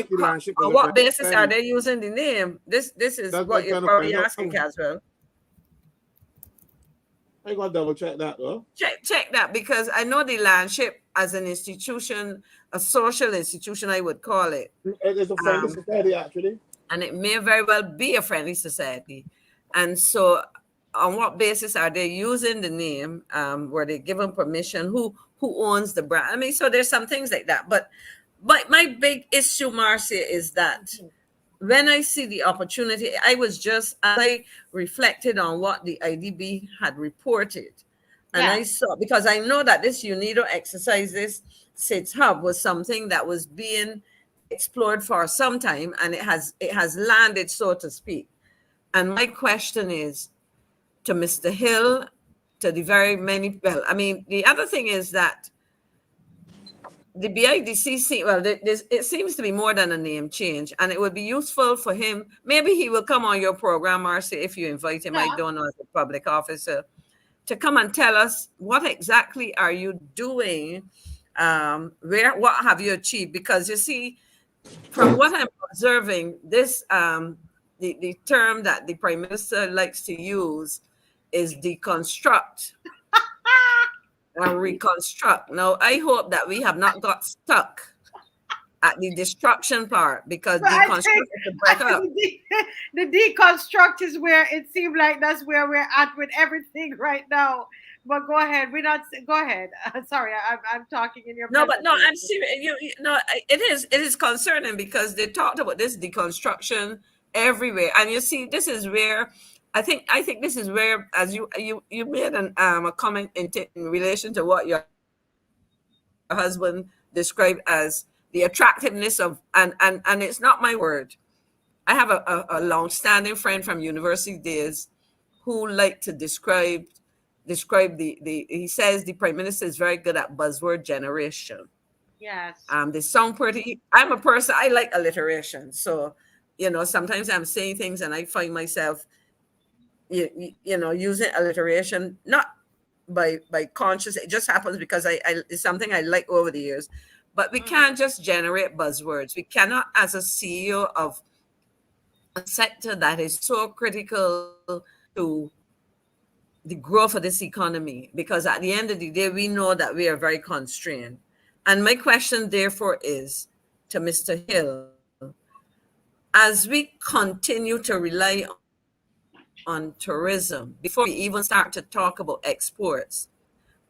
on what basis society. are they using the name? This is what you're probably asking, Caswell. I got to double check that though. Check that, because I know the Landship as an institution, a social institution, I would call it. It is a friendly society, actually. And it may very well be a friendly society. And so on what basis are they using the name? Were they given permission? Who owns the brand? I mean, so there's some things like that. But my big issue, Marcia, is that when I see the opportunity, I reflected on what the IDB had reported. And I saw, because I know that this UNIDO exercise, this SIDS hub, was something that was being explored for some time, and it has landed, so to speak. And my question is to Mr. Hill, to the very many, well, I mean, the other thing is that the BIDC, it seems to be more than a name change, and it would be useful for him. Maybe he will come on your program, Marcia, if you invite him. I don't know, as a public officer, to come and tell us what exactly are you doing, what have you achieved? Because you see, from what I'm observing, this the term that the Prime Minister likes to use is deconstruct and reconstruct. Now, I hope that we have not got stuck at the destruction part, because deconstruct is to break up. The deconstruct is where it seems like that's where we're at with everything right now. But go ahead. Go ahead. Sorry, I'm talking in your. No, but no, I'm serious. It is concerning, because they talked about this deconstruction everywhere, and you see, this is where I think this is where, as you made a comment in relation to what your husband described as the attractiveness of, and it's not my word. I have a long-standing friend from university days who liked to describe he says the Prime Minister is very good at buzzword generation. Yes. They sound pretty. I'm a person, I like alliteration. So, sometimes I'm saying things and I find myself, using alliteration, not by conscious. It just happens because it's something I like over the years. But we can't just generate buzzwords. We cannot, as a CEO of a sector that is so critical to the growth of this economy, because at the end of the day, we know that we are very constrained. And my question, therefore, is to Mr. Hill, as we continue to rely on tourism, before we even start to talk about exports,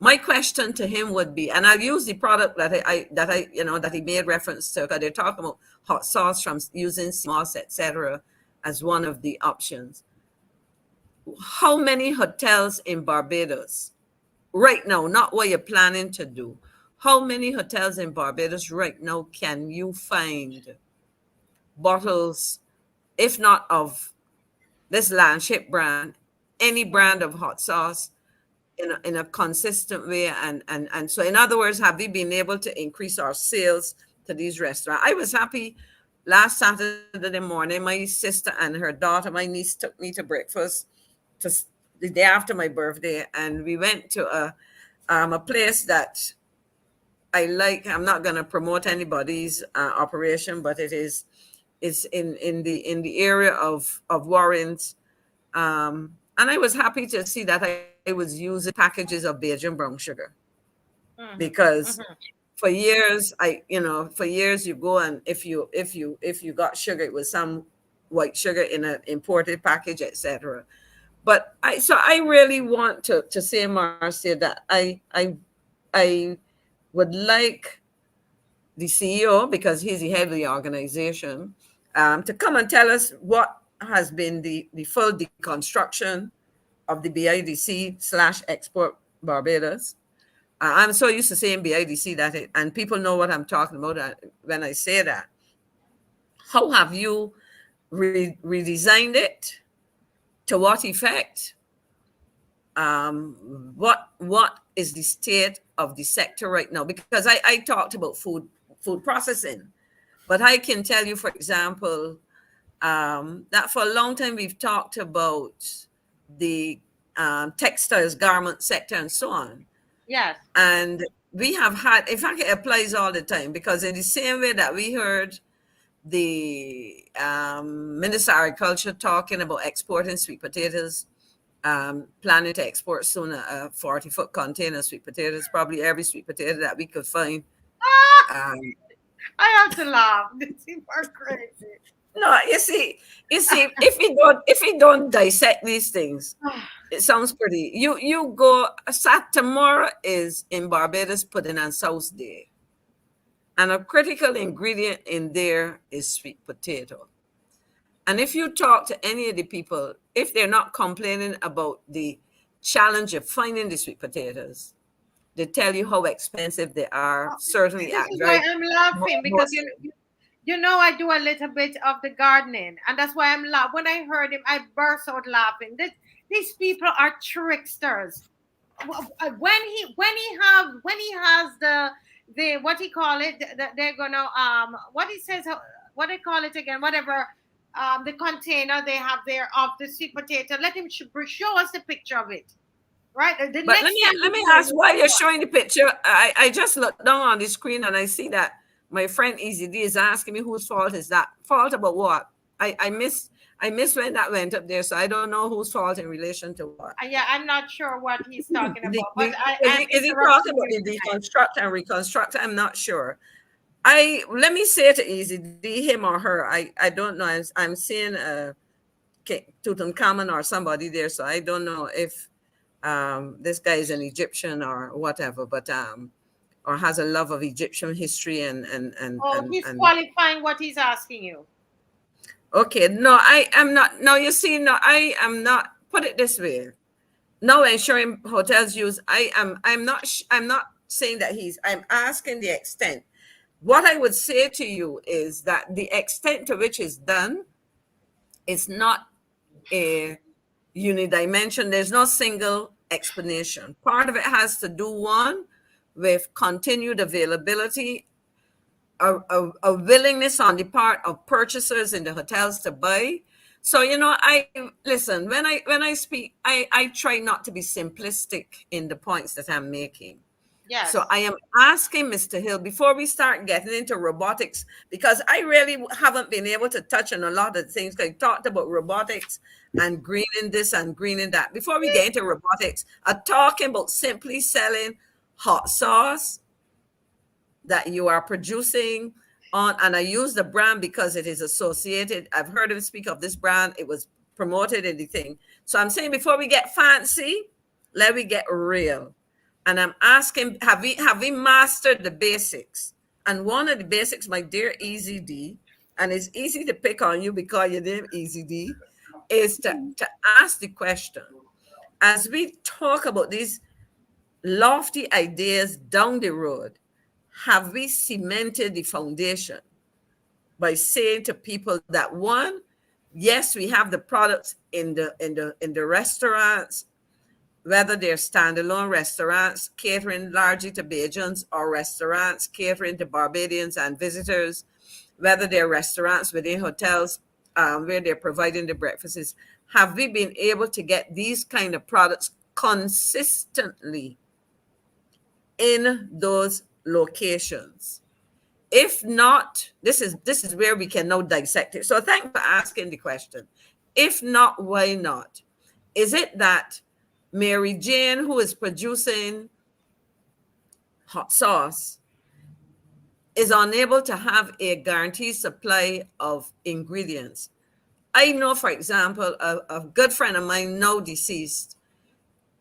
my question to him would be, and I'll use the product that he made reference to, because they're talking about hot sauce from using moss, etc., as one of the options. How many hotels in Barbados right now, not what you're planning to do, how many hotels in Barbados right now can you find bottles, if not of this Landship brand, any brand of hot sauce, in a consistent way? And so, in other words, have we been able to increase our sales to these restaurants? I was happy last Saturday morning. My sister and her daughter, my niece, took me to breakfast the day after my birthday, and we went to a place that I like. I'm not going to promote anybody's operation, but it's in the area of Warrens, and I was happy to see that I was using packages of Bajan brown sugar, because for years you go, and if you got sugar, it was some white sugar in an imported package, etc. But I really want to say, Marcia, that I would like the CEO, because he's the head of the organization, to come and tell us what has been the full deconstruction of the BIDC/Export Barbados. I'm so used to saying BIDC and people know what I'm talking about when I say that. How have you redesigned it? To what effect? What is the state of the sector right now? Because I talked about food food processing. But I can tell you, for example, that for a long time we've talked about the textiles, garment sector, and so on. Yes. And we have had, in fact, it applies all the time, because in the same way that we heard the Minister of Agriculture talking about exporting sweet potatoes, planning to export soon a 40-foot container of sweet potatoes, probably every sweet potato that we could find. I have to laugh. This is crazy. No, you see, if we don't dissect these things, it sounds pretty. You go. Tomorrow is in Barbados Pudding and Sauce Day, and a critical ingredient in there is sweet potato. And if you talk to any of the people, if they're not complaining about the challenge of finding the sweet potatoes, they tell you how expensive they are. Certainly, this is why I'm laughing, because you know I do a little bit of the gardening, and that's why I'm laughing. When I heard him, I burst out laughing. These people are tricksters. When he has the what he call it, they're gonna what he says, what they call it again, whatever. The container they have there of the sweet potato. Let him show us the picture of it. Right. But let me ask, while you're showing the picture, I just looked down on the screen and I see that my friend Easy D is asking me whose fault is that? Fault about what? I missed when that went up there, so I don't know whose fault in relation to what. Yeah, I'm not sure what he's talking about. But is he talking about the deconstruct and reconstruct? I'm not sure. Let me say to Easy D, him or her, I don't know. I'm seeing Tutankhamun or somebody there, so I don't know if this guy is an Egyptian or whatever, but or has a love of Egyptian history and he's qualifying what he's asking you. Okay, no, I am not. No, you see, no, I am not. Put it this way. No, ensuring hotels use. I'm not saying that I'm asking the extent. What I would say to you is that the extent to which it's done is not a unidimension. There's no single explanation. Part of it has to do, one, with continued availability, a willingness on the part of purchasers in the hotels to buy. So, listen, when I speak, I try not to be simplistic in the points that I'm making. Yes. So I am asking Mr. Hill, before we start getting into robotics, because I really haven't been able to touch on a lot of things. I talked about robotics and greening this and greening that. Before we get into robotics, I'm talking about simply selling hot sauce that you are producing on, and I use the brand because it is associated. I've heard him speak of this brand. It was promoted in the thing. So I'm saying, before we get fancy, let me get real. And I'm asking, have we mastered the basics? And one of the basics, my dear Easy D, and it's easy to pick on you because your name Easy D, is to ask the question. As we talk about these lofty ideas down the road, have we cemented the foundation by saying to people that, one, yes, we have the products in the restaurants, whether they're standalone restaurants catering largely to Bajans or restaurants catering to Barbadians and visitors, whether they're restaurants within hotels where they're providing the breakfasts. Have we been able to get these kind of products consistently in those locations? If not, this is where we can now dissect it. So thanks for asking the question. If not, why not? Is it that Mary Jane, who is producing hot sauce, is unable to have a guaranteed supply of ingredients? I know, for example, a good friend of mine, now deceased,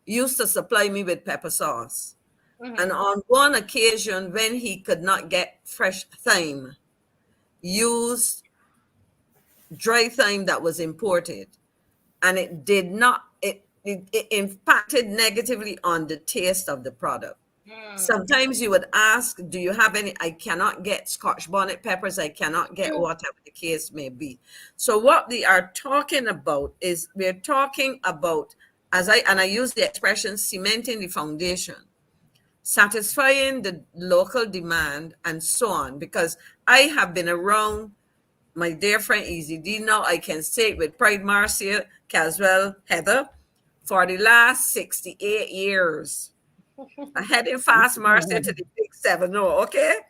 used to supply me with pepper sauce. Mm-hmm. And on one occasion, when he could not get fresh thyme, used dry thyme that was imported. And it did not, it impacted negatively on the taste of the product. Sometimes you would ask, do you have any? I cannot get Scotch bonnet peppers. I cannot get whatever the case may be. So what we are talking about is, we're talking about, I use the expression cementing the foundation. satisfying the local demand, and so on. Because I have been around my dear friend Easy D, now I can say it with pride, Marcia, Caswell, Heather, for the last 68 years. I'm heading fast, Marcia, to the big 7-0, okay?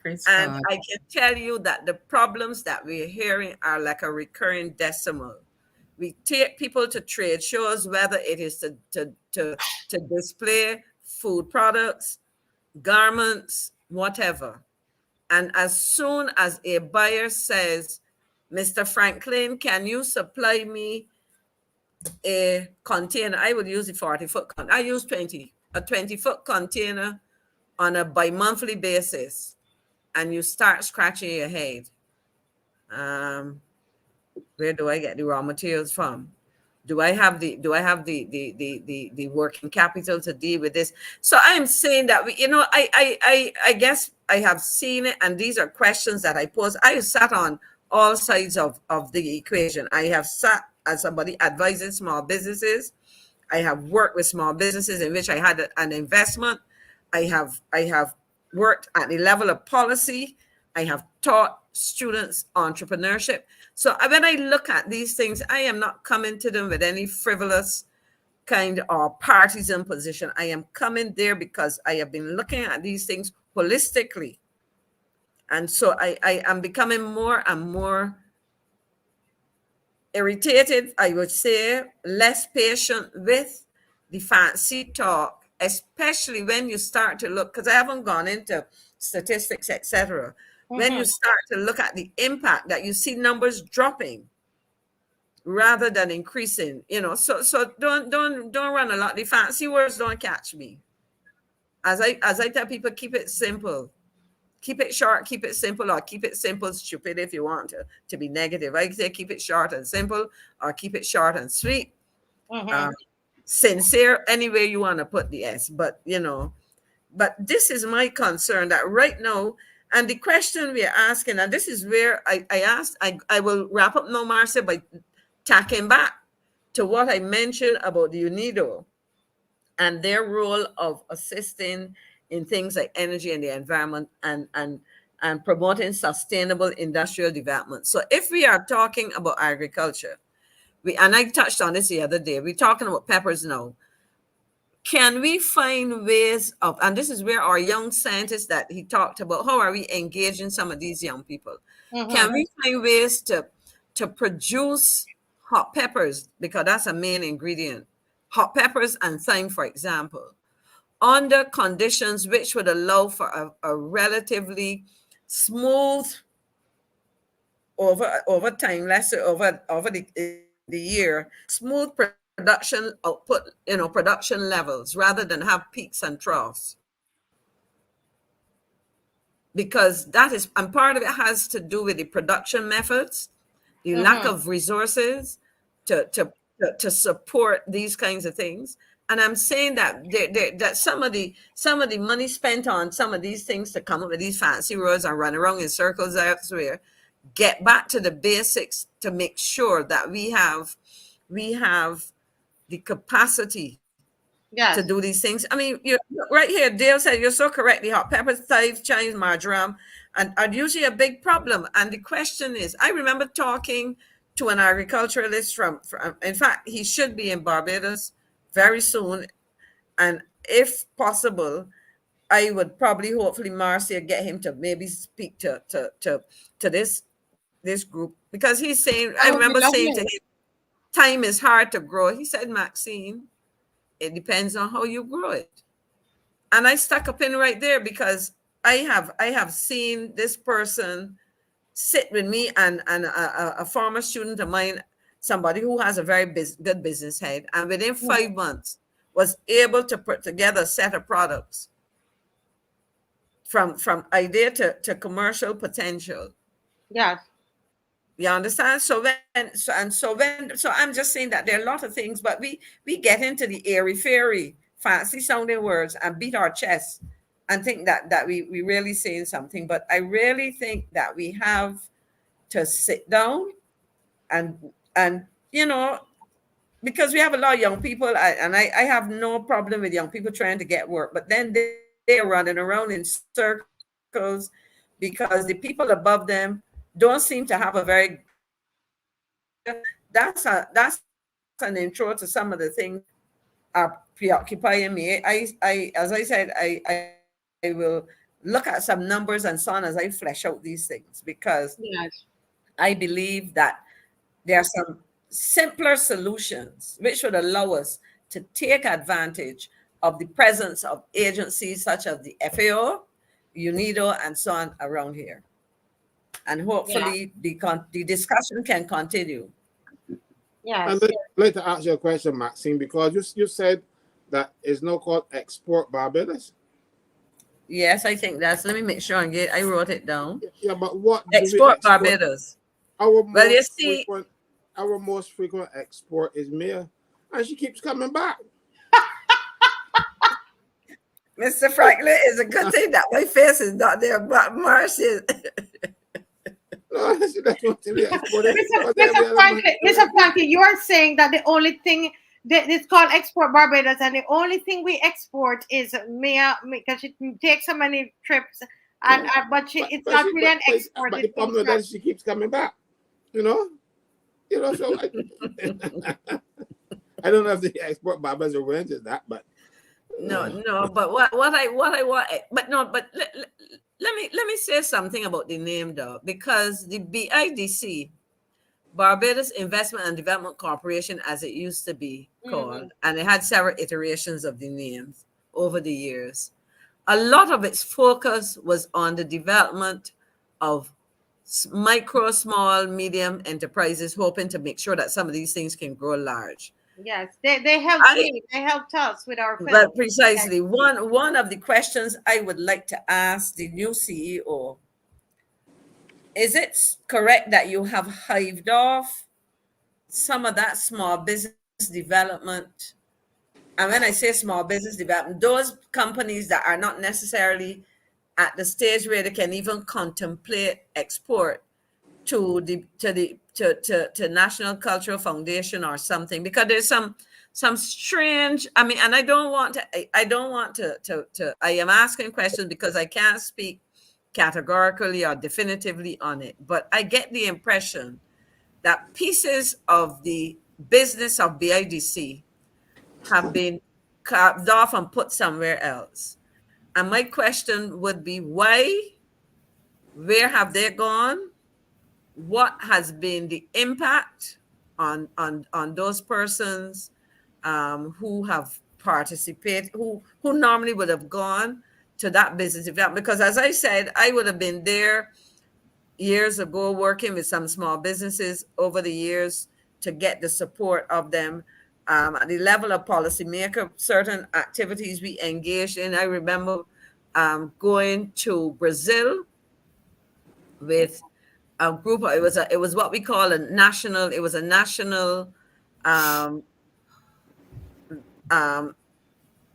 Praise And God. I can tell you that the problems that we're hearing are like a recurring decimal. We take people to trade shows, whether it is to display food products, garments, whatever. And as soon as a buyer says, Mr. Franklin, can you supply me a container? I would use a 40-foot. I use a 20-foot container on a bi-monthly basis. And you start scratching your head. Where do I get the raw materials from? Do I have the working capital to deal with this? So I'm saying that I guess I have seen it, and these are questions that I pose. I have sat on all sides of the equation. I have sat as somebody advising small businesses. I have worked with small businesses in which I had an investment. I have worked at the level of policy. I have taught students entrepreneurship. So when I look at these things, I am not coming to them with any frivolous kind or partisan position. I am coming there because I have been looking at these things holistically. And so I am becoming more and more irritated, I would say, less patient with the fancy talk, especially when you start to look, because I haven't gone into statistics, etc. When you start to look at the impact that you see numbers dropping rather than increasing, so don't run a lot. The fancy words don't catch me. As I tell people, keep it simple. Keep it short, keep it simple, or keep it simple, stupid if you want to be negative. I say keep it short and simple, or keep it short and sweet. Sincere, anywhere you want to put the S. But this is my concern that right now, and the question we are asking, and this is where I will wrap up now, Marcia, by tacking back to what I mentioned about the UNIDO and their role of assisting in things like energy and the environment and promoting sustainable industrial development. So if we are talking about agriculture, and I touched on this the other day, we're talking about peppers now. Can we find ways of, and this is where our young scientists that he talked about, how are we engaging some of these young people? Can we find ways to produce hot peppers, because that's a main ingredient, hot peppers and thyme, for example, under conditions which would allow for a relatively smooth over time, let's say over the year, smooth production output, production levels, rather than have peaks and troughs. Because that is, and part of it has to do with the production methods, the lack of resources to support these kinds of things. And I'm saying that that some of the money spent on some of these things to come up with these fancy roads and run around in circles elsewhere, get back to the basics to make sure that we have the capacity to do these things. I mean, you're right here. Dale said you're so correct. The hot peppers, chives, Chinese marjoram, and are usually a big problem. And the question is, I remember talking to an agriculturalist from in fact, he should be in Barbados very soon. And if possible, I would probably, hopefully, Marcia, get him to maybe speak to this group, because he's saying, I remember saying to him, time is hard to grow. He said, Maxine, it depends on how you grow it. And I stuck a pin right there, because I have seen this person sit with me and a former student of mine, somebody who has a very good business head, and within 5 months was able to put together a set of products from idea to commercial potential. Yes. You understand? So I'm just saying that there are a lot of things, but we get into the airy-fairy, fancy sounding words and beat our chests and think that we really saying something. But I really think that we have to sit down and because we have a lot of young people, and I have no problem with young people trying to get work, but then they're running around in circles because the people above them don't seem to have a very that's an intro to some of the things are preoccupying me. I as I said, I will look at some numbers and so on as I flesh out these things, because Yes. I believe that there are some simpler solutions which would allow us to take advantage of the presence of agencies such as the FAO, UNIDO, and so on around here. And hopefully the discussion can continue. Yes. I'd like to ask you a question, Maxine, because you said that it's now called Export Barbados. Yes, I think that's, let me make sure I wrote it down. Yeah, but what do we Export Barbados. Our Well, you see, our most frequent export is Mia, and she keeps coming back. Mr. Franklin, it's a good thing that my face is not there, but Marcy. No, that's what we export. Mr. Franklin, you are saying that the only thing that it's called Export Barbados, and the only thing we export is Mia, because she takes so many trips, and it's not really an export. But the problem is that she keeps coming back. You know. So I don't know if the Export Barbados arranges that, but no. But what I want, but no, but let me say something about the name though, because the BIDC, Barbados Investment and Development Corporation, as it used to be called, and it had several iterations of the names over the years. A lot of its focus was on the development of micro, small, medium enterprises, hoping to make sure that some of these things can grow large. Yes, they helped me. They helped us with our film. But precisely, one of the questions I would like to ask the new CEO: is it correct that you have hived off some of that small business development? And when I say small business development, those companies that are not necessarily at the stage where they can even contemplate export to National Cultural Foundation or something, because there's some strange, I mean, and I am asking questions because I can't speak categorically or definitively on it, but I get the impression that pieces of the business of BIDC have been carved off and put somewhere else. And my question would be, why? Where have they gone? What has been the impact on those persons who have participated, who normally would have gone to that business event? Because as I said, I would have been there years ago working with some small businesses over the years to get the support of them. At the level of policymaker, certain activities we engaged in. I remember going to Brazil with a group. It was what we call a national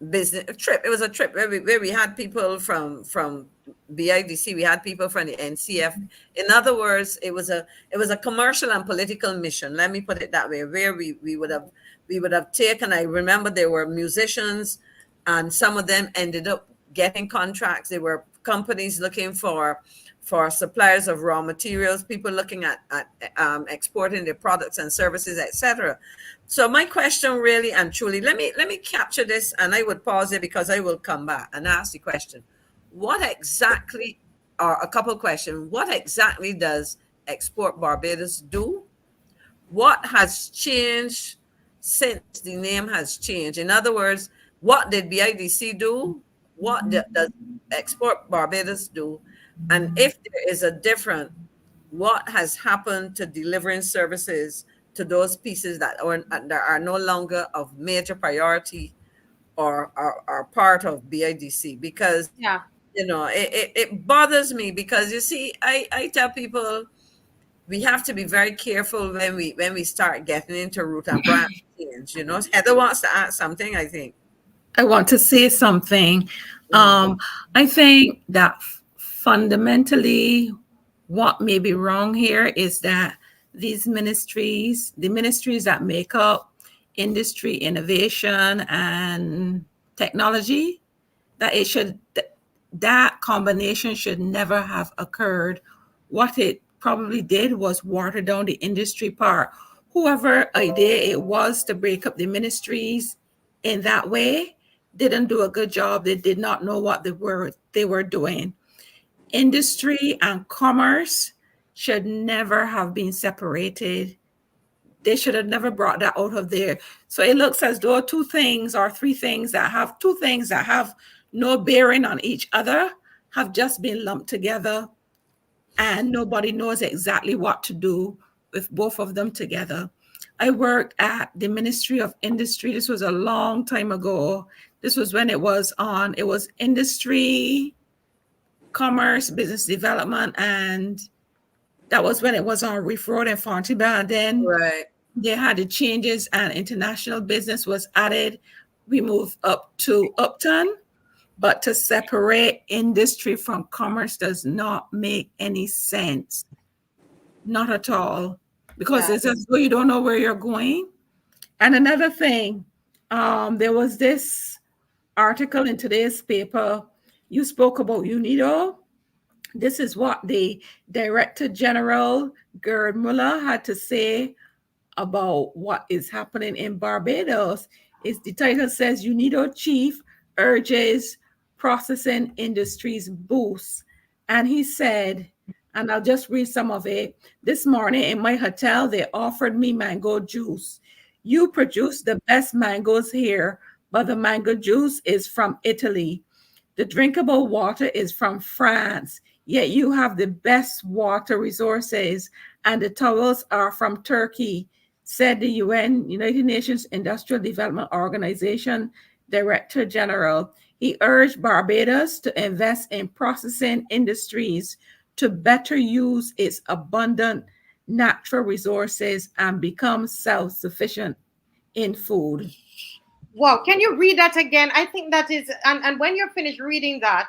business trip. It was a trip where we had people from BIDC, we had people from the NCF. In other words, it was a commercial and political mission. Let me put it that way, where we would have taken. I remember there were musicians, and some of them ended up getting contracts. There were companies looking for suppliers of raw materials, people looking at exporting their products and services, etc. So my question really and truly, let me capture this, and I would pause it because I will come back and ask the question. What exactly, or a couple questions, what exactly does Export Barbados do? What has changed since the name has changed? In other words, what did BIDC do? What does Export Barbados do? And if there is a difference, what has happened to delivering services to those pieces that are no longer of major priority or are part of BIDC? Because it bothers me, because you see, I tell people we have to be very careful when we start getting into root and branch change. Heather wants to add something, I think. I want to say something. I think that fundamentally what may be wrong here is that these ministries, the ministries that make up industry, innovation, and technology, that it should, that combination should never have occurred. What it probably did was water down the industry part. Whoever idea it was to break up the ministries in that way didn't do a good job. They did not know what they were doing. Industry and commerce should never have been separated. They should have never brought that out of there. So it looks as though two things or three things that have no bearing on each other have just been lumped together, and nobody knows exactly what to do with both of them together. I worked at the Ministry of Industry. This was a long time ago. This was when it was industry, commerce, business development, and that was when it was on Reef Road in Fontibon. Then they had the changes and international business was added. We moved up to Upton, but to separate industry from commerce does not make any sense. Not at all, because it's as though you don't know where you're going. And another thing, there was this article in today's paper. You spoke about UNIDO. This is what the Director General, Gerd Muller, had to say about what is happening in Barbados. The title says, UNIDO Chief urges processing industries boost. And he said, and I'll just read some of it. This morning in my hotel, they offered me mango juice. You produce the best mangoes here, but the mango juice is from Italy. The drinkable water is from France, yet you have the best water resources, and the towels are from Turkey, said the UN, United Nations Industrial Development Organization Director General. He urged Barbados to invest in processing industries to better use its abundant natural resources and become self-sufficient in food. Wow, can you read that again? I think that is, and when you're finished reading that,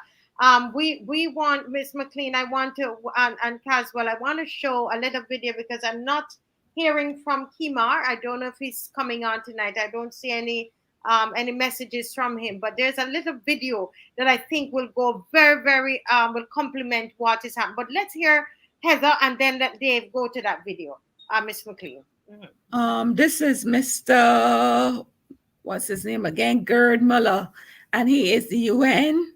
we want, Miss McLean, I want to, and Caswell, I want to show a little video because I'm not hearing from Kimar. I don't know if he's coming on tonight. I don't see any messages from him, but there's a little video that I think will go very, very, will complement what is happening. But let's hear Heather and then let Dave go to that video. Miss McLean. Mm-hmm. This is Mr. What's his name again? Gerd Muller, and he is the UN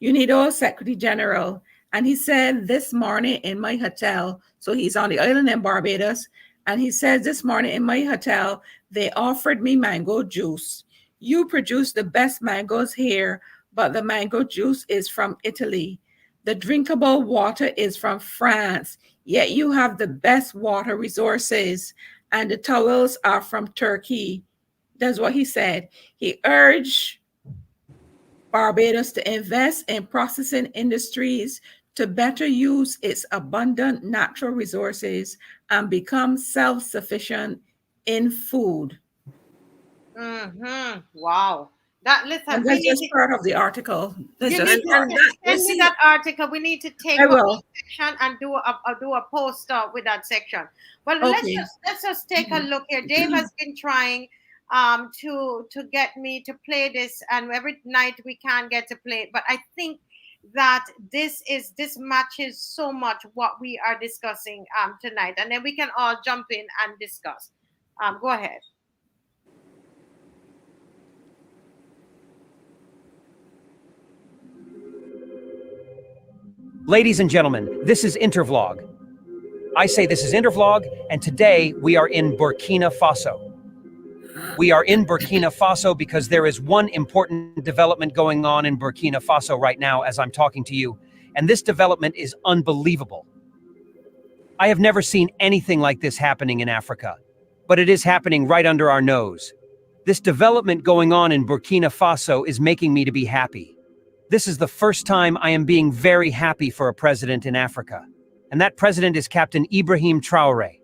UNIDO Secretary General. And he said this morning in my hotel, so he's on the island in Barbados, and he says this morning in my hotel, they offered me mango juice. You produce the best mangoes here, but the mango juice is from Italy. The drinkable water is from France, yet you have the best water resources, and the towels are from Turkey. That's what he said. He urged Barbados to invest in processing industries to better use its abundant natural resources and become self-sufficient in food. Mm-hmm. Wow. That, listen, and that's just part of the article. Send me that article. We need to take a section and do a post with that section. Well, okay. let's just take a look here. Dave has been trying to get me to play this, and every night we can't get to play it. But I think that this matches so much what we are discussing tonight, and then we can all jump in and discuss. Go ahead. Ladies and gentlemen, this is Intervlog. I say this is Intervlog, and today we are in Burkina Faso. We are in Burkina Faso because there is one important development going on in Burkina Faso right now as I'm talking to you, and this development is unbelievable. I have never seen anything like this happening in Africa, but it is happening right under our nose. This development going on in Burkina Faso is making me to be happy. This is the first time I am being very happy for a president in Africa, and that president is Captain Ibrahim Traoré.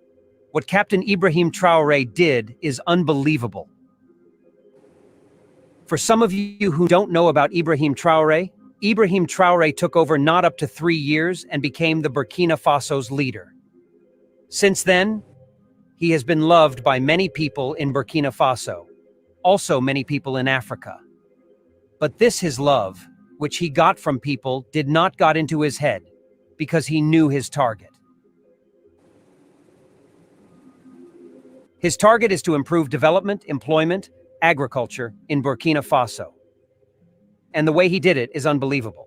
What Captain Ibrahim Traoré did is unbelievable. For some of you who don't know about Ibrahim Traoré took over not up to 3 years and became the Burkina Faso's leader. Since then, he has been loved by many people in Burkina Faso, also many people in Africa. But this his love which he got from people, did not got into his head because he knew his target. His target is to improve development, employment, agriculture in Burkina Faso. And the way he did it is unbelievable.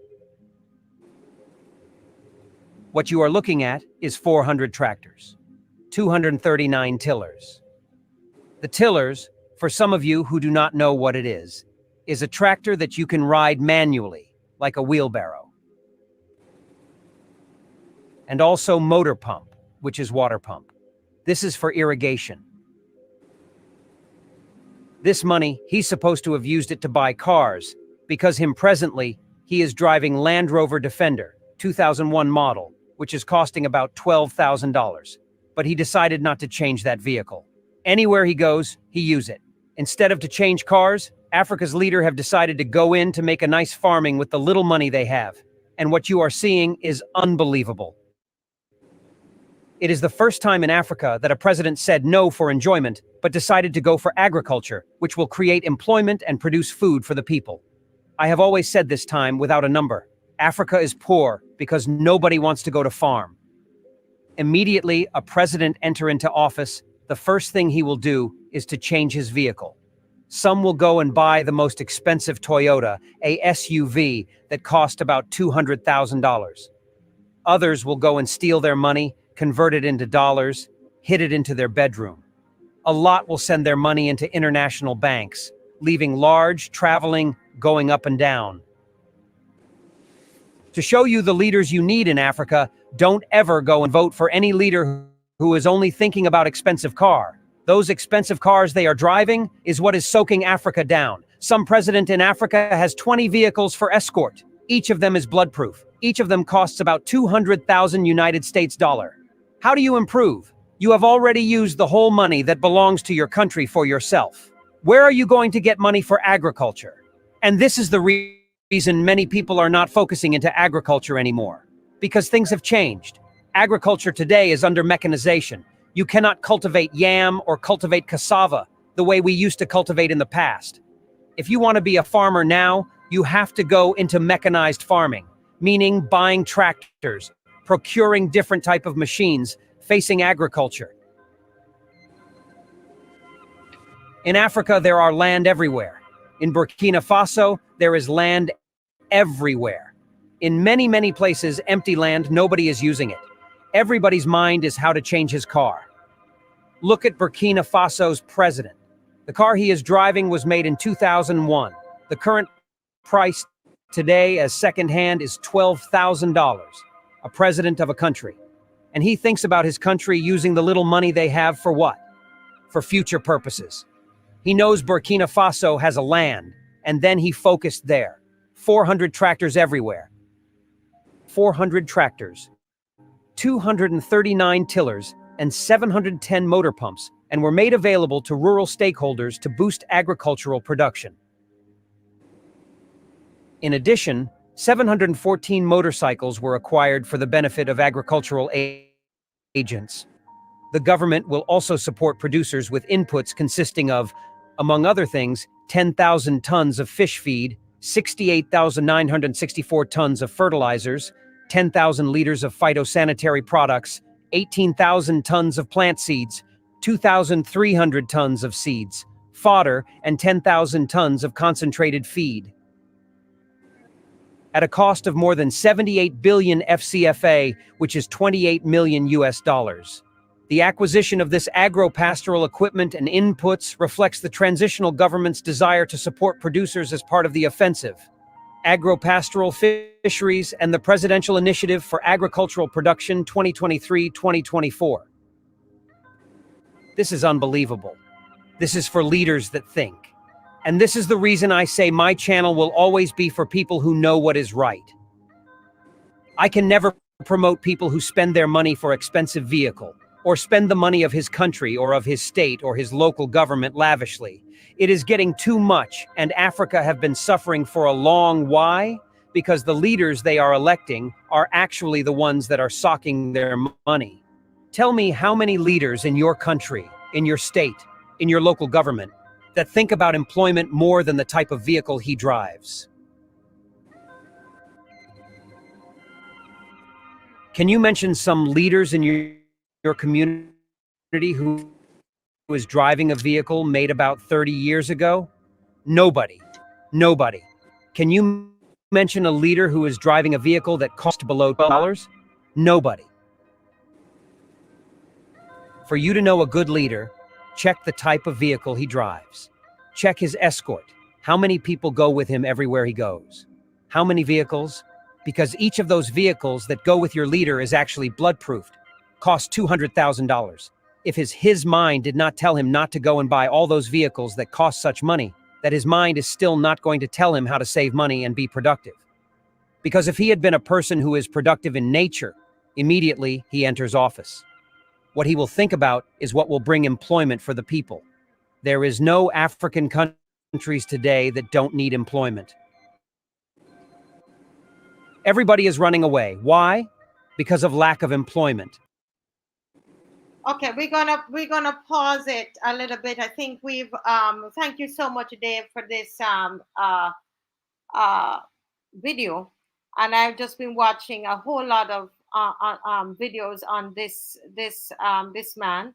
What you are looking at is 400 tractors, 239 tillers. The tillers, for some of you who do not know what it is a tractor that you can ride manually, like a wheelbarrow. And also motor pump, which is water pump. This is for irrigation. This money, he's supposed to have used it to buy cars, because presently, he is driving Land Rover Defender, 2001 model, which is costing about $12,000. But he decided not to change that vehicle. Anywhere he goes, he uses it. Instead of to change cars, Africa's leader have decided to go in to make a nice farming with the little money they have. And what you are seeing is unbelievable. It is the first time in Africa that a president said no for enjoyment, but decided to go for agriculture, which will create employment and produce food for the people. I have always said this time without a number. Africa is poor because nobody wants to go to farm. Immediately, a president enter into office, the first thing he will do is to change his vehicle. Some will go and buy the most expensive Toyota, a SUV that cost about $200,000. Others will go and steal their money, convert it into dollars, hid it into their bedroom. A lot will send their money into international banks, leaving large, traveling, going up and down. To show you the leaders you need in Africa, don't ever go and vote for any leader who is only thinking about expensive car. Those expensive cars they are driving is what is soaking Africa down. Some president in Africa has 20 vehicles for escort. Each of them is bloodproof. Each of them costs about 200,000 United States dollars. How do you improve? You have already used the whole money that belongs to your country for yourself. Where are you going to get money for agriculture? And this is the reason many people are not focusing into agriculture anymore. Because things have changed. Agriculture today is under mechanization. You cannot cultivate yam or cultivate cassava the way we used to cultivate in the past. If you want to be a farmer now, you have to go into mechanized farming, meaning buying tractors, procuring different type of machines, facing agriculture. In Africa, there are land everywhere. In Burkina Faso, there is land everywhere. In many, many places, empty land, nobody is using it. Everybody's mind is how to change his car. Look at Burkina Faso's president. The car he is driving was made in 2001. The current price today as secondhand is $12,000. A president of a country. And he thinks about his country using the little money they have for what? For future purposes. He knows Burkina Faso has a land, and then he focused there. 400 tractors everywhere. 400 tractors. 239 tillers and 710 motor pumps, and were made available to rural stakeholders to boost agricultural production. In addition, 714 motorcycles were acquired for the benefit of agricultural agents. The government will also support producers with inputs consisting of, among other things, 10,000 tons of fish feed, 68,964 tons of fertilizers, 10,000 liters of phytosanitary products, 18,000 tons of plant seeds, 2,300 tons of seeds, fodder, and 10,000 tons of concentrated feed. At a cost of more than 78 billion FCFA, which is 28 million US dollars. The acquisition of this agro-pastoral equipment and inputs reflects the transitional government's desire to support producers as part of the offensive. Agro-pastoral fisheries and the Presidential Initiative for Agricultural Production 2023-2024. This is unbelievable. This is for leaders that think. And this is the reason I say my channel will always be for people who know what is right. I can never promote people who spend their money for expensive vehicle, or spend the money of his country or of his state or his local government lavishly. It is getting too much, and Africa have been suffering for a long why? Because the leaders they are electing are actually the ones that are socking their money. Tell me how many leaders in your country, in your state, in your local government, that think about employment more than the type of vehicle he drives. Can you mention some leaders in your community who was driving a vehicle made about 30 years ago? Nobody. Nobody. Can you mention a leader who is driving a vehicle that cost below $12? Nobody. For you to know a good leader, check the type of vehicle he drives. Check his escort. How many people go with him everywhere he goes? How many vehicles? Because each of those vehicles that go with your leader is actually blood-proofed. Cost $200,000. If his mind did not tell him not to go and buy all those vehicles that cost such money, that his mind is still not going to tell him how to save money and be productive. Because if he had been a person who is productive in nature, immediately he enters office. What he will think about is what will bring employment for the people. There is no African countries today that don't need employment. Everybody is running away. Why? Because of lack of employment. Okay, we're gonna pause it a little bit. I think we've thank you so much, Dave, for this video, and I've just been watching a whole lot of videos on this man,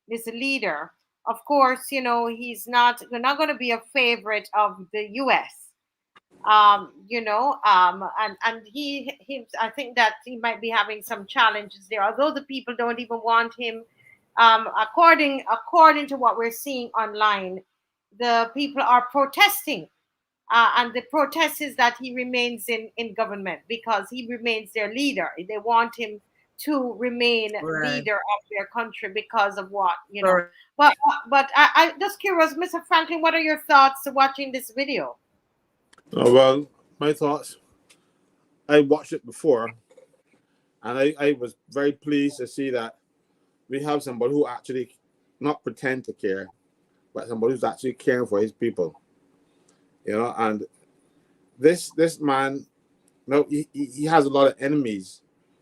this leader. Of course, you know, they're not going to be a favorite of the U.S. You know, and he I think that he might be having some challenges there, although the people don't even want him. According to what we're seeing online, the people are protesting. And the protest is that he remains in government because he remains their leader. They want him to remain leader of their country because of what, you know. But I just curious, Mr. Franklin, what are your thoughts watching this video? Oh, well, my thoughts, I watched it before, and I was very pleased to see that we have somebody who actually not pretend to care, but somebody who's actually caring for his people. You know, and this man, no, he has a lot of enemies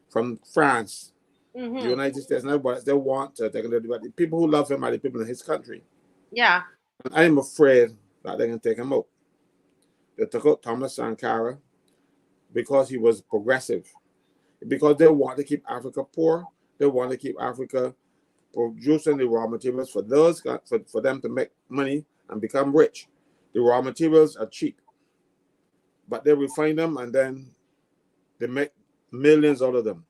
from France, the United States, and everybody. They want to. They're gonna do it. The people who love him are the people in his country. Yeah. And I'm afraid that they're gonna take him out. They took out Thomas Sankara because he was progressive. Because they want to keep Africa poor. They want to keep Africa producing the raw materials for them to make money and become rich. The raw materials are cheap, but they refine them and then they make millions out of them.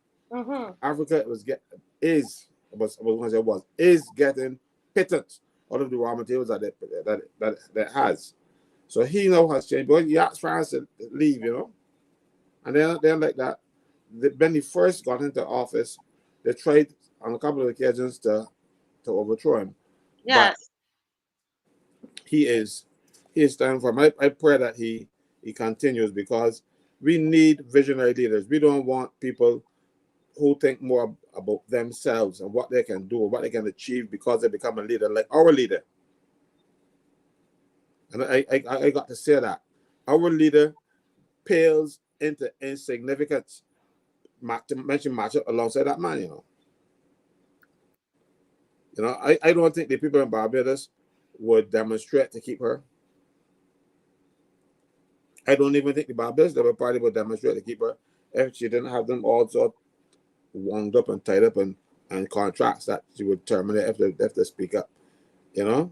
Africa is getting pittance out of the raw materials that it has. So he now has changed. But he asked France to leave, you know, and then like that. When he first got into office, they tried on a couple of occasions to overthrow him. Yes, but he is time for him. I pray that he continues, because we need visionary leaders. We don't want people who think more about themselves and what they can do or what they can achieve because they become a leader, like our leader. And I got to say that our leader pales into insignificance. To mention matchup alongside that man, you know. I don't think the people in Barbados would demonstrate to keep her. I don't even think the Barbados Labour Party would demonstrate to keep her if she didn't have them all sort wound up and tied up and contracts that she would terminate if they speak up, you know,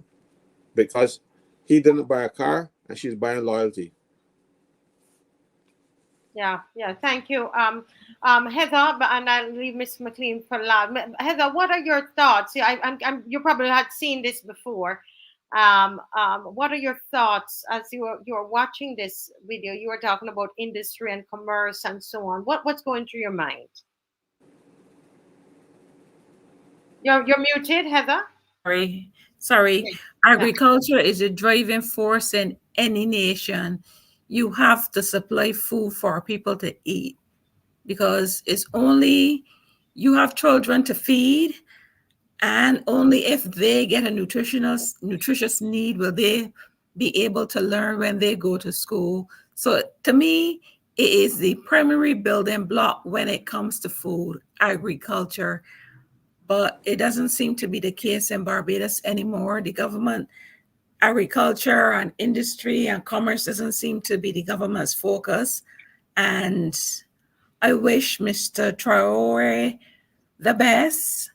because he didn't buy a car and she's buying loyalty. Yeah. Thank you, Heather. And I'll leave Miss McLean for last. Heather, what are your thoughts? You probably had seen this before. What are your thoughts as you're watching this video? You were talking about industry and commerce and so on. What's going through your mind? You're muted, Heather. Sorry. Agriculture is a driving force in any nation. You have to supply food for people to eat, because it's only you have children to feed, and only if they get a nutritious need will they be able to learn when they go to school. So to me, it is the primary building block when it comes to food, agriculture. But it doesn't seem to be the case in Barbados anymore. The government, agriculture and industry and commerce doesn't seem to be the government's focus. And I wish Mr. Traore the best,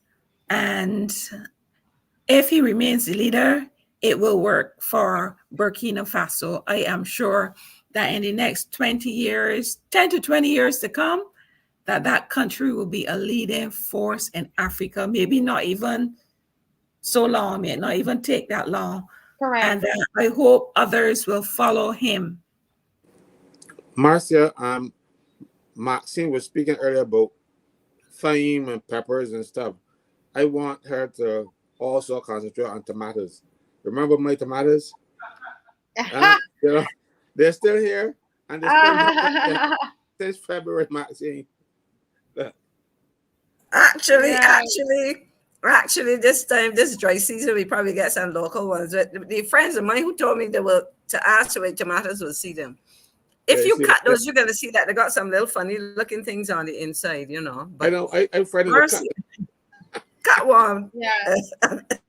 and if he remains the leader, it will work for Burkina Faso. I am sure that in the next 20 years, 10 to 20 years to come, that country will be a leading force in Africa. Maybe not even so long, may not even take that long. Correct. And I hope others will follow him. Marcia, Maxine was speaking earlier about thyme and peppers and stuff. I want her to also concentrate on tomatoes. Remember my tomatoes? They're still here, and they're still here since February, Maxine. Actually, this time, this dry season, we probably get some local ones. But the friends of mine who told me they will to ask for tomatoes will see them. If you cut those, you're gonna see that they got some little funny looking things on the inside, you know. But I know. I'm frightened to cut one. Yeah.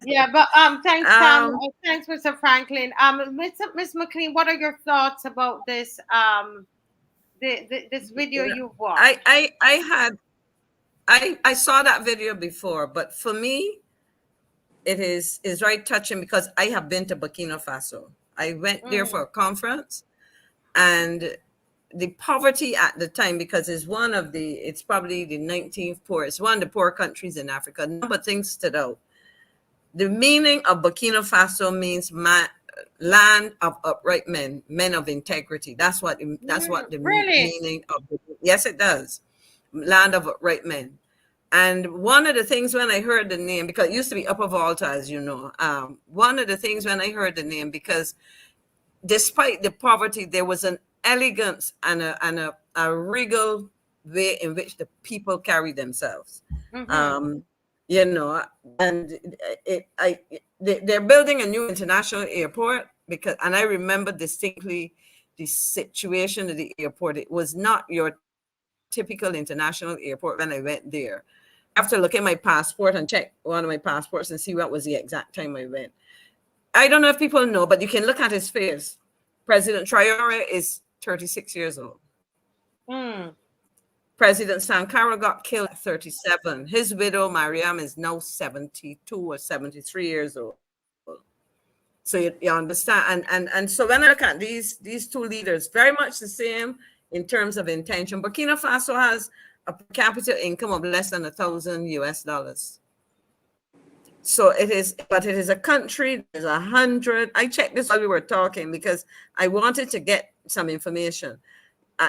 Yeah, but thanks, thanks, Mr. Franklin. Miss McLean, what are your thoughts about this this video you watched? I saw that video before, but for me, it is right touching because I have been to Burkina Faso. I went there for a conference, and the poverty at the time, because it's probably the 19th poorest, one of the poor countries in Africa. But things stood out. The meaning of Burkina Faso means land of upright men, men of integrity. That's what the meaning of it. Yes, it does. Land of upright men. And one of the things when I heard the name, because it used to be Upper Volta, as you know, one of the things when I heard the name, because despite the poverty, there was an elegance and a regal way in which the people carry themselves. You know, and they're building a new international airport and I remember distinctly the situation of the airport. It was not your typical international airport when I went there. I have to look at my passport and check one of my passports and see what was the exact time I went. I don't know if people know, but you can look at his face. President Traore is 36 years old. President Sankara got killed at 37. His widow, Mariam, is now 72 or 73 years old. So you understand. And so when I look at these two leaders, very much the same in terms of intention. Burkina Faso has a per capita income of less than $1,000 US. So it is, but it is a country, there's 100. I checked this while we were talking because I wanted to get some information.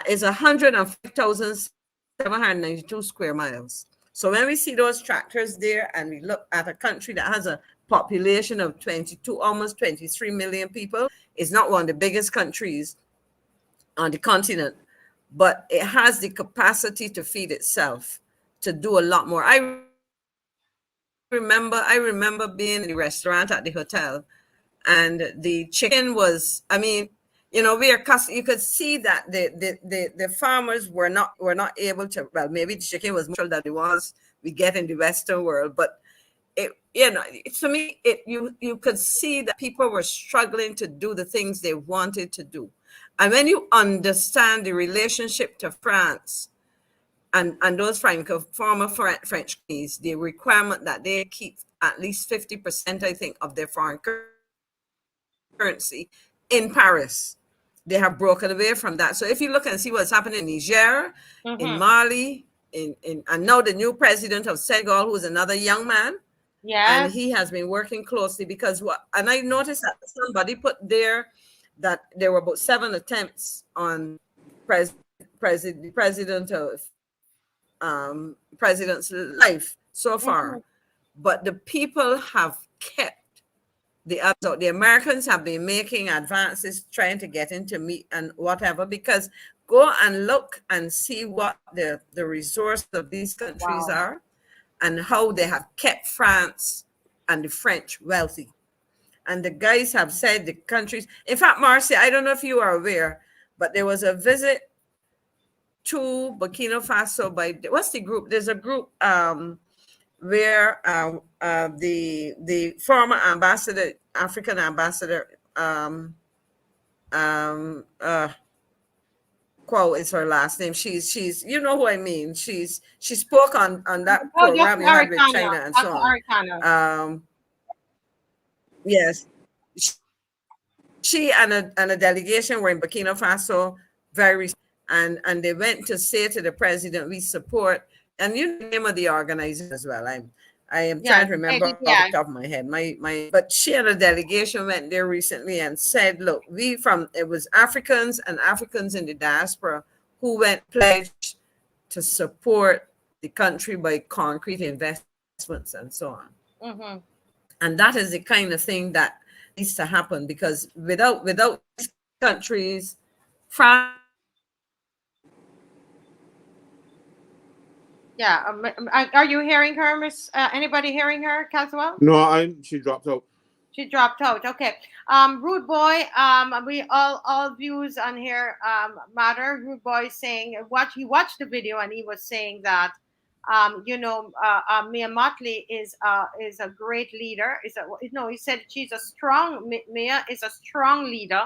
It's 105,792 square miles. So when we see those tractors there and we look at a country that has a population of 22, almost 23 million people, it's not one of the biggest countries on the continent, but it has the capacity to feed itself, to do a lot more. I remember being in the restaurant at the hotel, and the chicken was, I mean, you know, you could see that the farmers were not able to, well, maybe the chicken was more than it was we get in the Western world, but it, you know, to me, you could see that people were struggling to do the things they wanted to do. And when you understand the relationship to France and those former French colonies, the requirement that they keep at least 50%, I think, of their foreign currency in Paris. They have broken away from that. So if you look and see what's happening in Niger, in Mali, and now the new president of Senegal, who's another young man, and he has been working closely because and I noticed that somebody put there that there were about 7 attempts on president's life so far, but the people have kept the Americans have been making advances trying to get into meat and whatever, because go and look and see what the resources of these countries are and how they have kept France and the French wealthy. And the guys have said the countries, in fact, Marcia, I don't know if you are aware, but there was a visit to Burkina Faso by, what's the group? There's a group where the former ambassador, African ambassador, Quo is her last name. She's you know who I mean. She spoke on that Oh, program you had with China and so on. Arcana. Yes, she and a delegation were in Burkina Faso and they went to say to the president, we support, and you know the name of the organization as well. I am trying to remember off the top of my head. But she and a delegation went there recently and said, look, it was Africans and Africans in the diaspora who went pledged to support the country by concrete investments and so on. Mm-hmm. And that is the kind of thing that needs to happen, because without these countries, France. Yeah. Are you hearing her, Miss? Anybody hearing her, Caswell? No, she dropped out. She dropped out. Okay. Rude Boy. We all views on here matter. Rude Boy saying he watched the video and he was saying that Mia Mottley is a great leader. He said Mia is a strong leader.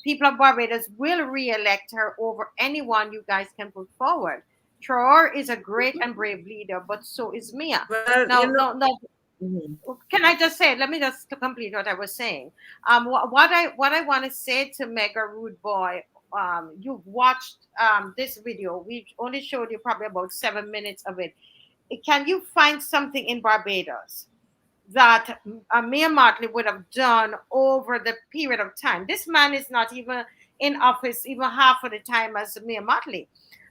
People of Barbados will re-elect her over anyone you guys can put forward. Traore is a great and brave leader, but so is Mia. Well, Can I just say? Let me just complete what I was saying. What I want to say to Mega Rude Boy. You've watched this video. We only showed you probably about 7 minutes of it. Can you find something in Barbados that Mia Mottley would have done over the period of time? This man is not even in office even half of the time as Mia Mottley.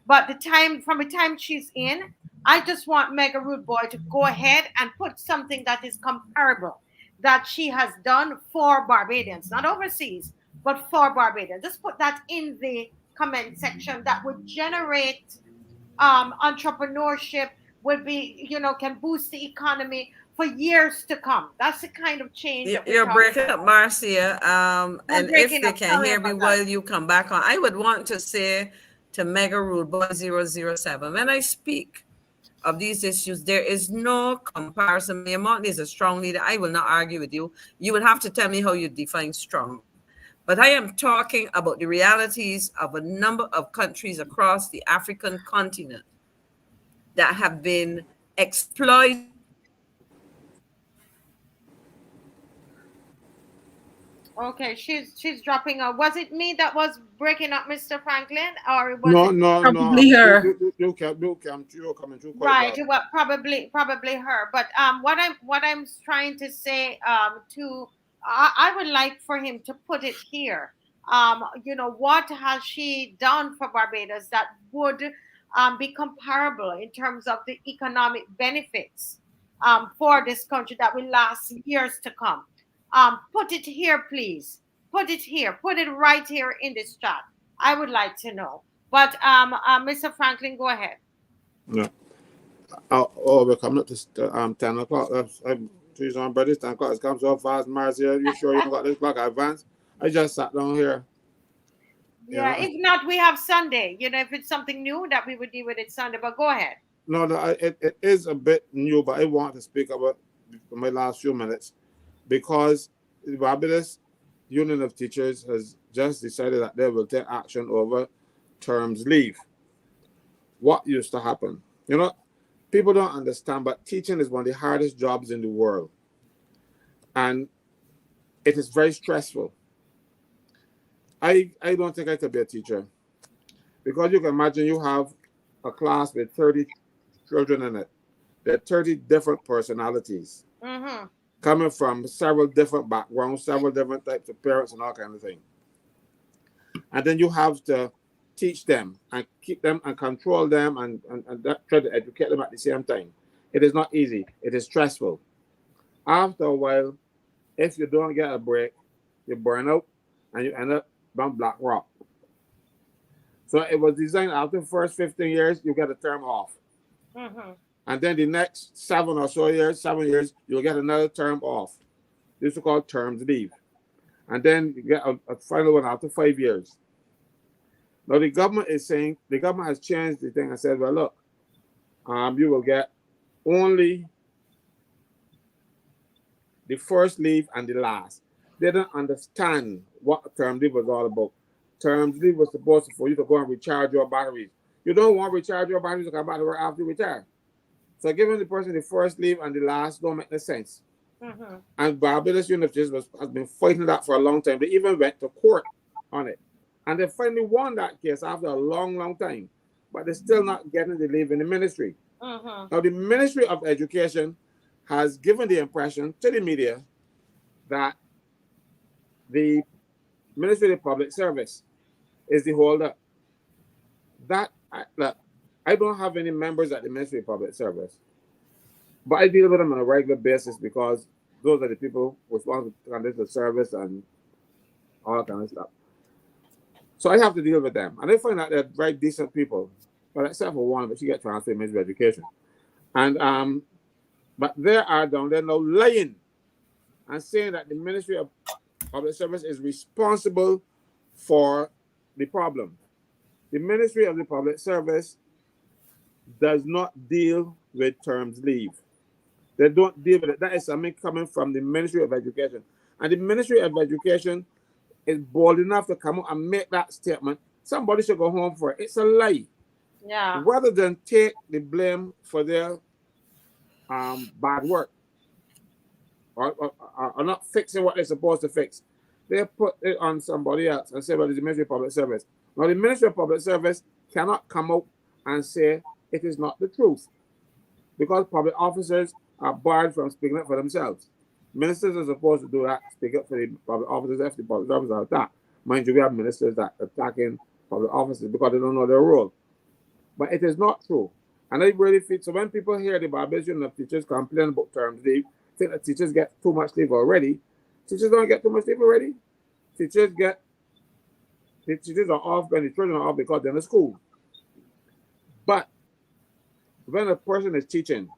But from the time she's in, I just want Mega Rude Boy to go ahead and put something that is comparable that she has done for Barbadians, not overseas, but for Barbadians. Just put that in the comment section. That would generate entrepreneurship, would be, can boost the economy for years to come. That's the kind of change. You're breaking up, Marcia. And if they can hear me while you come back on, I would want to say to Mega Rude Boy 007, when I speak of these issues, there is no comparison. Mia Mottley is a strong leader. I will not argue with you. You would have to tell me how you define strong. But I am talking about the realities of a number of countries across the African continent that have been exploited. Okay, she's dropping out. Was it me that was breaking up, Mr. Franklin, or was no, probably her? You coming through quite right? well. Well, probably her. But what I'm trying to say I would like for him to put it here. What has she done for Barbados that would be comparable in terms of the economic benefits for this country that will last years to come? Put it here, please. Put it here. Put it right here in this chat. I would like to know. But Mr. Franklin, go ahead. Yeah. We're coming up to 10 o'clock. She's on British 10 o'clock. It comes so fast, Marcia. You sure you got this clock advance? I just sat down here. Yeah, if not, we have Sunday. If it's something new, that we would deal with it Sunday. But go ahead. No, it is a bit new, but I want to speak about my last few minutes. Because the Barbados Union of Teachers has just decided that they will take action over terms leave. What used to happen? People don't understand, but teaching is one of the hardest jobs in the world. And it is very stressful. I don't think I could be a teacher. Because you can imagine you have a class with 30 children in it. There are 30 different personalities. Mm-hmm. Coming from several different backgrounds, several different types of parents and all kind of thing. And then you have to teach them and keep them and control them and try to educate them at the same time. It is not easy. It is stressful. After a while, if you don't get a break, you burn out and you end up on Black Rock. So it was designed after the first 15 years, you get a term off. Mm-hmm. And then the next 7 years, you'll get another term off. This is called terms leave. And then you get a final one after 5 years. Now the government has changed the thing and said, well, look, you will get only the first leave and the last. They don't understand what term leave was all about. terms leave was supposed to for you to go and recharge your batteries. You don't want to recharge your batteries to come back to work after you retire. So giving the person the first leave and the last don't make no sense. Mm-hmm. And Barbados University has been fighting that for a long time. They even went to court on it. And they finally won that case after a long, long time. But they're still not getting the leave in the ministry. Mm-hmm. Now, the Ministry of Education has given the impression to the media that the Ministry of Public Service is the holder. That, look, I don't have any members at the Ministry of Public Service, but I deal with them on a regular basis because those are the people responsible to conduct the service and all that kind of stuff. So I have to deal with them. And I find out they're very decent people, but except for one, but she gets transferred to Ministry of Education. And but they are down there now lying and saying that the Ministry of Public Service is responsible for the problem. The Ministry of the Public Service does not deal with terms leave. They don't deal with it. That is something coming from the Ministry of Education. And the Ministry of Education is bold enough to come out and make that statement. Somebody should go home for it. It's a lie. Yeah. Rather than take the blame for their bad work or not fixing what they're supposed to fix, they put it on somebody else and say, well, it's the Ministry of Public Service. Now, the Ministry of Public Service cannot come out and say it is not the truth because public officers are barred from speaking up for themselves. Ministers are supposed to do that, speak up for the public officers if the public officers are attacked. Mind you, we have ministers that are attacking public officers because they don't know their role. But it is not true. And I really feel, so when people hear the Barbadian of teachers complain about terms leave, think that teachers get too much leave already. Teachers don't get too much leave already. Teachers are off when the children are off because they're in the school. But when a person is teaching,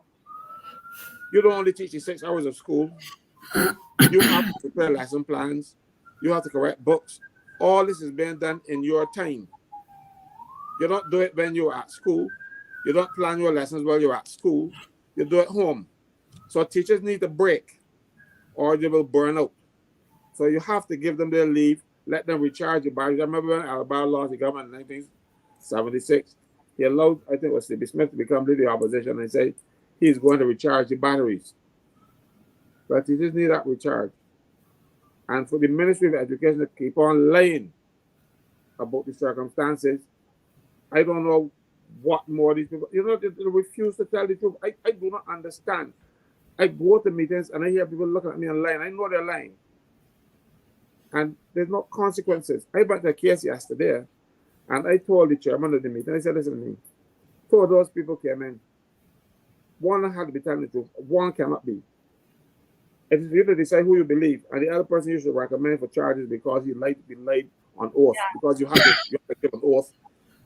you don't only teach the 6 hours of school. You have to prepare lesson plans. You have to correct books. All this is being done in your time. You don't do it when you're at school. You don't plan your lessons while you're at school. You do it home. So teachers need a break or they will burn out. So you have to give them their leave, let them recharge your batteries. I remember when Alabama lost the government in 1976. He allowed, I think it was C.B. Smith to become leader of the opposition and say he's going to recharge the batteries. But teachers need that recharge. And for the Ministry of Education to keep on lying about the circumstances, I don't know what more these people, they refuse to tell the truth. I do not understand. I go to meetings and I hear people looking at me online. I know they're lying. And there's no consequences. I went to a case yesterday and I told the chairman of the meeting, I said, listen to me, 2 of those people came in. One had to be telling the truth. One cannot be. It is you to decide who you believe. And the other person you should recommend for charges because he like to be laid on oath. Yeah. Because you have to give an oath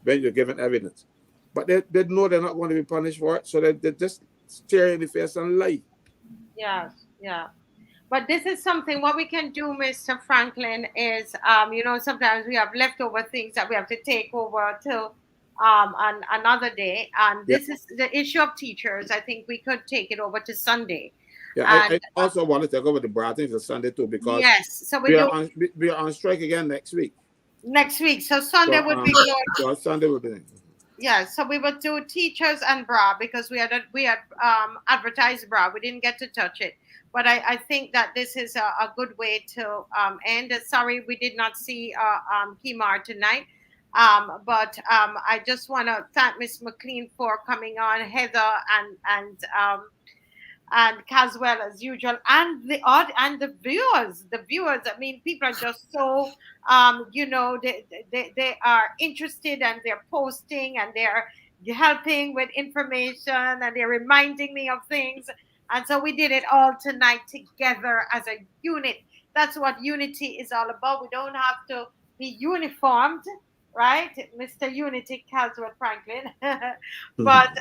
when you're given evidence. But they know they're not going to be punished for it. So they just stare in the face and lie. Yes, yeah. But this is something, what we can do, Mr. Franklin, is, sometimes we have leftover things that we have to take over to on another day. And this is the issue of teachers. I think we could take it over to Sunday. Yeah, I also want to take over the broad things on Sunday too, because so we are on strike again next week. Next week. So Sunday would be good. So Sunday would be. Yeah, so we would do teachers and bra because we had advertised bra. We didn't get to touch it. But I think that this is a good way to end. Sorry, we did not see Kimar tonight. But I just want to thank Ms. McLean for coming on, Heather and Caswell as usual, and the viewers. I mean, people are just so they are interested and they're posting and they're helping with information and they're reminding me of things. And so we did it all tonight together as a unit. That's what unity is all about. We don't have to be uniformed, right, Mr. Unity Caswell Franklin? But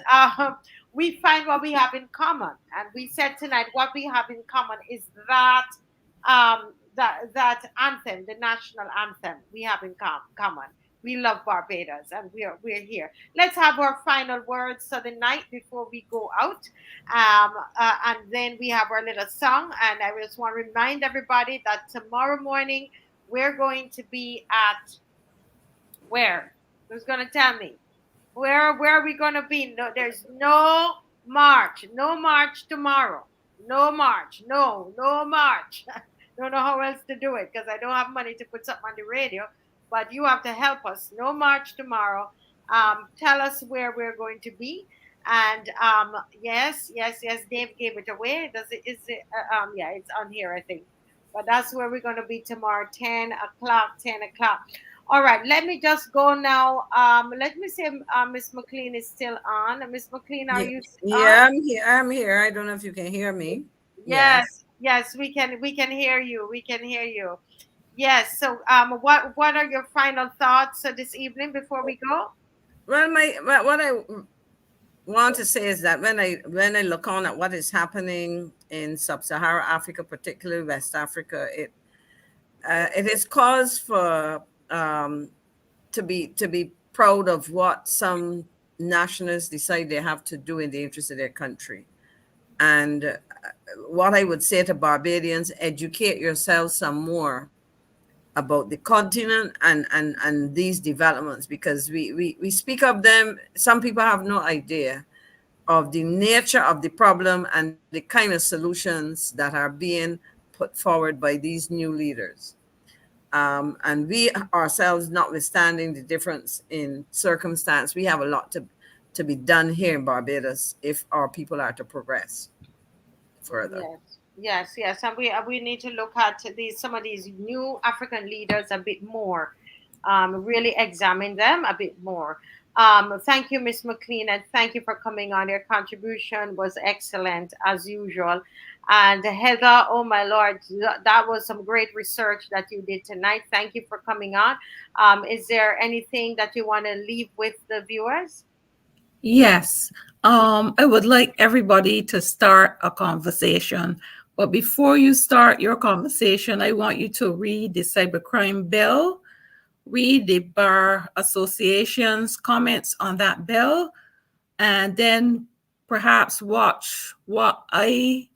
we find what we have in common. And we said tonight what we have in common is that that anthem, the national anthem, we have in common. We love Barbados and we're here. Let's have our final words of the night before we go out. And then we have our little song. And I just want to remind everybody that tomorrow morning we're going to be at Where? Who's gonna tell me? Where are we gonna be? No, there's no march. No march tomorrow. No march. No march. Don't know how else to do it because I don't have money to put something on the radio. But you have to help us. No march tomorrow. Tell us where we're going to be. And yes. Dave gave it away. Does it? Is it? Yeah, it's on here, I think. But that's where we're going to be tomorrow, 10 o'clock. 10 o'clock. All right, let me just go now. Let me see if Miss McLean is still on. Miss McLean, are Yeah, you on? yeah, I'm here. I'm here. I don't know if you can hear me. Yes, yes, we can hear you. We can hear you. Yes. So, what are your final thoughts this evening before we go? Well, what I want to say is that when I look on at what is happening in sub-Saharan Africa, particularly West Africa, it is cause for to be proud of what some nationalists decide they have to do in the interest of their country. And what I would say to Barbadians, educate yourselves some more about the continent and these developments, because we speak of them. Some people have no idea of the nature of the problem and the kind of solutions that are being put forward by these new leaders. And we ourselves, notwithstanding the difference in circumstance, we have a lot to be done here in Barbados if our people are to progress further. Yes, and we need to look at some of these new African leaders a bit more, really examine them a bit more. Thank you, Miss McLean, and thank you for coming on. Your contribution was excellent as usual. And Heather, oh my Lord, that was some great research that you did tonight. Thank you for coming on. Is there anything that you want to leave with the viewers? Yes. I would like everybody to start a conversation. But before you start your conversation, I want you to read the cybercrime bill, read the Bar Association's comments on that bill, and then perhaps watch what I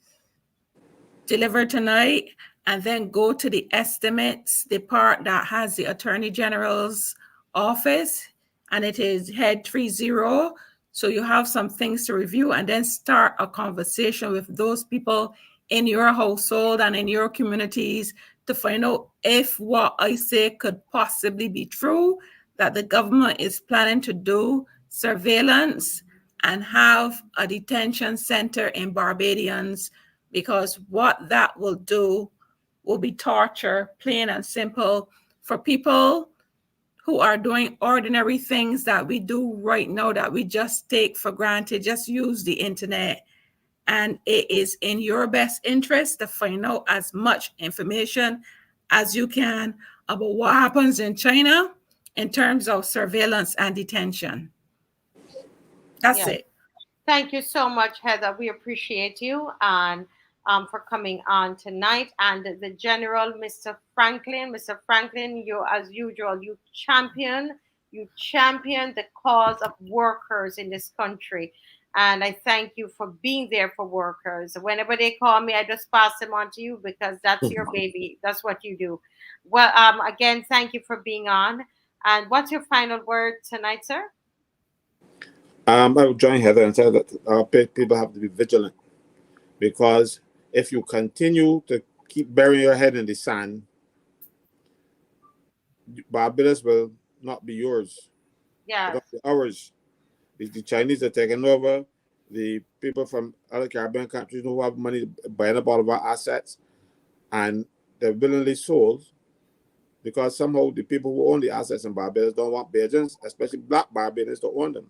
delivered tonight, and then go to the estimates, the part that has the Attorney General's office, and it is head 30. So you have some things to review, and then start a conversation with those people in your household and in your communities to find out if what I say could possibly be true, that the government is planning to do surveillance and have a detention center in Barbadians, because what that will do will be torture, plain and simple, for people who are doing ordinary things that we do right now that we just take for granted. Just use the internet. And it is in your best interest to find out as much information as you can about what happens in China in terms of surveillance and detention. That's it. Thank you so much, Heather. We appreciate you and for coming on tonight. And the General, Mr. Franklin. Mr. Franklin, you, as usual, you champion the cause of workers in this country. And I thank you for being there for workers. Whenever they call me, I just pass them on to you because that's your baby. That's what you do. Well, again, thank you for being on. And what's your final word tonight, sir? I would join Heather and say that people have to be vigilant, because if you continue to keep burying your head in the sand, Barbados will not be yours. Yeah. It'll be ours. The Chinese are taking over. The people from other Caribbean countries who have money buying up all of our assets, and they're willingly sold because somehow the people who own the assets in Barbados don't want Bajans, especially black Barbadians, to own them.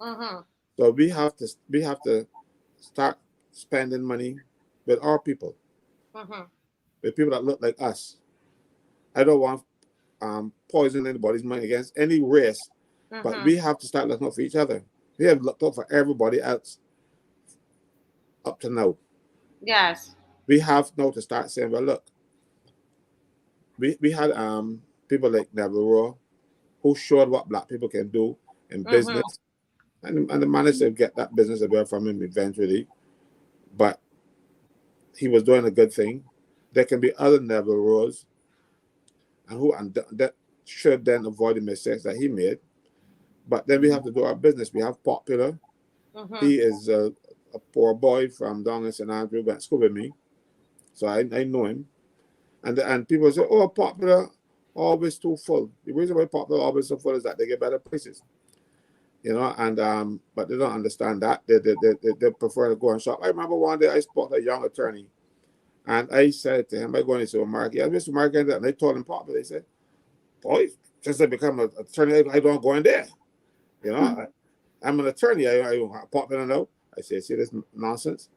Mm-hmm. So we have to start spending money with our people, with people that look like us. I don't want poison anybody's money against any race, but we have to start looking out for each other. We have looked out for everybody else up to now. Yes. We have now to start saying, well, look, we had people like Neville Raw who showed what black people can do in business. And they managed to get that business away from him eventually. But he was doing a good thing. There can be other Neville Rows and should then avoid the mistakes that he made. But then we have to do our business. We have Popular. He is a poor boy from down in St. Andrew, went to school with me. So I know him. And people say, oh, Popular, always too full. The reason why Popular always so full is that they get better prices. You know, and but they don't understand that. They prefer to go and shop. I remember one day I spoke to a young attorney, and I said to him, I go into the supermarket, yeah, Mr. Market, and I told him Popular. They said, boy, since I become an attorney, I don't go in there. You know, I'm an attorney. I Popular now. I say, see this nonsense?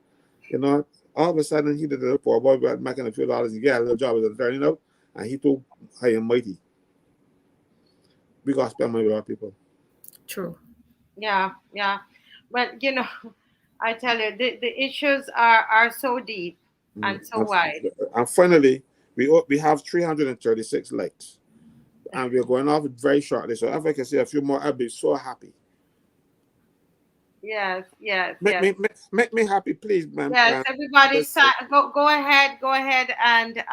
You know, all of a sudden he did a poor boy making a few dollars. He got a little job as an attorney now, and he too high and mighty. We got to spend money with our people. True. Yeah. But you know, I tell you, the issues are so deep and so wide. And finally, we have 336 likes, and we're going off very shortly. So if I can see a few more, I'd be so happy. Yes. Make me happy, please, man. Yes, everybody, go ahead and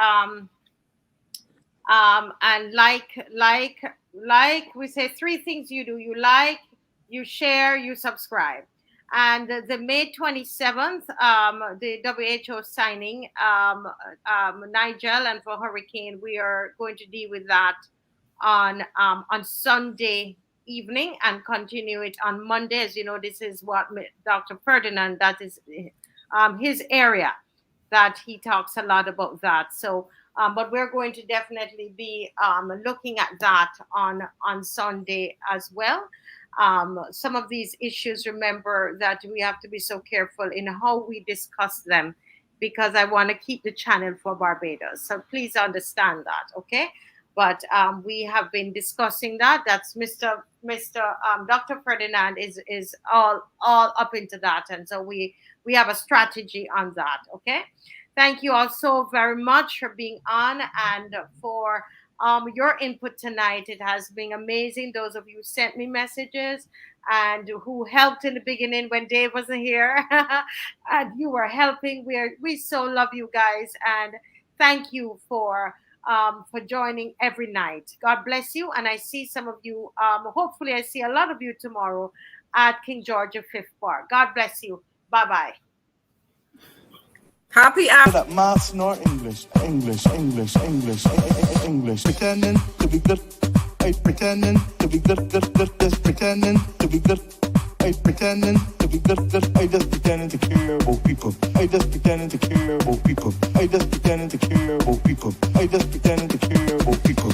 like we say 3 things you do. You like, you share, you subscribe. And the May 27th, the WHO signing, Nigel, and for Hurricane, we are going to deal with that on Sunday evening and continue it on Monday. As you know, this is what Dr. Ferdinand, that is his area, that he talks a lot about that. So, but we're going to definitely be looking at that on Sunday as well. Some of these issues, remember that we have to be so careful in how we discuss them, because I want to keep the channel for Barbados. So please understand that, okay? But we have been discussing that. That's Mr. Dr. Ferdinand is all up into that, and so we have a strategy on that. Okay, thank you all so very much for being on and for your input tonight. It has been amazing. Those of you who sent me messages and who helped in the beginning when Dave wasn't here, and you were helping. We so love you guys, and thank you for joining every night. God bless you. And I see some of you, hopefully I see a lot of you tomorrow at King George V Bar. God bless you. Bye-bye. Happy after. That mass nor English. Pretending to be good. Hey, pretending to be good. Just pretending to be good. Hey, pretending to be good. I just pretending to care about people. I just pretending to care about people. I just pretending to care about people. I just pretending to care about people.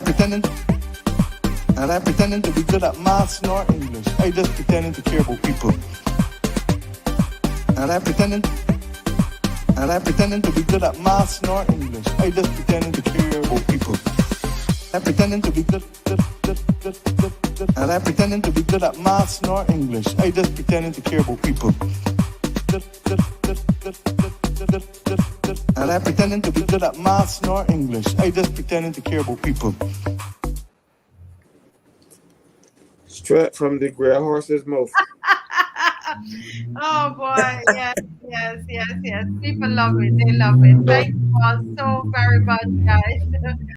Pretending. And I'm pretending to be good at maths nor English. I just pretending to care about people. And I'm pretending to be good at maths nor English. I just pretending to care about people. I'm pretending to be good. And I'm pretending to be good at maths nor English. I just pretending to care about people. And I'm pretending to be good at maths nor English. I just pretending to care about people. Straight from the grey horse's mouth. Oh boy, yes. People love it. They love it. Thank you all so very much, guys.